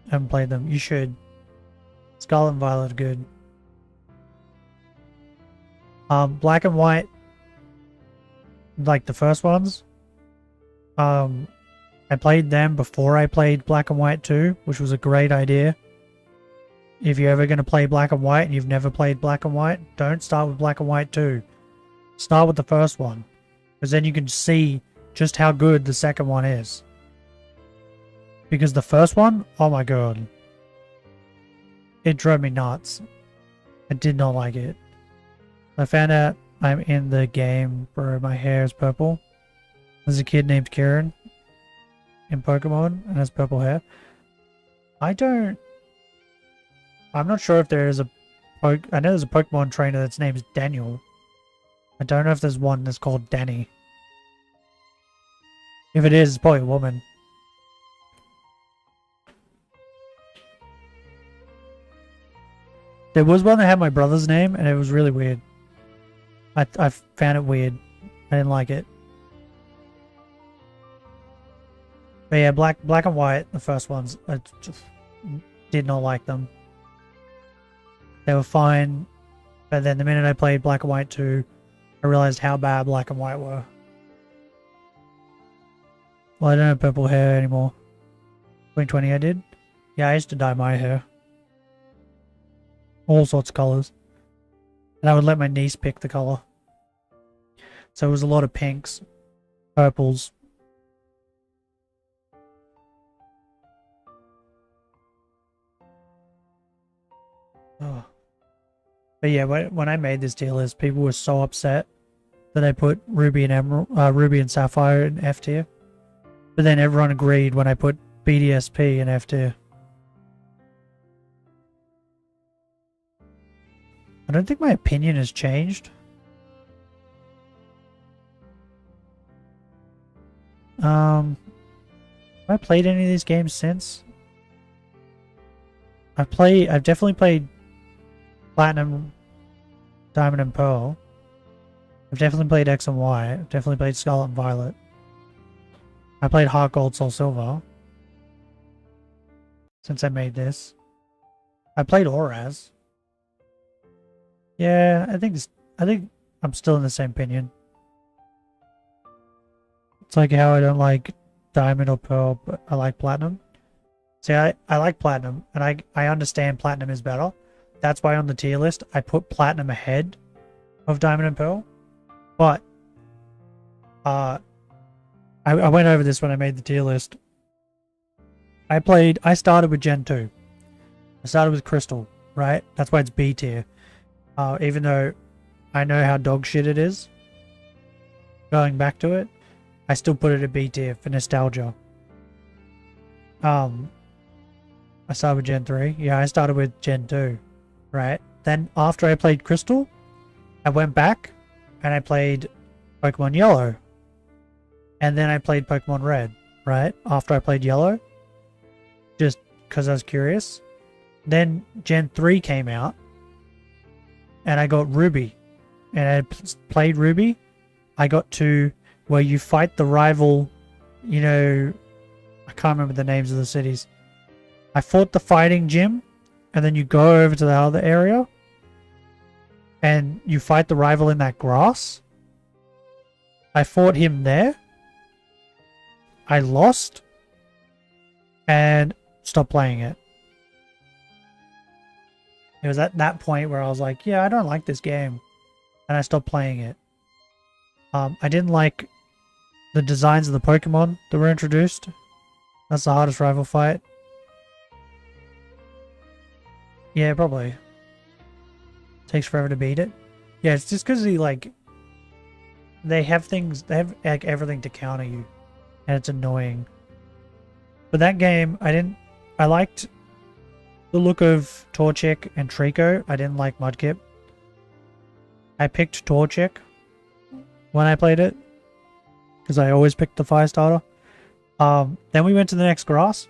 I haven't played them. You should. Scarlet and Violet are good. Black and White, like the first ones. I played them before I played Black and White 2, which was a great idea. If you're ever going to play Black and White and you've never played Black and White, don't start with Black and White 2. Start with the first one. Because then you can see just how good the second one is. Because the first one, oh my god. It drove me nuts. I did not like it. I found out I'm in the game where my hair is purple. There's a kid named Kieran in Pokemon and has purple hair. I'm not sure if there is a I know there's a Pokemon trainer that's named Daniel. I don't know if there's one that's called Danny. If it is, it's probably a woman. There was one that had my brother's name and it was really weird. I found it weird. I didn't like it. But yeah, Black and White, the first ones, I just did not like them. They were fine, but then the minute I played Black and White 2, I realized how bad Black and White were. Well, I don't have purple hair anymore. 2020 I did. Yeah, I used to dye my hair. All sorts of colors. And I would let my niece pick the color. So it was a lot of pinks, purples. Oh. But yeah, when I made this tier list, people were so upset that I put Ruby and Emerald, Ruby and Sapphire in F tier. But then everyone agreed when I put BDSP in F tier. I don't think my opinion has changed. Have I played any of these games since? I've definitely played Platinum, Diamond and Pearl. I've definitely played X and Y. I've definitely played Scarlet and Violet. I played Heart Gold, Soul Silver. Since I made this. I played Auraz. Yeah, I think I'm still in the same opinion. It's like how I don't like Diamond or Pearl, but I like Platinum. See, I like Platinum, and I understand Platinum is better. That's why on the tier list, I put Platinum ahead of Diamond and Pearl. But, I went over this when I made the tier list. I started with Gen 2. I started with Crystal, right? That's why it's B tier. Even though I know how dog shit it is, going back to it, I still put it at B tier for nostalgia. I started with Gen 3. Yeah, I started with Gen 2, right? Then after I played Crystal, I went back and I played Pokemon Yellow. And then I played Pokemon Red, right? After I played Yellow, just because I was curious. Then Gen 3 came out. And I got Ruby. And I played Ruby. I got to where you fight the rival, you know, I can't remember the names of the cities. I fought the fighting gym. And then you go over to the other area. And you fight the rival in that grass. I fought him there. I lost. And stopped playing it. It was at that point where I was like, yeah, I don't like this game. And I stopped playing it. I didn't like the designs of the Pokemon that were introduced. That's the hardest rival fight. Yeah, probably. Takes forever to beat it. Yeah, it's just because they have like everything to counter you. And it's annoying. But that game, I liked the look of Torchic and Trico. I didn't like Mudkip. I picked Torchic when I played it. Because I always picked the fire starter. Then we went to the next grass.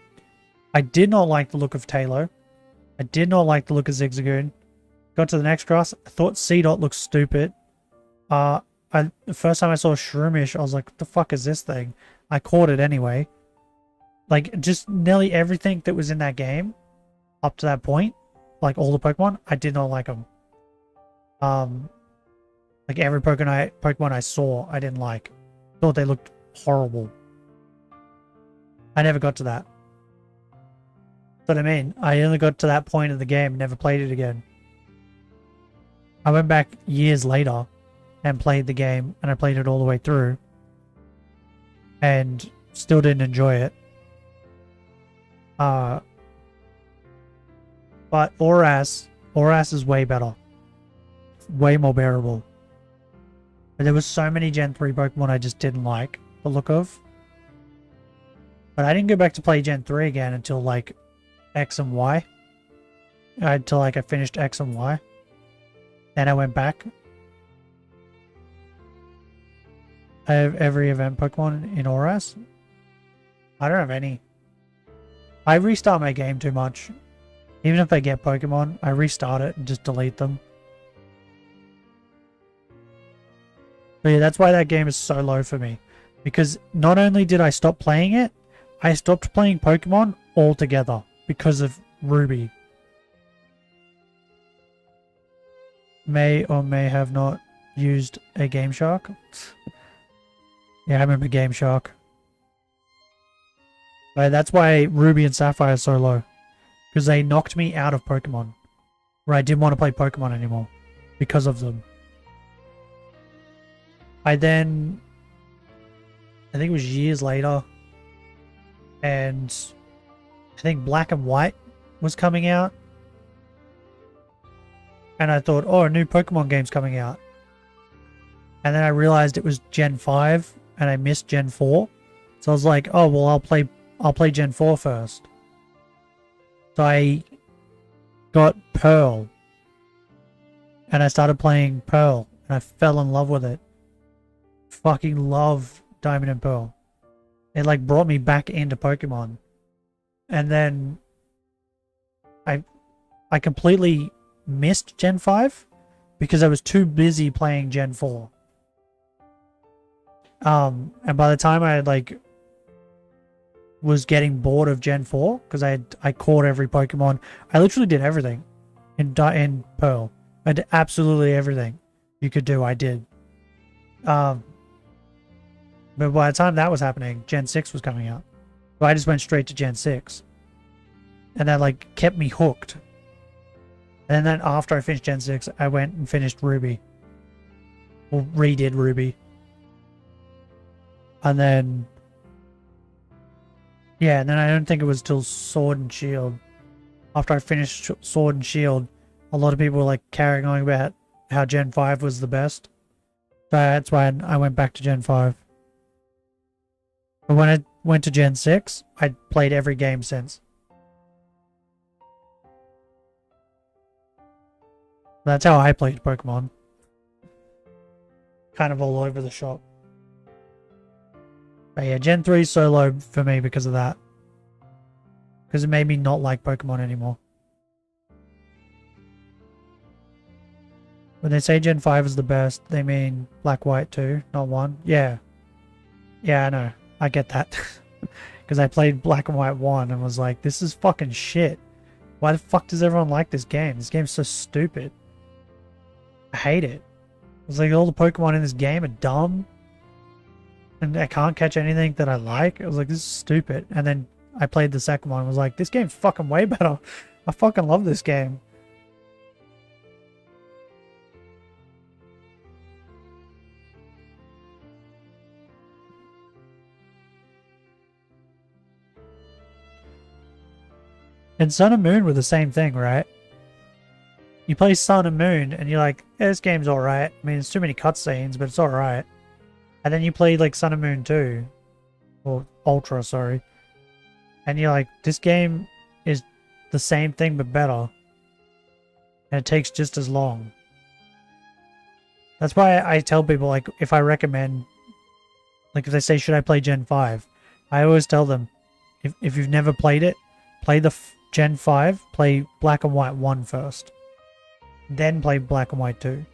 I did not like the look of Tailo. I did not like the look of Zigzagoon. Got to the next grass. I thought C-Dot looked stupid. The first time I saw Shroomish, I was like, what the fuck is this thing? I caught it anyway. Like, just nearly everything that was in that game up to that point, like all the Pokemon, I did not like them. Like every Pokemon I saw, I didn't like. Thought they looked horrible. I never got to that. That's what I mean. I only got to that point of the game and never played it again. I went back years later and played the game, and I played it all the way through. And still didn't enjoy it. But Oras is way better. Way more bearable. But there was so many Gen 3 Pokemon I just didn't like the look of. But I didn't go back to play Gen 3 again until like X and Y. Until like I finished X and Y. Then I went back. I have every event Pokemon in Oras. I don't have any. I restart my game too much. Even if I get Pokemon, I restart it and just delete them. But yeah, that's why that game is so low for me. Because not only did I stop playing it, I stopped playing Pokemon altogether because of Ruby. May or may have not used a Game Shark. Yeah, I remember Game Shark. But that's why Ruby and Sapphire are so low. Because they knocked me out of Pokemon. Where I didn't want to play Pokemon anymore. Because of them. I think it was years later, and I think Black and White was coming out, and I thought, oh, a new Pokemon game's coming out, and then I realized it was Gen 5, and I missed Gen 4, so I was like, oh, well, I'll play Gen 4 first. So I got Pearl, and I started playing Pearl, and I fell in love with it. Fucking love Diamond and Pearl. It like brought me back into Pokemon. And then I completely missed Gen 5 because I was too busy playing Gen 4. And by the time I like was getting bored of Gen 4 because I caught every Pokemon. I literally did everything in Pearl. I did absolutely everything you could do. I did. But by the time that was happening, Gen 6 was coming out. So I just went straight to Gen 6. And that like kept me hooked. And then after I finished Gen 6, I went and finished Ruby. Or redid Ruby. And then... yeah, and then I don't think it was till Sword and Shield. After I finished Sword and Shield, a lot of people were like carrying on about how Gen 5 was the best. So that's why I went back to Gen 5. But when I went to Gen 6, I played every game since. That's how I played Pokemon. Kind of all over the shop. But yeah, Gen 3 is so low for me because of that. Because it made me not like Pokemon anymore. When they say Gen 5 is the best, they mean Black, White 2, not 1. Yeah. Yeah, I know. I get that. Because I played Black and White 1 and was like, this is fucking shit. Why the fuck does everyone like this game? This game's so stupid. I hate it. It was like all the Pokemon in this game are dumb. And I can't catch anything that I like. I was like, this is stupid. And then I played the second one and was like, this game's fucking way better. I fucking love this game. And Sun and Moon were the same thing, right? You play Sun and Moon and you're like, yeah, this game's alright. I mean, it's too many cutscenes, but it's alright. And then you play like Sun and Moon 2. Or Ultra, sorry. And you're like, this game is the same thing but better. And it takes just as long. That's why I tell people, like, if I recommend... like, if they say, should I play Gen 5? I always tell them, if you've never played it, play the Gen 5, play Black and White 1 first. then play Black and White 2.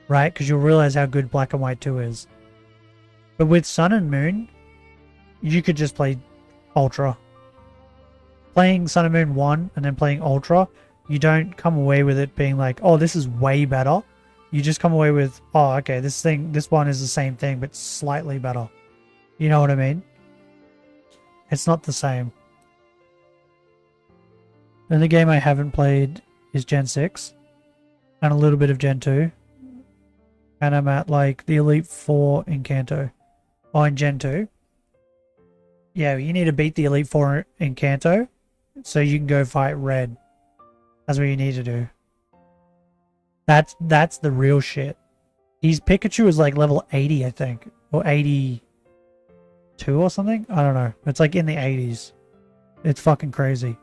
Right? Because you'll realize how good Black and White 2 is. But with Sun and Moon, you could just play Ultra. Playing Sun and Moon 1 and then playing Ultra, you don't come away with it being like, oh, this is way better. You just come away with, oh, okay, this one is the same thing, but slightly better. You know what I mean? It's not the same. The only game I haven't played is Gen 6. And a little bit of Gen 2. And I'm at like the Elite 4 in Kanto. Oh, in Gen 2. Yeah, you need to beat the Elite 4 in Kanto so you can go fight Red. That's what you need to do. That's the real shit. His Pikachu is like level 80, I think. Or 82 or something? I don't know. It's like in the 80s. It's fucking crazy.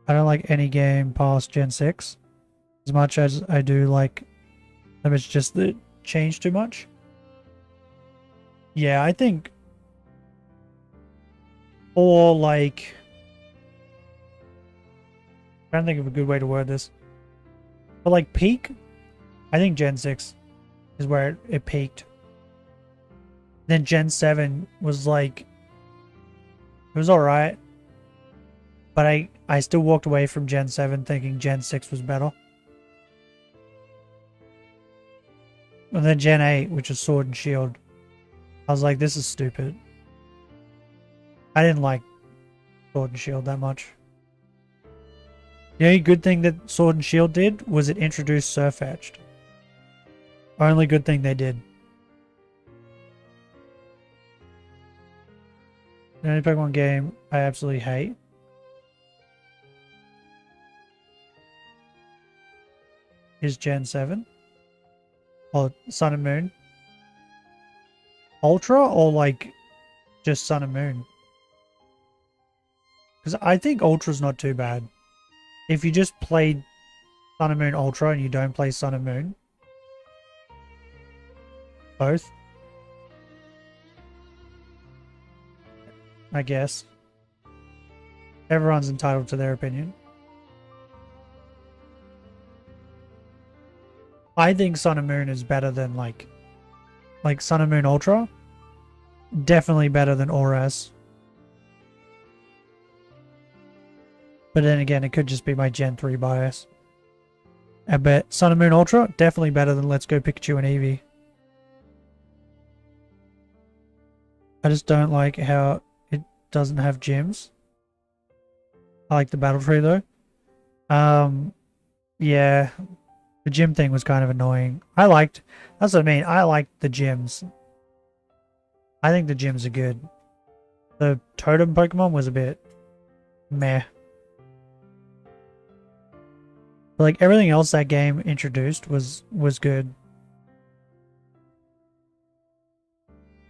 I don't like any game past Gen 6 as much as I do like them. It's just that it changed too much. Yeah, I think, or like, I'm trying to think of a good way to word this. But like peak, I think Gen 6 is where it peaked. Then Gen 7 was like, it was alright. But I still walked away from Gen 7 thinking Gen 6 was better. And then Gen 8, which is Sword and Shield, I was like, this is stupid. I didn't like Sword and Shield that much. The only good thing that Sword and Shield did was it introduced Surfetched. Only good thing they did. The only Pokemon game I absolutely hate is Gen 7. Or Sun and Moon. Ultra or like just Sun and Moon? Because I think Ultra's not too bad. If you just played Sun and Moon Ultra and you don't play Sun and Moon. Both. I guess. Everyone's entitled to their opinion. I think Sun and Moon is better than like Sun and Moon Ultra. Definitely better than ORAS. But then again, it could just be my Gen 3 bias. I bet Sun and Moon Ultra, definitely better than Let's Go Pikachu and Eevee. I just don't like how it doesn't have gyms. I like the battle tree though. Yeah. The gym thing was kind of annoying. That's what I mean. I liked the gyms. I think the gyms are good. The totem Pokemon was a bit meh. But like everything else that game introduced was good.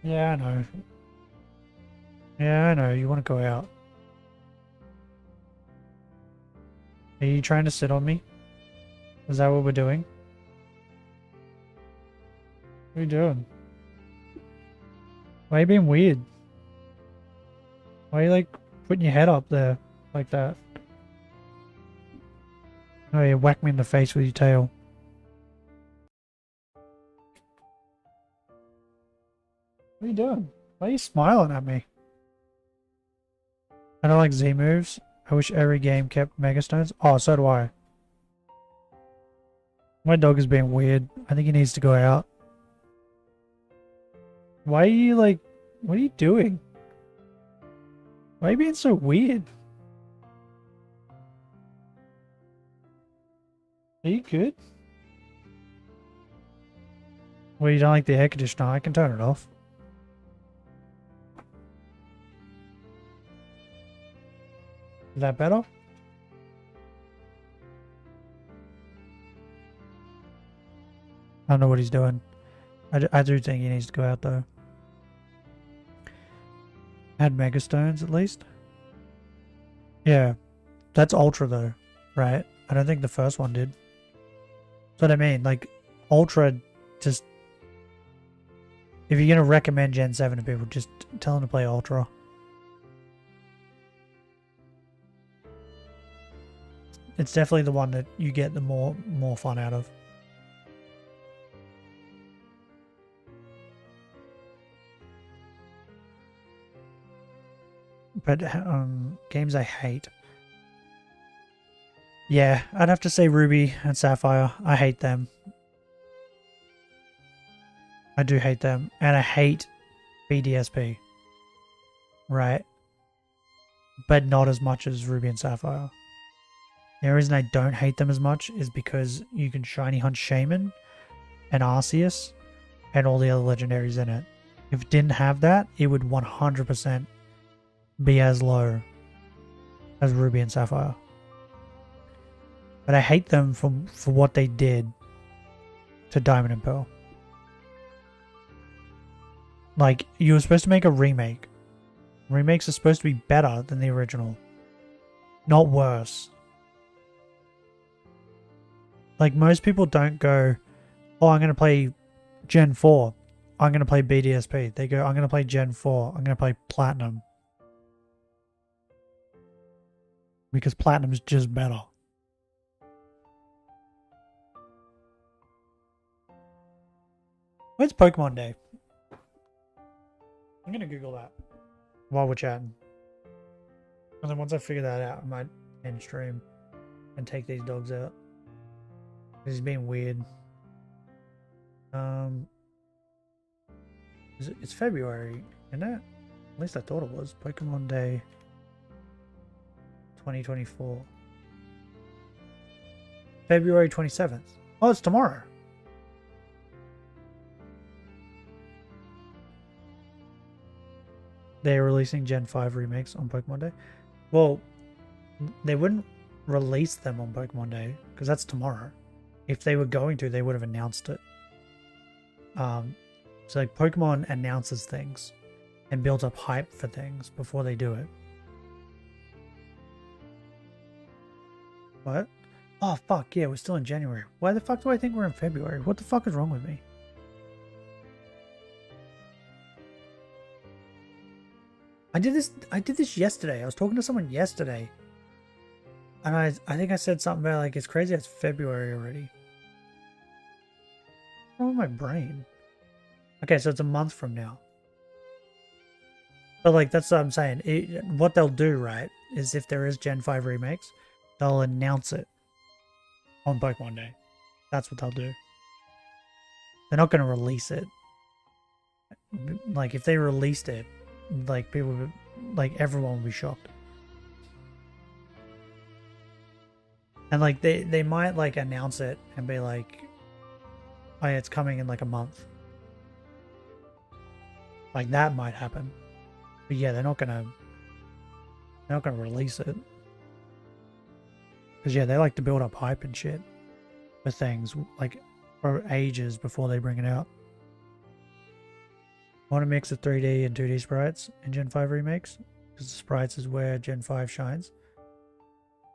Yeah, I know. Yeah, I know. You want to go out. Are you trying to sit on me? Is that what we're doing? What are you doing? Why are you being weird? Why are you like putting your head up there like that? Oh, you whack me in the face with your tail. What are you doing? Why are you smiling at me? I don't like Z moves. I wish every game kept Megastones. Oh, so do I. My dog is being weird. I think he needs to go out. Why are you like... What are you doing? Why are you being so weird? Are you good? Well, you don't like the air conditioner. I can turn it off. Is that better? I don't know what he's doing. I do think he needs to go out though. Had Megastones at least. Yeah. That's Ultra though, right? I don't think the first one did. That's what I mean. Like, Ultra just... If you're going to recommend Gen 7 to people, just tell them to play Ultra. it's definitely the one that you get the more fun out of. But games I hate. Yeah, I'd have to say Ruby and Sapphire. I hate them. I do hate them. And I hate BDSP. Right? But not as much as Ruby and Sapphire. The reason I don't hate them as much is because you can shiny hunt Shaman and Arceus and all the other legendaries in it. If it didn't have that, it would 100% be as low as Ruby and Sapphire. But I hate them for what they did to Diamond and Pearl. Like, you were supposed to make a remake. Remakes are supposed to be better than the original. Not worse. Like, most people don't go, oh, I'm going to play Gen 4. I'm going to play BDSP. They go, I'm going to play Gen 4. I'm going to play Platinum. Because Platinum is just better. When's Pokemon Day? I'm going to Google that while we're chatting. And then once I figure that out, I might end stream and take these dogs out. This is being weird. It's February, isn't it? At least I thought it was. Pokemon Day 2024. February 27th. Oh, it's tomorrow. They're releasing Gen 5 remakes on Pokemon Day. Well, they wouldn't release them on Pokemon Day because that's tomorrow. If they were going to, they would have announced it. So like Pokemon announces things and builds up hype for things before they do it. What? Oh fuck yeah, we're still in January. Why the fuck do I think we're in February? What the fuck is wrong with me? I did this yesterday. I was talking to someone yesterday. And I think I said something about like it's crazy it's February already. What's wrong with my brain? Okay, so it's a month from now. But like that's what I'm saying. What they'll do, right, is if there is Gen 5 remakes, they'll announce it on Pokemon Day. That's what they'll do. They're not going to release it. Like if they released it, like people would, like everyone would be shocked. And like they might like announce it and be like, oh yeah, it's coming in like a month. Like that might happen. But yeah, they're not gonna release it. Because yeah, they like to build up hype and shit for things like for ages before they bring it out. Want a mix of 3D and 2D sprites in Gen 5 remakes? Because the sprites is where Gen 5 shines.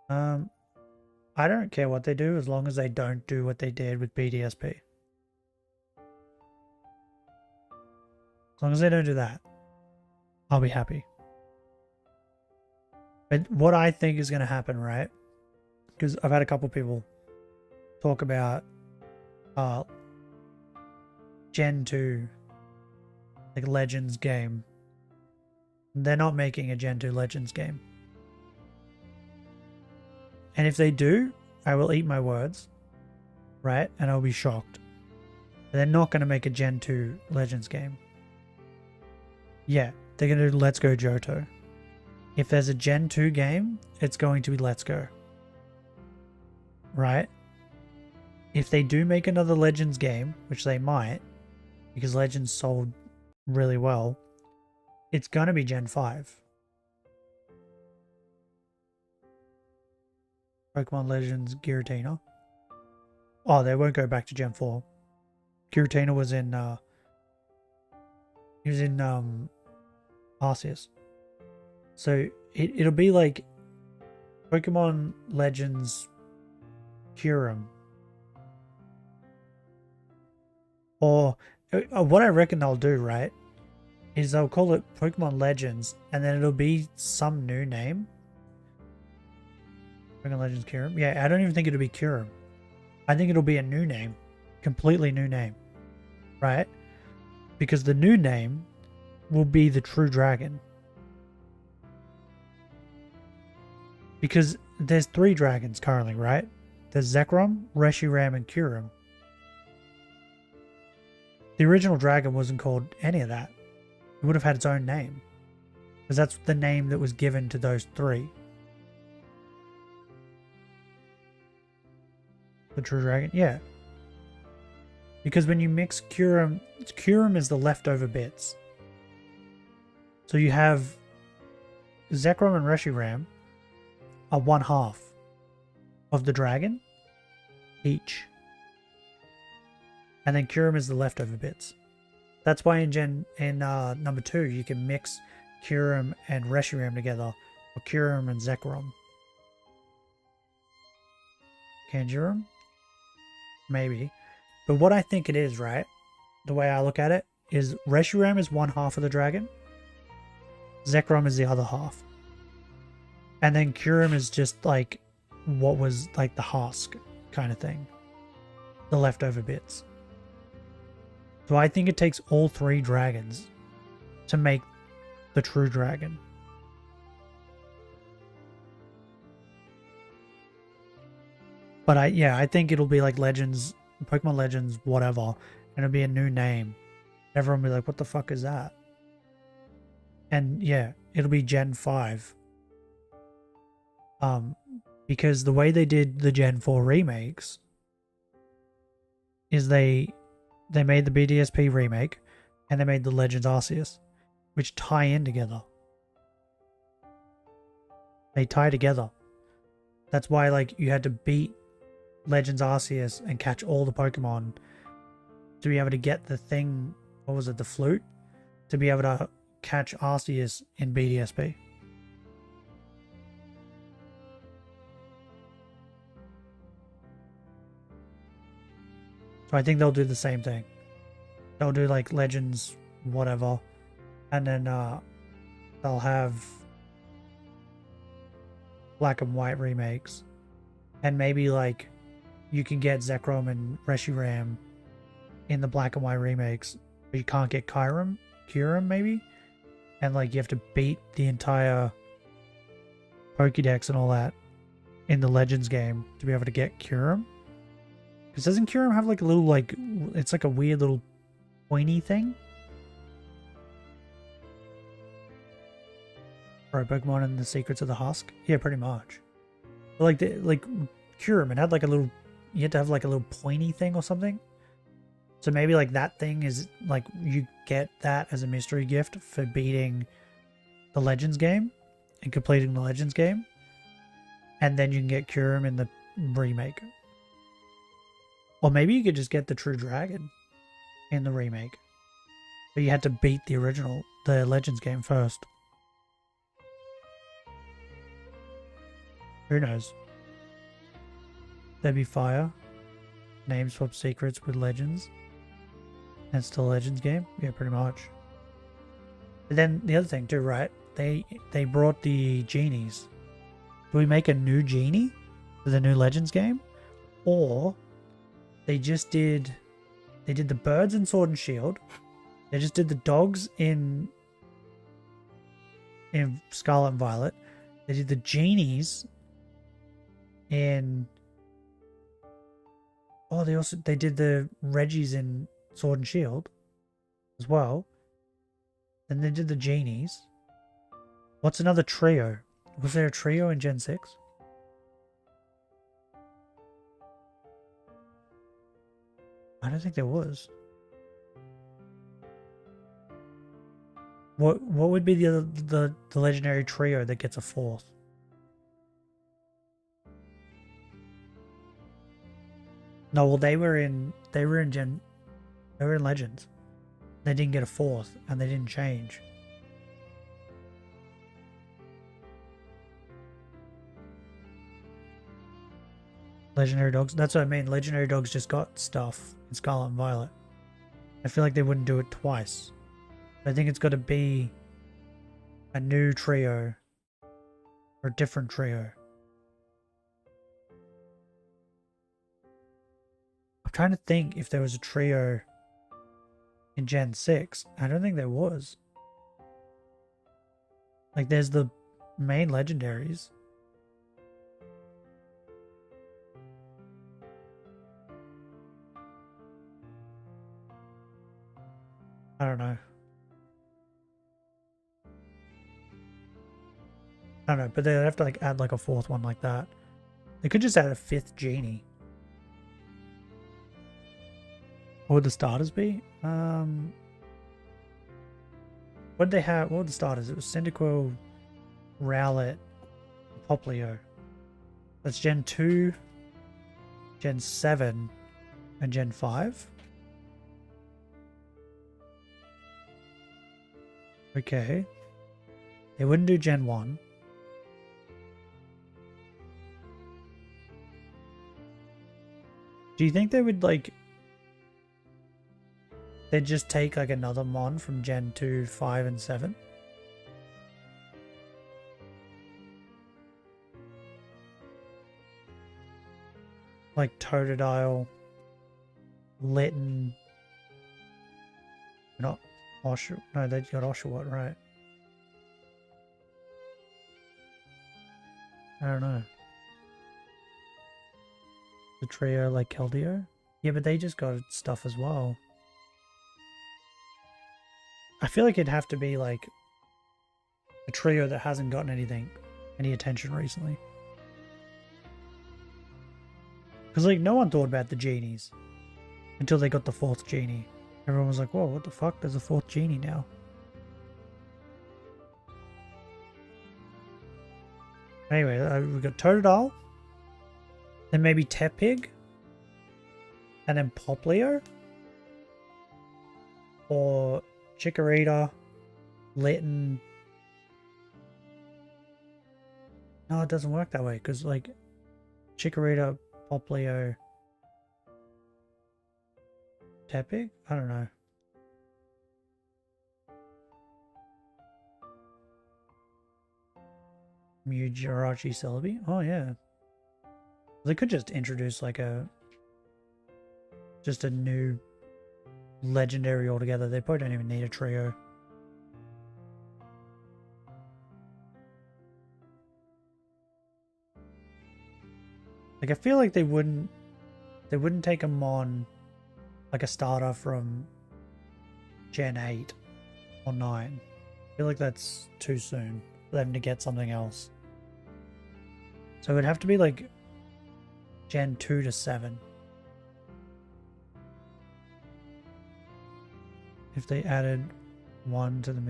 I don't care what they do as long as they don't do what they did with BDSP. As long as they don't do that, I'll be happy. But what I think is going to happen, right? Because I've had a couple people talk about Gen 2, like Legends game. They're not making a Gen 2 Legends game. And if they do, I will eat my words, right? And I'll be shocked. But they're not going to make a Gen 2 Legends game. Yeah, they're going to do Let's Go Johto. If there's a Gen 2 game, it's going to be Let's Go. Right? If they do make another Legends game, which they might, because Legends sold really well, it's going to be Gen 5. Pokemon Legends Giratina. Oh, they won't go back to Gen 4. Giratina was in he was in Arceus. So it'll be like Pokemon Legends Kyurem. Or what I reckon they'll do, right, is they'll call it Pokemon Legends and then it'll be some new name. Pokemon Legends Kyurem. Yeah, I don't even think it'll be Kyurem. I think it'll be a new name. Completely new name. Right? Because the new name will be the True Dragon. Because there's 3 dragons currently, right? There's Zekrom, Reshiram, and Kyurem. The original dragon wasn't called any of that. It would have had its own name. Because that's the name that was given to those 3. The True Dragon? Yeah. Because when you mix Kyurem, Kyurem is the leftover bits. So you have Zekrom and Reshiram are 1/2 of the dragon each. And then Kyurem is the leftover bits. That's why in number 2 you can mix Kyurem and Reshiram together, or Kyurem and Zekrom. Kanjurum? Maybe. But what I think it is, right? The way I look at it is Reshiram is 1/2 of the dragon. Zekrom is the other half. And then Kyurem is just like what was like the husk kind of thing. The leftover bits. So I think it takes all 3 dragons to make the True Dragon. But I think it'll be like Legends, Pokemon Legends, whatever. And it'll be a new name. Everyone will be like, what the fuck is that? And yeah, it'll be Gen 5. Because the way they did the Gen 4 remakes is they made the BDSP remake and they made the Legends Arceus, which tie in together. They tie together. That's why like you had to beat Legends Arceus and catch all the Pokemon to be able to get the thing, what was it, the flute? To be able to catch Arceus in BDSP. So I think they'll do the same thing. They'll do like Legends, whatever. And then they'll have Black and White remakes. And maybe like you can get Zekrom and Reshiram in the Black and White remakes. But you can't get Kyurem maybe? And like you have to beat the entire Pokédex and all that in the Legends game to be able to get Kyurem. Because doesn't Kyurem have like a little like, it's like a weird little pointy thing? Or Pokemon and the Secrets of the Husk? Yeah, pretty much. But like Kyurem, it had like a little, you had to have like a little pointy thing or something. So maybe like that thing is like you get that as a mystery gift for beating the Legends game and completing the Legends game. And then you can get Kyurem in the remake. Or maybe you could just get the True Dragon in the remake. But you had to beat the original, the Legends game first. Who knows? There'd be fire. Name swap secrets with Legends. And it's still a Legends game? Yeah, pretty much. But then the other thing too, right? They brought the genies. Do we make a new genie for the new Legends game? Or they just did the birds in Sword and Shield. They just did the dogs in Scarlet and Violet. They did the genies in they did the Reggies in Sword and Shield as well. Then they did the genies. What's another trio? Was there a trio in Gen 6? I don't think there was. What would be the legendary trio that gets a 4th? No, well they were in Legends. They didn't get a 4th and they didn't change. Legendary dogs. That's what I mean. Legendary dogs just got stuff in Scarlet and Violet. I feel like they wouldn't do it twice. I think it's got to be a new trio or a different trio. I'm trying to think if there was a trio in Gen 6. I don't think there was. Like, there's the main legendaries. I don't know. I don't know, but they'd have to like add like a fourth one like that. They could just add a fifth genie. What would the starters be? What did they have? What were the starters? It was Cyndaquil, Rowlet, Poplio. That's Gen 2, Gen 7, and Gen 5. Okay. They wouldn't do Gen 1. Do you think they would like... They'd just take like another Mon from Gen 2, 5, and 7? Like Totodile, Litten... Not Oshawott. No, they got Oshawott, right? I don't know. The trio like Keldeo? Yeah, but they just got stuff as well. I feel like it'd have to be like a trio that hasn't gotten any attention recently. Because like no one thought about the genies until they got the fourth genie. Everyone was like, whoa, what the fuck? There's a fourth genie now. Anyway, we've got Totodile. Then maybe Tepig. And then Poplio. Or Chikorita. Litten. No, it doesn't work that way. Because, like, Chikorita, Poplio, Tepig? I don't know. Mew, Jirachi, Celebi? Oh, yeah. They could just introduce like just a new legendary altogether. They probably don't even need a trio. Like I feel like they wouldn't take a Mon like a starter from Gen 8 or 9. I feel like that's too soon for them to get something else. So it would have to be like Gen 2 to 7. If they added one to the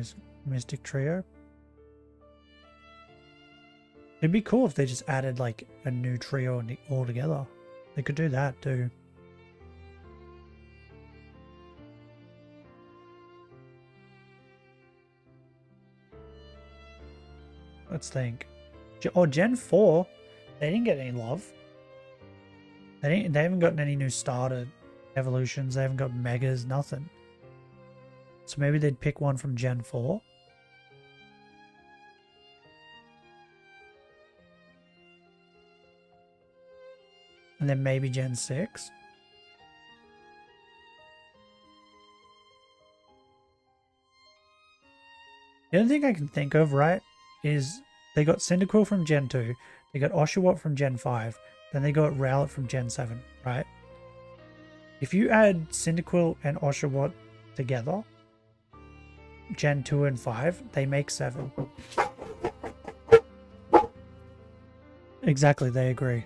Mystic Trio. It'd be cool if they just added like a new trio altogether. They could do that too. Let's think. Oh, Gen 4, they didn't get any love. They haven't gotten any new starter evolutions. They haven't got megas, nothing. So maybe they'd pick one from Gen 4. And then maybe Gen 6. The only thing I can think of, right, is they got Cyndaquil from Gen 2. They got Oshawott from Gen 5. Then they got Rowlet from Gen 7, right? If you add Cyndaquil and Oshawott together, Gen 2 and 5, they make 7. Exactly, they agree.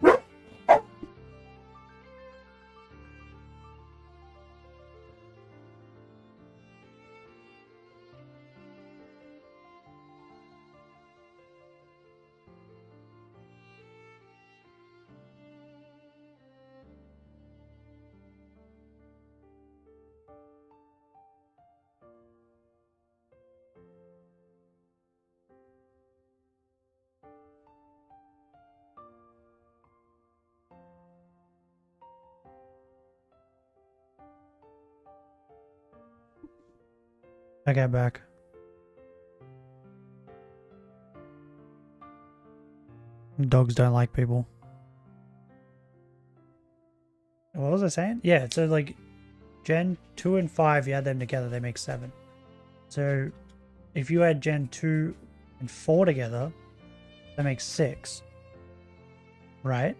I got back. Dogs don't like people. What was was I saying? Yeah, so like Gen 2 and 5, you add them together, they make 7. So if you add Gen 2 and 4 together, that makes 6. Right?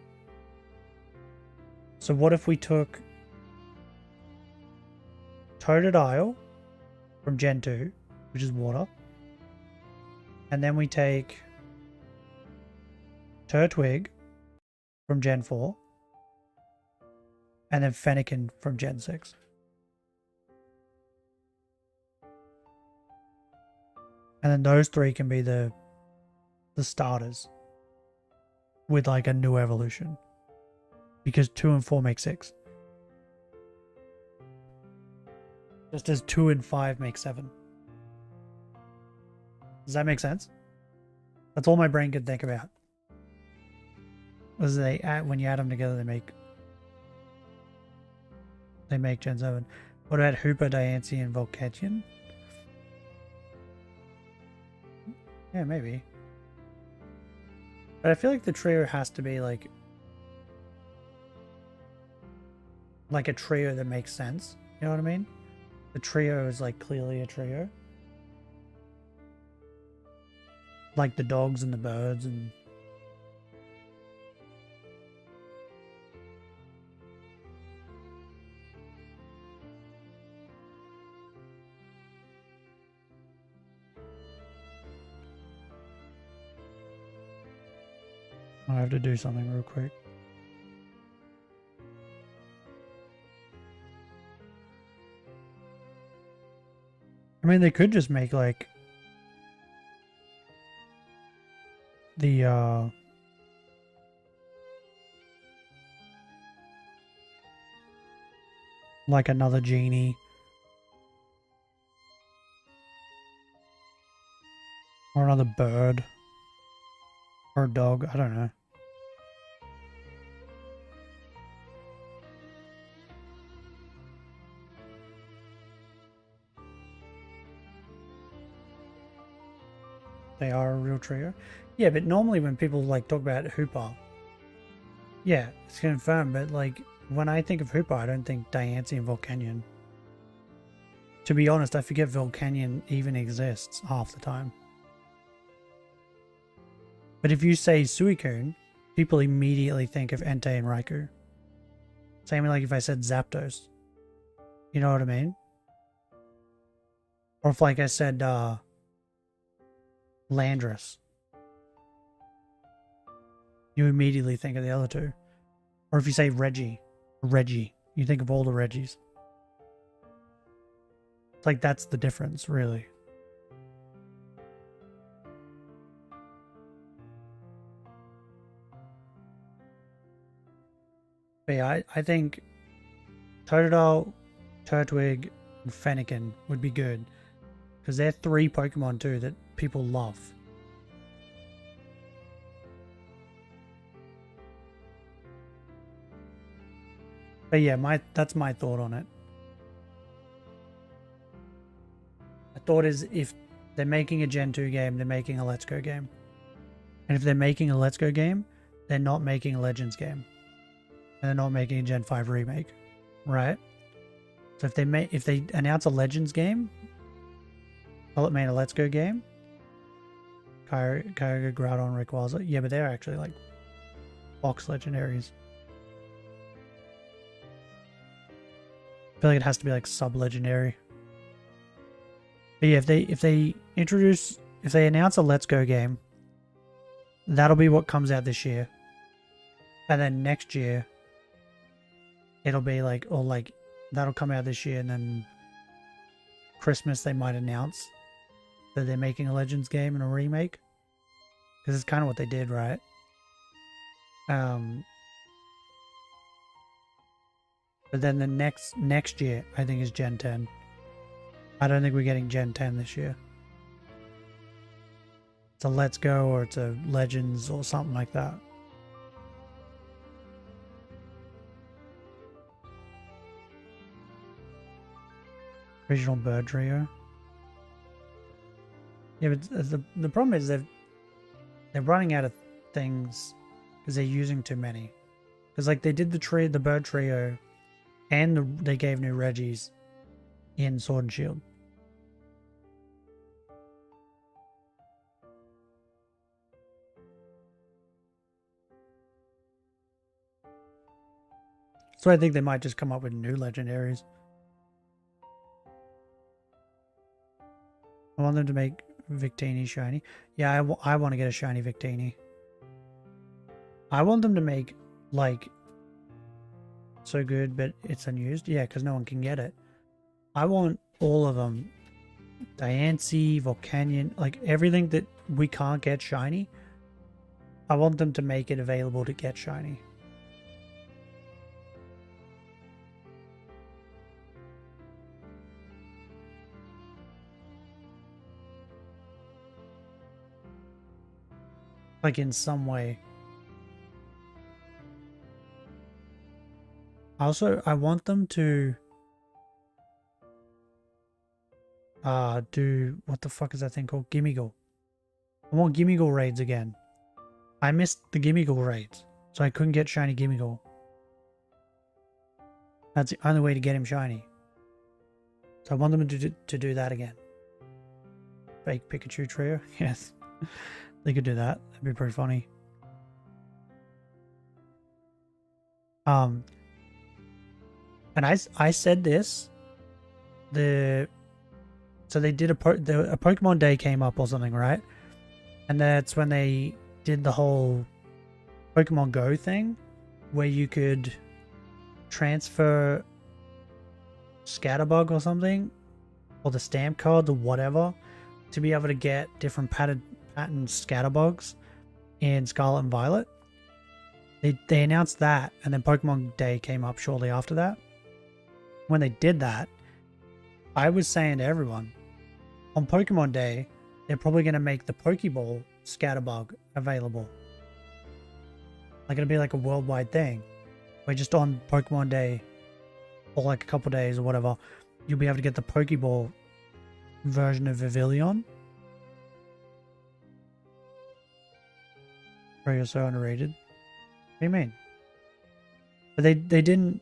So what if we took Totodile from Gen 2, which is water, and then we take Turtwig from Gen 4, and then Fennekin from Gen 6. And then those 3 can be the starters with like a new evolution. Because 2 and 4 make 6. Just as 2 and 5 make 7. Does that make sense? That's all my brain could think about. Was when you add them together, they make Gen 7. What about Hooper, Diancie, and Volcanion? Yeah, maybe. But I feel like the trio has to be like a trio that makes sense. You know what I mean? The trio is like clearly a trio. Like the dogs and the birds and... I have to do something real quick. I mean, they could just make like the like another genie or another bird or a dog. I don't know. They are a real trio. Yeah, but normally when people like talk about Hooper, yeah, it's confirmed. But like when I think of Hooper, I don't think Diancie and Volcanion. To be honest, I forget Volcanion even exists half the time. But if you say Suicune, people immediately think of Entei and Raikou. Same like if I said Zapdos. You know what I mean? Or if like I said Landorus, you immediately think of the other two. Or if you say Reggie, you think of all the Reggies. It's like that's the difference, really. But yeah, I think Totodile, Turtwig, and Fennekin would be good. Because they're 3 Pokemon too that people love. But yeah, that's my thought on it. My thought is if they're making a Gen 2 game, they're making a Let's Go game. And if they're making a Let's Go game, they're not making a Legends game. And they're not making a Gen 5 remake. Right? So if they announce a Legends game, well, it made a Let's Go game. Kyogre, Groudon, Rayquaza. Yeah, but they're actually like box legendaries. I feel like it has to be like sub-legendary. But yeah, if they announce a Let's Go game, that'll be what comes out this year. And then next year, it'll be like, or like, that'll come out this year, and then Christmas they might announce that they're making a Legends game and a remake. Because it's kind of what they did, right? But then the next year, I think, is Gen 10. I don't think we're getting Gen 10 this year. It's a Let's Go or it's a Legends or something like that. Regional bird trio. Yeah, but the problem is they're running out of things because they're using too many. Because like they did the bird trio And they gave new Reggies in Sword and Shield. So I think they might just come up with new legendaries. I want them to make Victini shiny. Yeah, I want to get a shiny Victini. I want them to make, like, so good, but it's unused. Yeah, because no one can get it. I want all of them. Diancie, Volcanion, like everything that we can't get shiny. I want them to make it available to get shiny. Like in some way. Also, I want them to do, what the fuck is that thing called? Gimmighoul. I want Gimmighoul raids again. I missed the Gimmighoul raids, so I couldn't get shiny Gimmighoul. That's the only way to get him shiny. So I want them to do that again. Fake Pikachu trio? Yes. They could do that. That'd be pretty funny. And I said this. So they did a Pokemon Day came up or something, right? And that's when they did the whole Pokemon Go thing, where you could transfer Scatterbug or something, or the stamp card or whatever, to be able to get different patterned Scatterbugs in Scarlet and Violet. They announced that, and then Pokemon Day came up shortly after that. When they did that, I was saying to everyone, on Pokemon Day, they're probably going to make the Pokeball Scatterbug available. Like, it'll be like a worldwide thing, where just on Pokemon Day, or like a couple days or whatever, you'll be able to get the Pokeball version of Vivillon. Bro, you're so underrated. What do you mean? But they didn't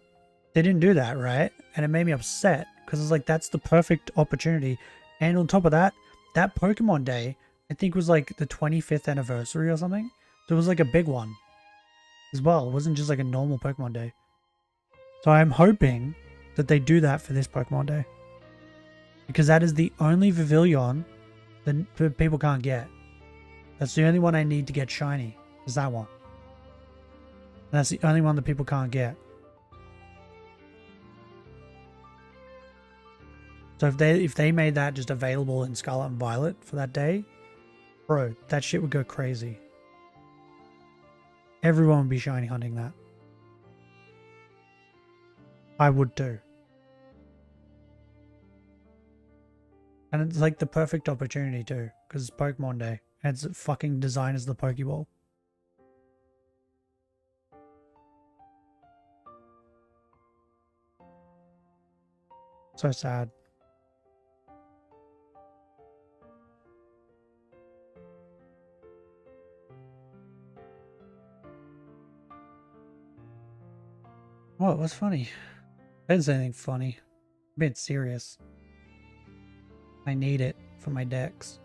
do that, right? And it made me upset, because it's like, that's the perfect opportunity. And on top of that, that Pokemon Day, I think, was like the 25th anniversary or something. So it was like a big one as well. It wasn't just like a normal Pokemon Day. So I'm hoping that they do that for this Pokemon Day, because that is the only Vivillon that people can't get. That's the only one I need to get shiny, is that one. And that's the only one that people can't get. So if they made that just available in Scarlet and Violet for that day, bro, that shit would go crazy. Everyone would be shiny hunting that. I would too. And it's like the perfect opportunity too, because it's Pokemon Day, and it's fucking designed as the Pokeball. So sad. What? What's funny? I didn't say anything funny. I'm being serious. I need it for my decks.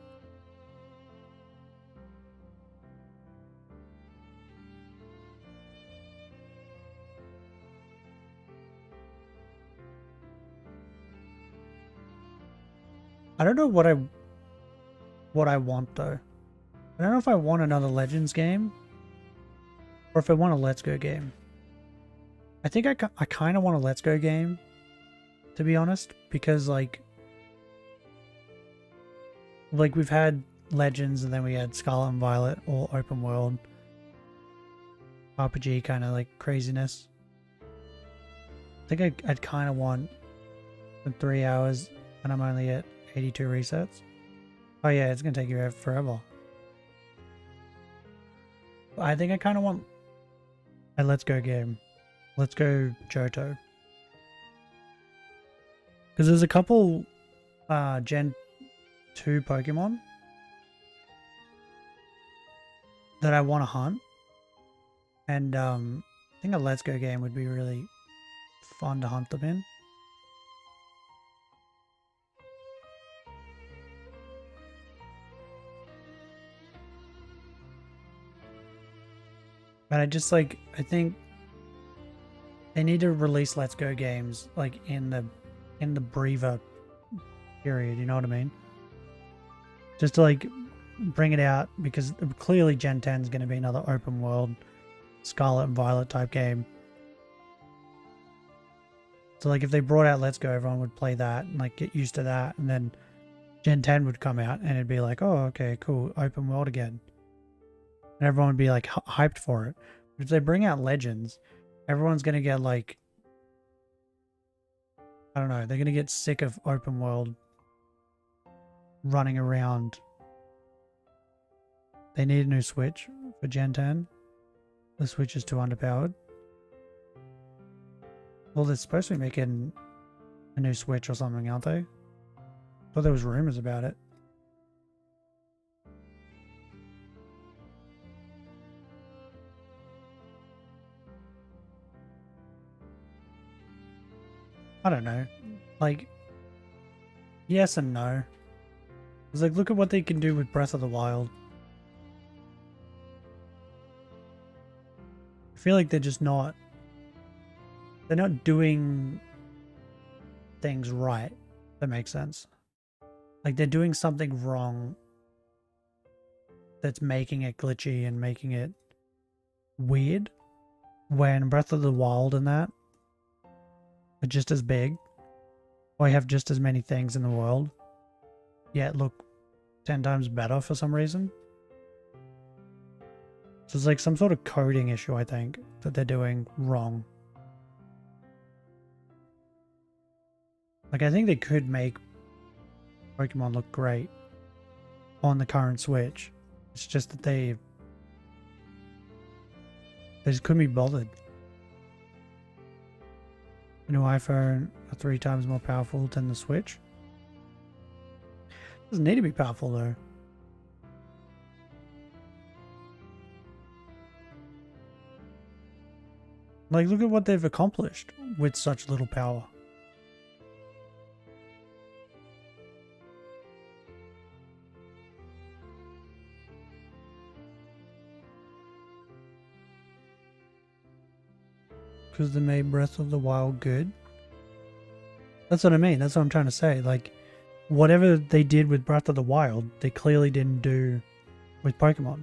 I don't know what I want though. I don't know if I want another Legends game, or if I want a Let's Go game. I think I kind of want a Let's Go game, to be honest, because like we've had Legends, and then we had Scarlet and Violet, all open world RPG kind of like craziness. I think I'd kind of want the 3 hours, and I'm only at 82 resets. Oh yeah, it's gonna take you forever. I think I kind of want a Let's Go game. Let's Go Johto. Because there's a couple Gen 2 Pokemon that I want to hunt. And I think a Let's Go game would be really fun to hunt them in. But I just like, I think they need to release Let's Go games like in the breather period, you know what I mean? Just to like bring it out, because clearly Gen 10 is going to be another open world Scarlet and Violet type game. So like if they brought out Let's Go, everyone would play that and like get used to that, and then Gen 10 would come out and it'd be like, oh, okay, cool, open world again. And everyone would be like hyped for it. But if they bring out Legends, everyone's going to get like, I don't know, they're going to get sick of open world running around. They need a new Switch for Gen 10. The Switch is too underpowered. Well, they're supposed to be making a new Switch or something, aren't they? I thought there was rumors about it. I don't know. Like, yes and no. It's like, look at what they can do with Breath of the Wild. I feel like they're just not... They're not doing things right. If that makes sense. Like, they're doing something wrong that's making it glitchy and making it weird. When Breath of the Wild and that are just as big, or have just as many things in the world, yet look 10 times better for some reason. So it's like some sort of coding issue, I think, that they're doing wrong. Like, I think they could make Pokemon look great on the current Switch. It's just that they just couldn't be bothered. The new iPhone are 3 times more powerful than the Switch. Doesn't need to be powerful though. Like, look at what they've accomplished with such little power. Because they made Breath of the Wild good. That's what I mean. That's what I'm trying to say. Like, whatever they did with Breath of the Wild, they clearly didn't do with Pokemon.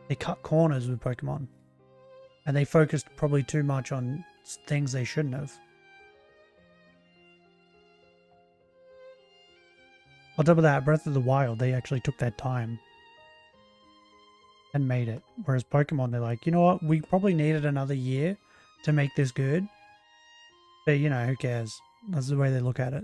They cut corners with Pokemon. And they focused probably too much on things they shouldn't have. On top of that, Breath of the Wild, they actually took their time and made it. Whereas Pokemon, they're like, you know what? We probably needed another year to make this good. But, you know, who cares? That's the way they look at it.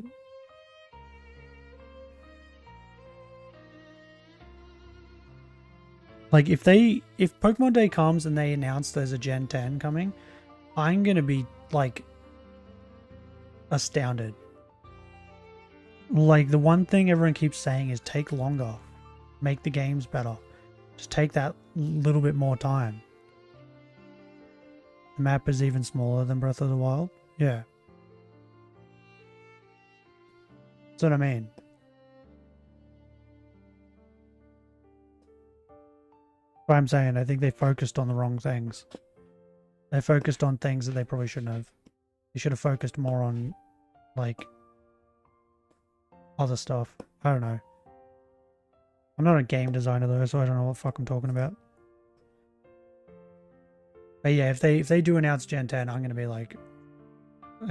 Like, if Pokemon Day comes and they announce there's a Gen 10 coming, I'm gonna be, like, astounded. Like, the one thing everyone keeps saying is take longer. Make the games better. Just take that little bit more time. The map is even smaller than Breath of the Wild. Yeah. That's what I mean. But I'm saying, I think they focused on the wrong things. They focused on things that they probably shouldn't have. They should have focused more on, like, other stuff. I don't know. I'm not a game designer though, so I don't know what the fuck I'm talking about. But yeah, if they do announce Gen 10, I'm gonna be like,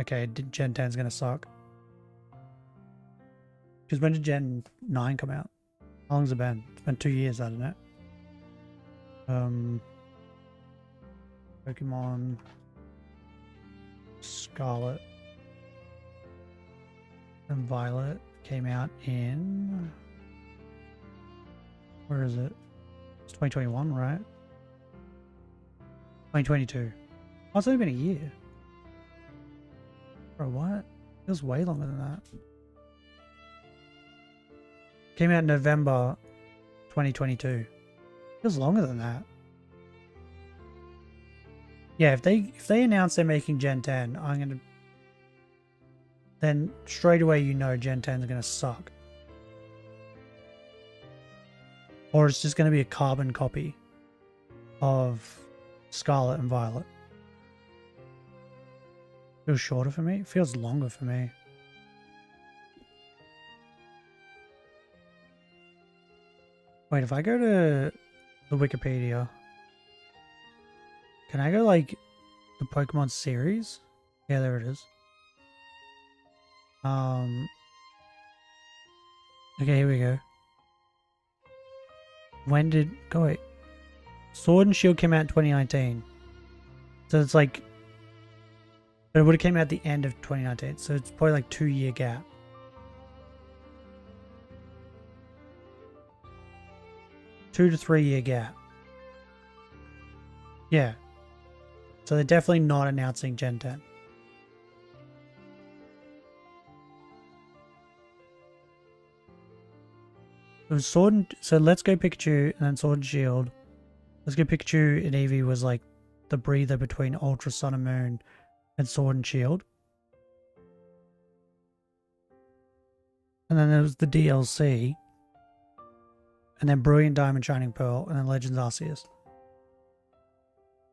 okay, Gen 10's gonna suck. Because when did Gen 9 come out? How long's it been? It's been 2 years, hasn't it? Pokemon Scarlet and Violet came out in... Where is it? It's 2021, right? 2022. Oh, it's only been a year. Bro, what? It was way longer than that. Came out in November 2022. Feels longer than that. Yeah, if they announce they're making Gen 10, then straight away you know Gen 10 is gonna suck. Or it's just gonna be a carbon copy of Scarlet and Violet. Feels shorter for me? It feels longer for me. Wait, if I go to the Wikipedia, can I go like the Pokemon series? Yeah, there it is. Okay, here we go. When did wait? Sword and Shield came out in 2019. So it's like, but it would have came out at the end of 2019. So it's probably like 2-year gap. Two to 3 year gap. Yeah. So they're definitely not announcing Gen 10. It was so Let's Go Pikachu and then Sword and Shield. Let's Go Pikachu and Eevee was like the breather between Ultra Sun and Moon and Sword and Shield. And then there was the DLC. And then Brilliant Diamond, Shining Pearl, and then Legends Arceus.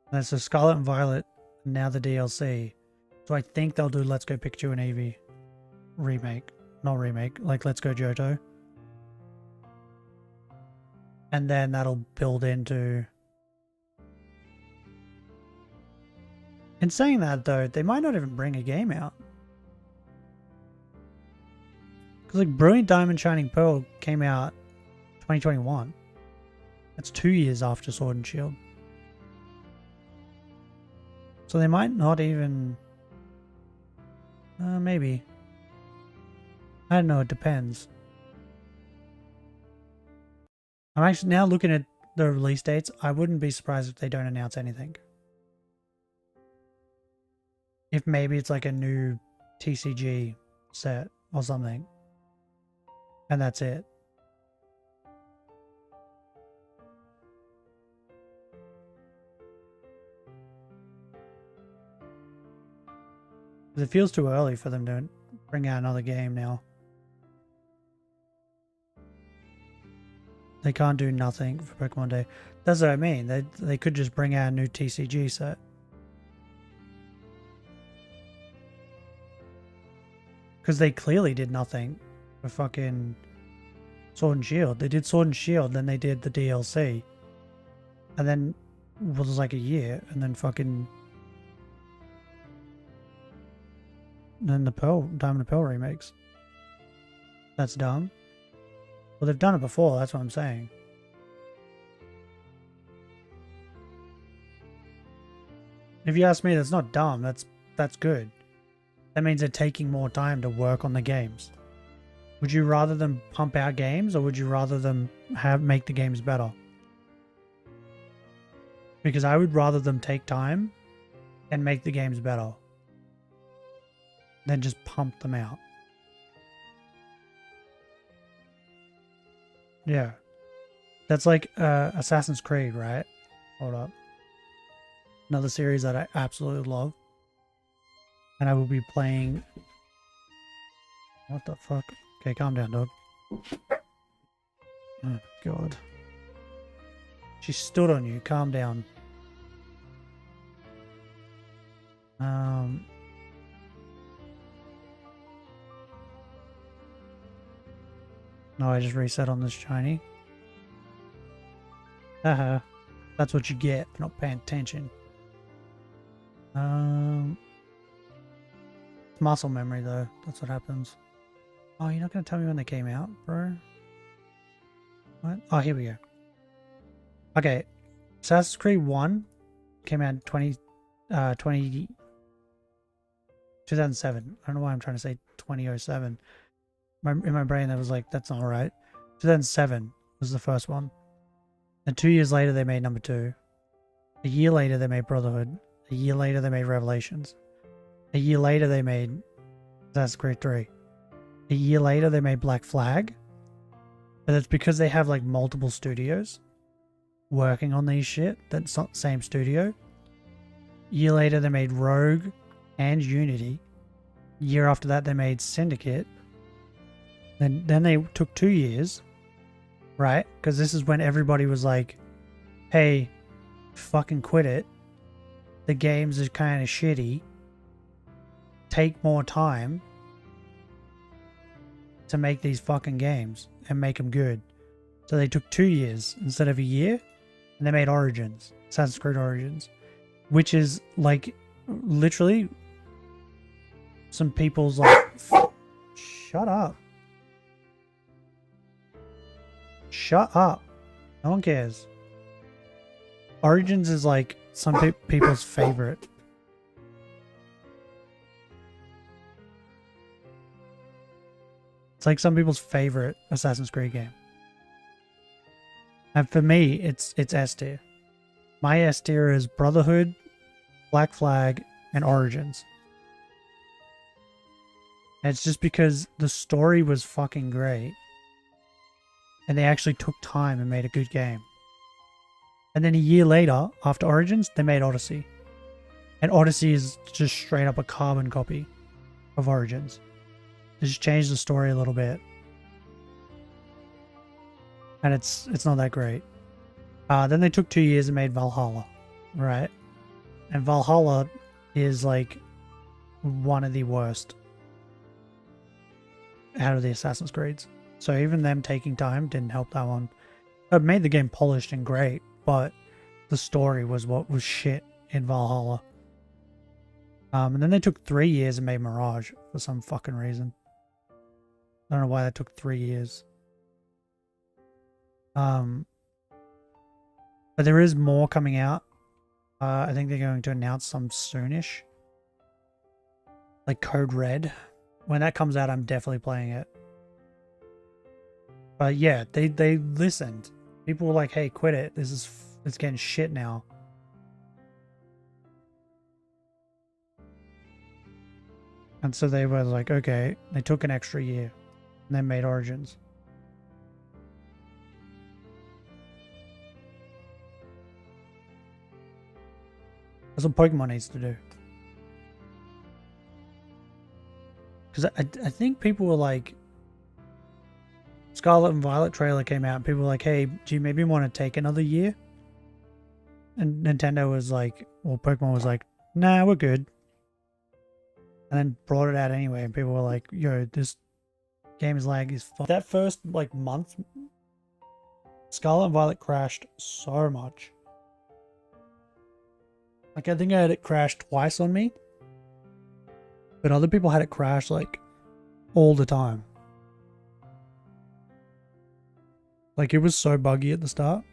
And then so Scarlet and Violet, and now the DLC. So I think they'll do Let's Go Pikachu and Eevee remake. Not remake, like Let's Go Johto. And then that'll build into... In saying that though, they might not even bring a game out. Because like Brilliant Diamond, Shining Pearl came out 2021. That's 2 years after Sword and Shield. So they might not even... maybe. I don't know, it depends. I'm actually now looking at the release dates. I wouldn't be surprised if they don't announce anything. If maybe it's like a new TCG set or something. And that's it. It feels too early for them to bring out another game now. They can't do nothing for Pokemon Day. That's what I mean. They could just bring out a new TCG set. Because they clearly did nothing for fucking Sword and Shield. They did Sword and Shield, then they did the DLC. And then it was like a year, and then fucking... And then the Diamond and Pearl remakes. That's dumb. Well, they've done it before, that's what I'm saying. If you ask me, that's not dumb, that's good. That means they're taking more time to work on the games. Would you rather them pump out games, or would you rather them make the games better? Because I would rather them take time and make the games better than just pump them out. Yeah. That's like Assassin's Creed, right? Hold up. Another series that I absolutely love. And I will be playing... What the fuck? Okay, calm down, dog. Oh, God. She stood on you. Calm down. No, I just reset on this shiny. Haha. That's what you get for not paying attention. Muscle memory though. That's what happens. Oh, you're not going to tell me when they came out, bro? What? Oh, here we go. Okay. Assassin's Creed 1 came out in 2007. I don't know why I'm trying to say 2007. In my brain, that was like, that's not right. 2007 was the first one. And 2 years later, they made number 2. A year later, they made Brotherhood. A year later, they made Revelations. A year later, they made Assassin's Creed 3. A year later, they made Black Flag. But it's because they have like multiple studios working on these shit. That's not the same studio. Year later, they made Rogue and Unity. Year after that, they made Syndicate. Then they took 2 years, right? Because this is when everybody was like, hey, fucking quit it. The games are kind of shitty. Take more time to make these fucking games and make them good. So they took 2 years instead of a year, and they made Origins, Assassin's Creed Origins, which is like literally some people's like, shut up. Shut up. No one cares. Origins is like some people's favorite. It's like some people's favorite Assassin's Creed game. And for me, it's S tier. My S tier is Brotherhood, Black Flag, and Origins. And it's just because the story was fucking great. And they actually took time and made a good game. And then a year later, after Origins, they made Odyssey. And Odyssey is just straight up a carbon copy of Origins. They just changed the story a little bit. And it's not that great. Then they took 2 years and made Valhalla, right? And Valhalla is like one of the worst out of the Assassin's Creeds. So even them taking time didn't help that one. It made the game polished and great, but the story was what was shit in Valhalla. And then they took 3 years and made Mirage for some fucking reason. I don't know why that took 3 years. But there is more coming out. I think they're going to announce some soonish. Like Code Red. When that comes out, I'm definitely playing it. But yeah, they listened. People were like, hey, quit it. It's getting shit now. And so they were like, okay. They took an extra year. And then made Origins. That's what Pokemon needs to do. Because I think people were like, Scarlet and Violet trailer came out and people were like, hey, do you maybe want to take another year? And Nintendo was like, well, Pokemon was like, nah, we're good. And then brought it out anyway, and people were like, yo, this game is lag as fuck. That first like month, Scarlet and Violet crashed so much. Like I think I had it crash twice on me. But other people had it crash like all the time. Like it was so buggy at the start.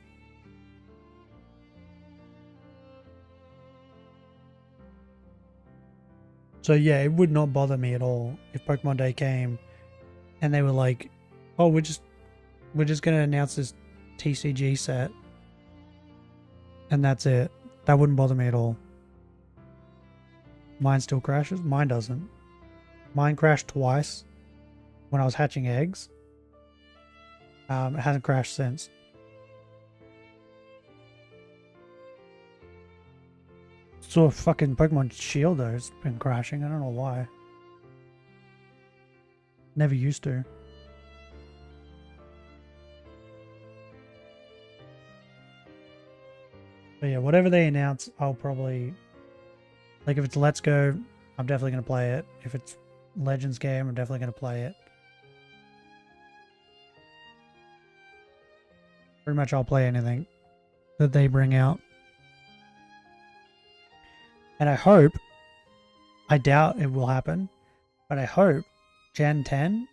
So yeah, it would not bother me at all if Pokemon Day came and they were like, oh, we're just gonna announce this TCG set and that's it. That wouldn't bother me at all. Mine still crashes? Mine doesn't. Mine crashed twice when I was hatching eggs. It hasn't crashed since. So fucking Pokemon Shield though has been crashing. I don't know why. Never used to. But yeah, whatever they announce, I'll probably... Like if it's Let's Go, I'm definitely going to play it. If it's Legends game, I'm definitely going to play it. Pretty much I'll play anything that they bring out. And I hope, I doubt it will happen, but I hope Gen 10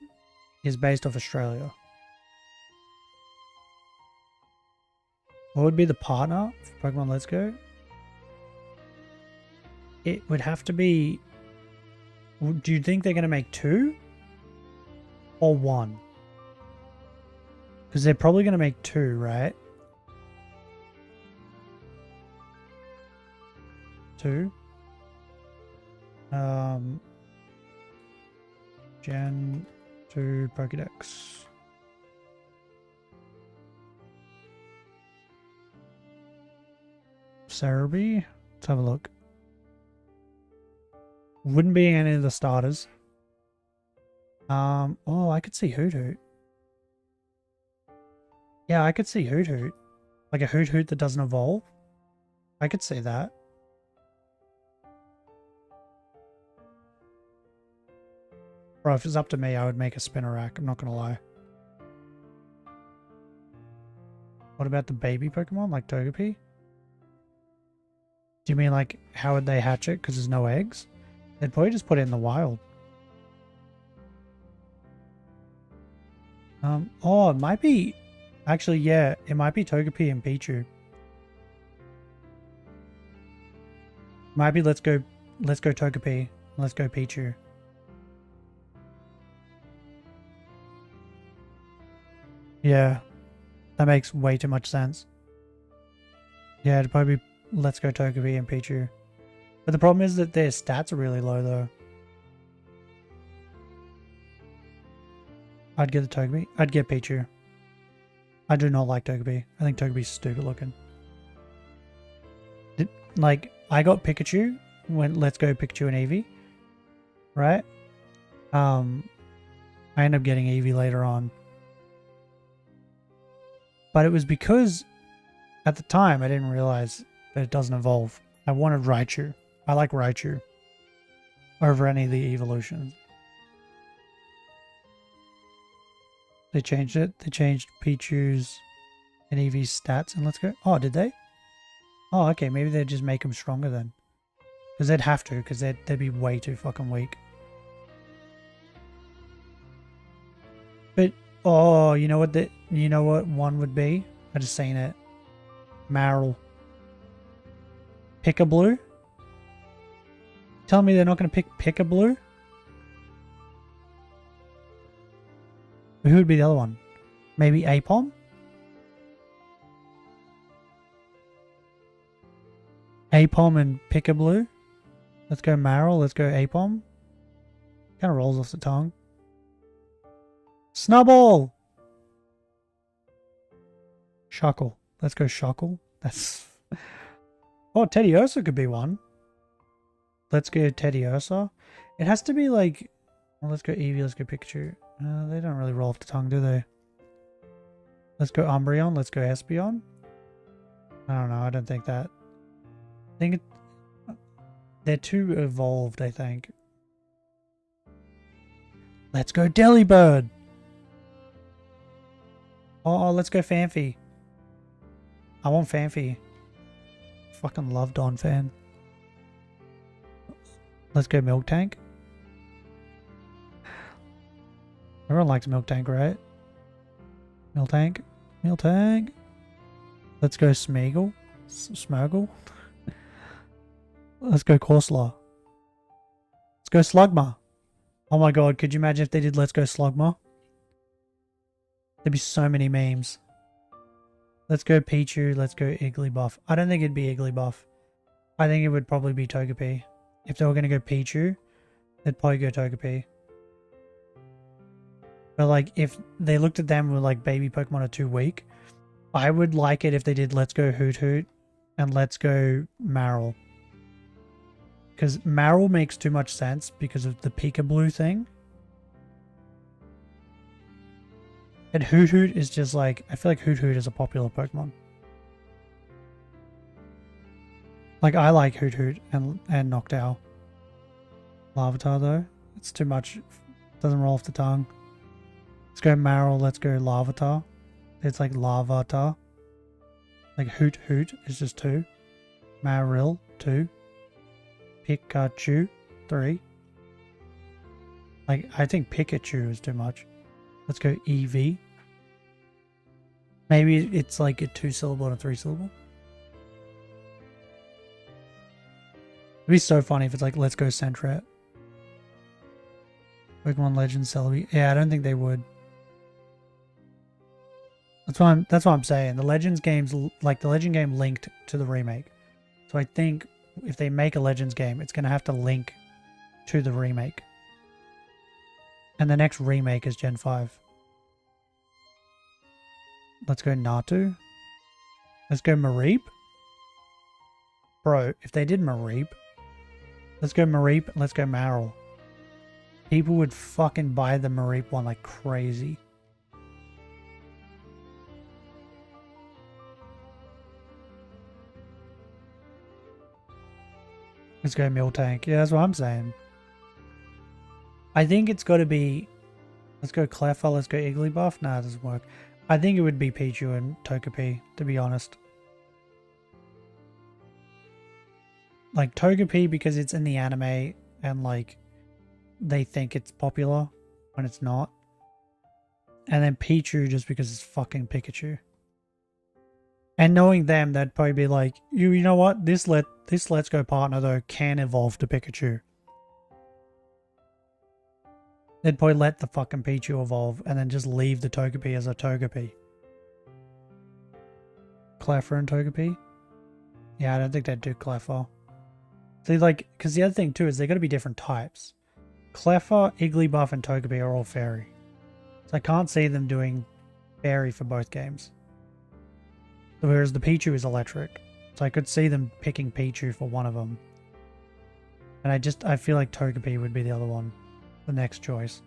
is based off Australia. What would be the partner for Pokemon Let's Go? It would have to be... Do you think they're going to make 2? Or 1? Because they're probably going to make 2, right? 2. Gen 2 Pokédex. Cerebi? Let's have a look. Wouldn't be any of the starters. Oh, I could see Hoot Hoot. Yeah, I could see Hoot Hoot. Like a Hoot Hoot that doesn't evolve. I could see that. Bro, if it's up to me, I would make a Spinarak. I'm not gonna lie. What about the baby Pokemon, like Togepi? Do you mean like, how would they hatch it? Because there's no eggs? They'd probably just put it in the wild. Oh, it might be... Actually, yeah, it might be Togepi and Pichu. Might be let's go Togepi, let's go Pichu. Yeah, that makes way too much sense. Yeah, it'd probably be let's go Togepi and Pichu. But the problem is that their stats are really low though. I'd get the Togepi. I'd get Pichu. I do not like Togepi. I think Togepi's stupid looking. Like, I got Pikachu when Let's Go Pikachu and Eevee. Right? I ended up getting Eevee later on. But it was because at the time I didn't realize that it doesn't evolve. I wanted Raichu. I like Raichu over any of the evolutions. They changed it. They changed Pichu's and Eevee's stats and Let's Go. Oh, did they? Oh, okay. Maybe they'd just make them stronger then. Because they'd have to, because they'd be way too fucking weak. But, oh, you know what one would be? I just seen it. Marill. Pick-a-Blue? Tell me they're not going to pick Pick-a-Blue? Who would be the other one? Maybe Apom? Apom and Pick-a-Blue? Let's go Marill, let's go Apom. Kind of rolls off the tongue. Snubbull! Shuckle. Let's go Shuckle. That's... Oh, Teddiursa could be one. Let's go Teddiursa. It has to be like... Well, let's go Eevee, let's go Pikachu. They don't really roll off the tongue, do they? Let's go Umbreon, let's go Espeon. I don't know, I don't think that. I think they're too evolved, I think. Let's go Delibird! Oh, let's go Fanfy. I want Fanfy. Fucking love Donphan. Let's go Miltank. Everyone likes Miltank, right? Miltank. Miltank. Let's go Smeagol. Smeagol. Let's go Corsola. Let's go Slugma. Oh my god, could you imagine if they did Let's Go Slugma? There'd be so many memes. Let's go Pichu. Let's go Igglybuff. I don't think it'd be Igglybuff. I think it would probably be Togepi. If they were going to go Pichu, they'd probably go Togepi. But like, if they looked at them with like baby Pokemon are too weak, I would like it if they did Let's Go Hoot Hoot and Let's Go Marill. Because Marill makes too much sense because of the Peek-a-Blue thing. And Hoot Hoot is just like, I feel like Hoot Hoot is a popular Pokemon. Like, I like Hoot Hoot and Noctowl. Larvitar though, it's too much. Doesn't roll off the tongue. Let's go Marill, let's go Larvitar. It's like Larvitar. Like Hoot Hoot is just 2. Marill, 2. Pikachu, 3. Like, I think Pikachu is too much. Let's go EV. Maybe it's like a 2-syllable and a 3-syllable. It'd be so funny if it's like, let's go Sentret. Pokemon Legends Celebi. Yeah, I don't think they would. That's what I'm saying. The Legends games, like the Legend game linked to the remake. So I think if they make a Legends game, it's going to have to link to the remake. And the next remake is Gen 5. Let's go Natu. Let's go Mareep. Bro, if they did Mareep, Let's go Mareep. Let's go Marill. People would fucking buy the Mareep one like crazy. Let's go Miltank. Yeah, that's what I'm saying. I think it's got to be... Let's go Cleffa. Let's go Igglybuff. Nah, it doesn't work. I think it would be Pichu and Togepi, to be honest. Like Togepi because it's in the anime and like they think it's popular when it's not. And then Pichu just because it's fucking Pikachu. And knowing them, they'd probably be like, you know what? This Let's Go partner though can evolve to Pikachu. They'd probably let the fucking Pichu evolve and then just leave the Togepi as a Togepi. Cleffa and Togepi? Yeah, I don't think they'd do Cleffa. See, like, because the other thing too is they're going to be different types. Cleffa, Igglybuff, and Togepi are all fairy. So I can't see them doing fairy for both games. Whereas the Pichu is electric. So I could see them picking Pichu for one of them. And I feel like Togepi would be the other one. The next choice.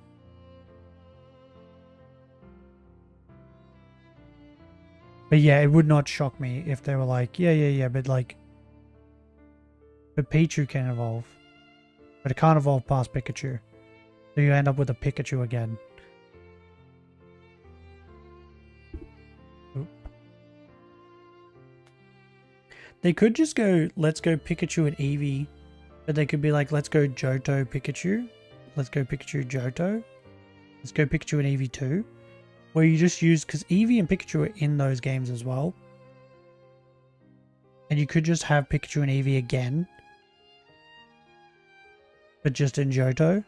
But yeah, it would not shock me if they were like, yeah, but like... But Pichu can evolve. But it can't evolve past Pikachu. So you end up with a Pikachu again. Oop. They could just go, let's go Pikachu and Eevee. But they could be like, let's go Johto Pikachu. Let's go Pikachu Johto. Let's go Pikachu and Eevee 2. Where you just use, because Eevee and Pikachu are in those games as well. And you could just have Pikachu and Eevee again. But just in Johto.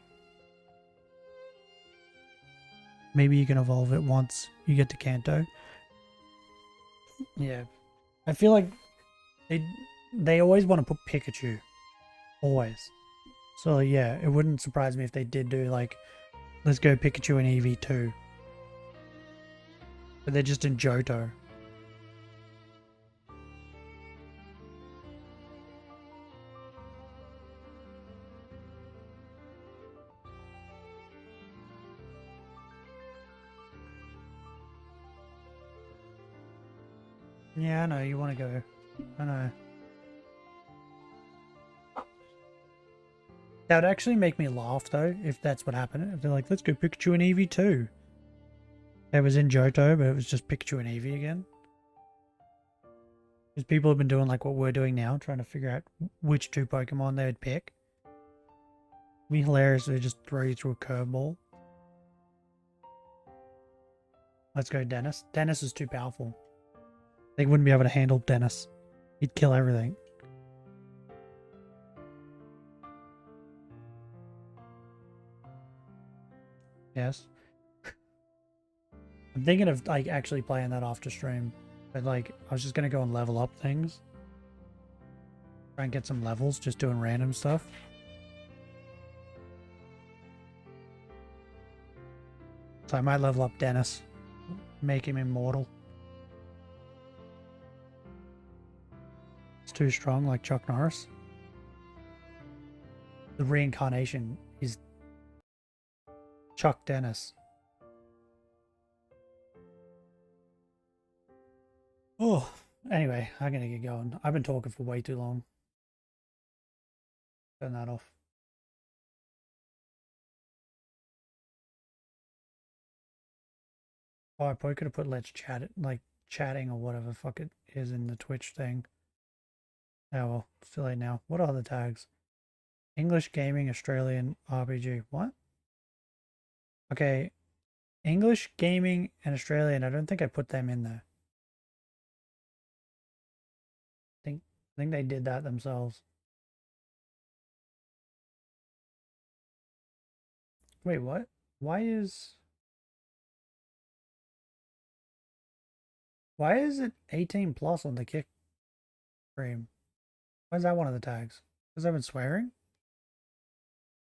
Maybe you can evolve it once you get to Kanto. Yeah. I feel like they always want to put Pikachu. Always. So yeah, it wouldn't surprise me if they did do like, let's go Pikachu and Eevee 2. But they're just in Johto. Yeah, I know, you want to go. I know. That would actually make me laugh though, if that's what happened. If they're like, let's go Pikachu and Eevee 2. It was in Johto, but it was just Pikachu and Eevee again. Because people have been doing like what we're doing now, trying to figure out which two Pokemon they would pick. It'd be hilarious if they just throw you through a curveball. Let's go Dennis. Dennis is too powerful. They wouldn't be able to handle Dennis. He'd kill everything. Yes. I'm thinking of like actually playing that after stream. But like, I was just going to go and level up things. Try and get some levels, just doing random stuff. So I might level up Dennis. Make him immortal. It's too strong like Chuck Norris. The reincarnation is Chuck Dennis. Oh, anyway, I'm gonna get going. I've been talking for way too long. Turn that off. Oh, I probably could have put let's chat it, like chatting or whatever the fuck it is in the Twitch thing. Oh well, it's too late now. What are the tags? English Gaming, Australian RPG. What? Okay. English Gaming and Australian. I don't think I put them in there. I think they did that themselves. Wait, what? Why is it 18 plus on the kick stream? Why is that one of the tags? Because I've been swearing?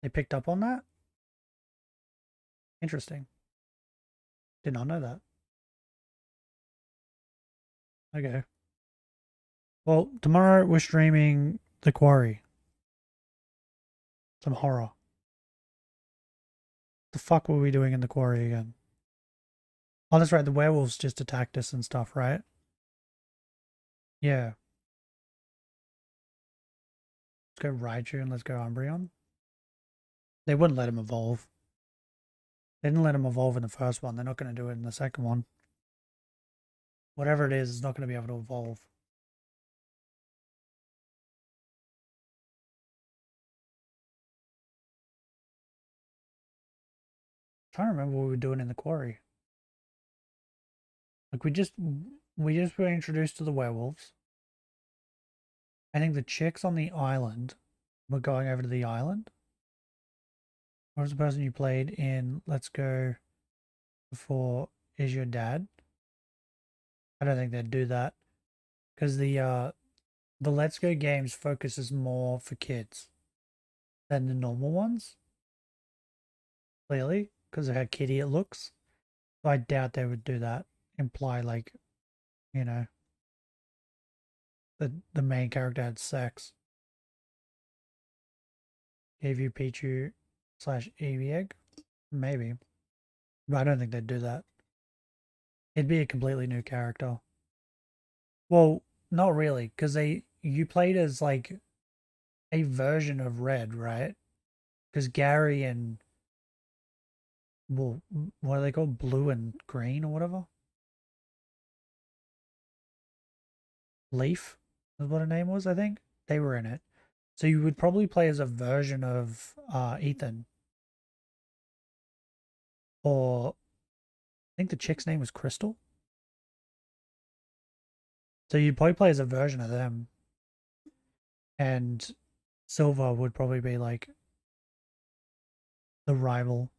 They picked up on that? Interesting. Did not know that. Okay. Well, tomorrow we're streaming The Quarry. Some horror. The fuck were we doing in the quarry again? Oh, that's right. The werewolves just attacked us and stuff, right? Yeah. Let's go Raichu and let's go Umbreon. They wouldn't let him evolve. They didn't let him evolve in the first one. They're not going to do it in the second one. Whatever it is not going to be able to evolve. I'm trying to remember what we were doing in the quarry. Like we just were introduced to the werewolves. I think the chicks on the island were going over to the island. What was the person you played in Let's Go before Is Your Dad? I don't think they'd do that. Because the Let's Go games focuses more for kids than the normal ones. Clearly, because of how kiddie it looks. So I doubt they would do that. Imply like, you know, the main character had sex. Gave you Pichu / Eevee egg? Maybe. But I don't think they'd do that. It'd be a completely new character. Well, not really, because you played as like a version of Red, right? Because Gary and, well, what are they called? Blue and Green or whatever? Leaf is what her name was, I think. They were in it. So you would probably play as a version of Ethan. Or I think the chick's name was Crystal. So you'd probably play as a version of them. And Silver would probably be like the rival.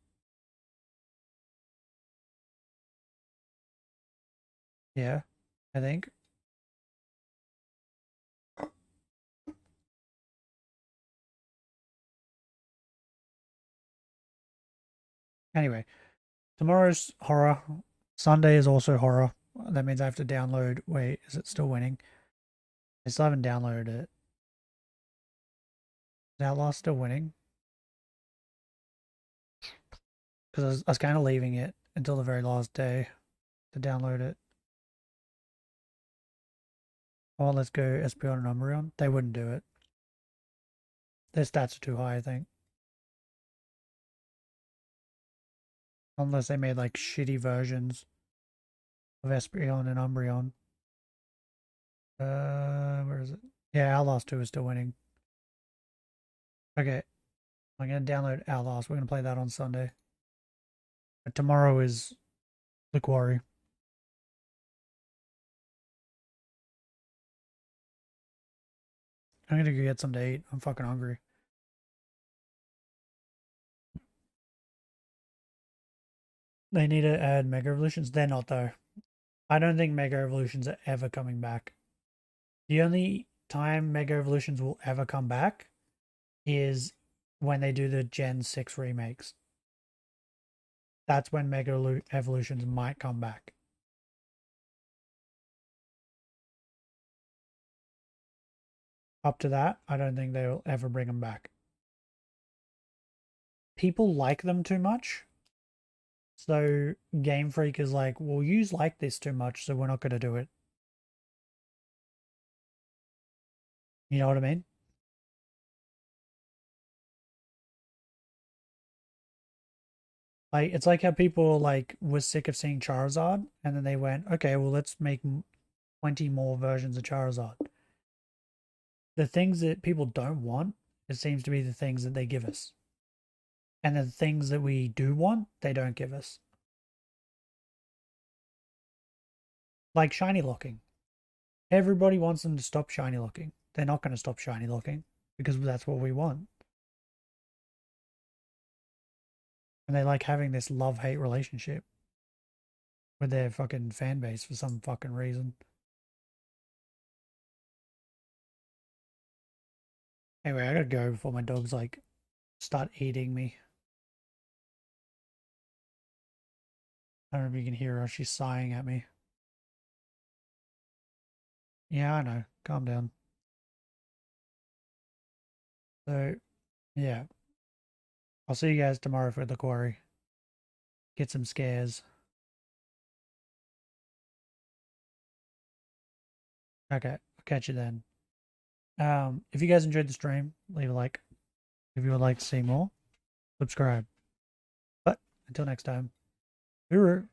Yeah, I think. Anyway, tomorrow's horror. Sunday is also horror. That means I have to download. Wait, is it still winning? I still haven't downloaded it. Is Outlast still winning? Because I was kind of leaving it until the very last day to download it. Oh, let's go Espeon and Umbreon. They wouldn't do it. Their stats are too high, I think. Unless they made like shitty versions of Espeon and Umbreon. Where is it? Yeah, Outlast 2 is still winning. Okay, I'm gonna download Outlast. We're gonna play that on Sunday. But tomorrow is the quarry. I'm gonna go get something to eat. I'm fucking hungry. They need to add Mega Evolutions. They're not though. I don't think Mega Evolutions are ever coming back. The only time Mega Evolutions will ever come back is when they do the Gen 6 remakes. That's when Mega Evolutions might come back. Up to that, I don't think they'll ever bring them back. People like them too much. So Game Freak is like, well, you like this too much, so we're not going to do it. You know what I mean? Like, it's like how people like were sick of seeing Charizard, and then they went, okay, well, let's make 20 more versions of Charizard. The things that people don't want, it seems to be the things that they give us. And the things that we do want, they don't give us. Like shiny locking. Everybody wants them to stop shiny locking. They're not going to stop shiny locking because that's what we want. And they like having this love-hate relationship with their fucking fan base for some fucking reason. Anyway, I gotta go before my dogs like start eating me. I don't know if you can hear her. She's sighing at me. Yeah, I know. Calm down. So, yeah. I'll see you guys tomorrow for the quarry. Get some scares. Okay, I'll catch you then. If you guys enjoyed the stream, leave a like. If you would like to see more, subscribe. But until next time, hooroo.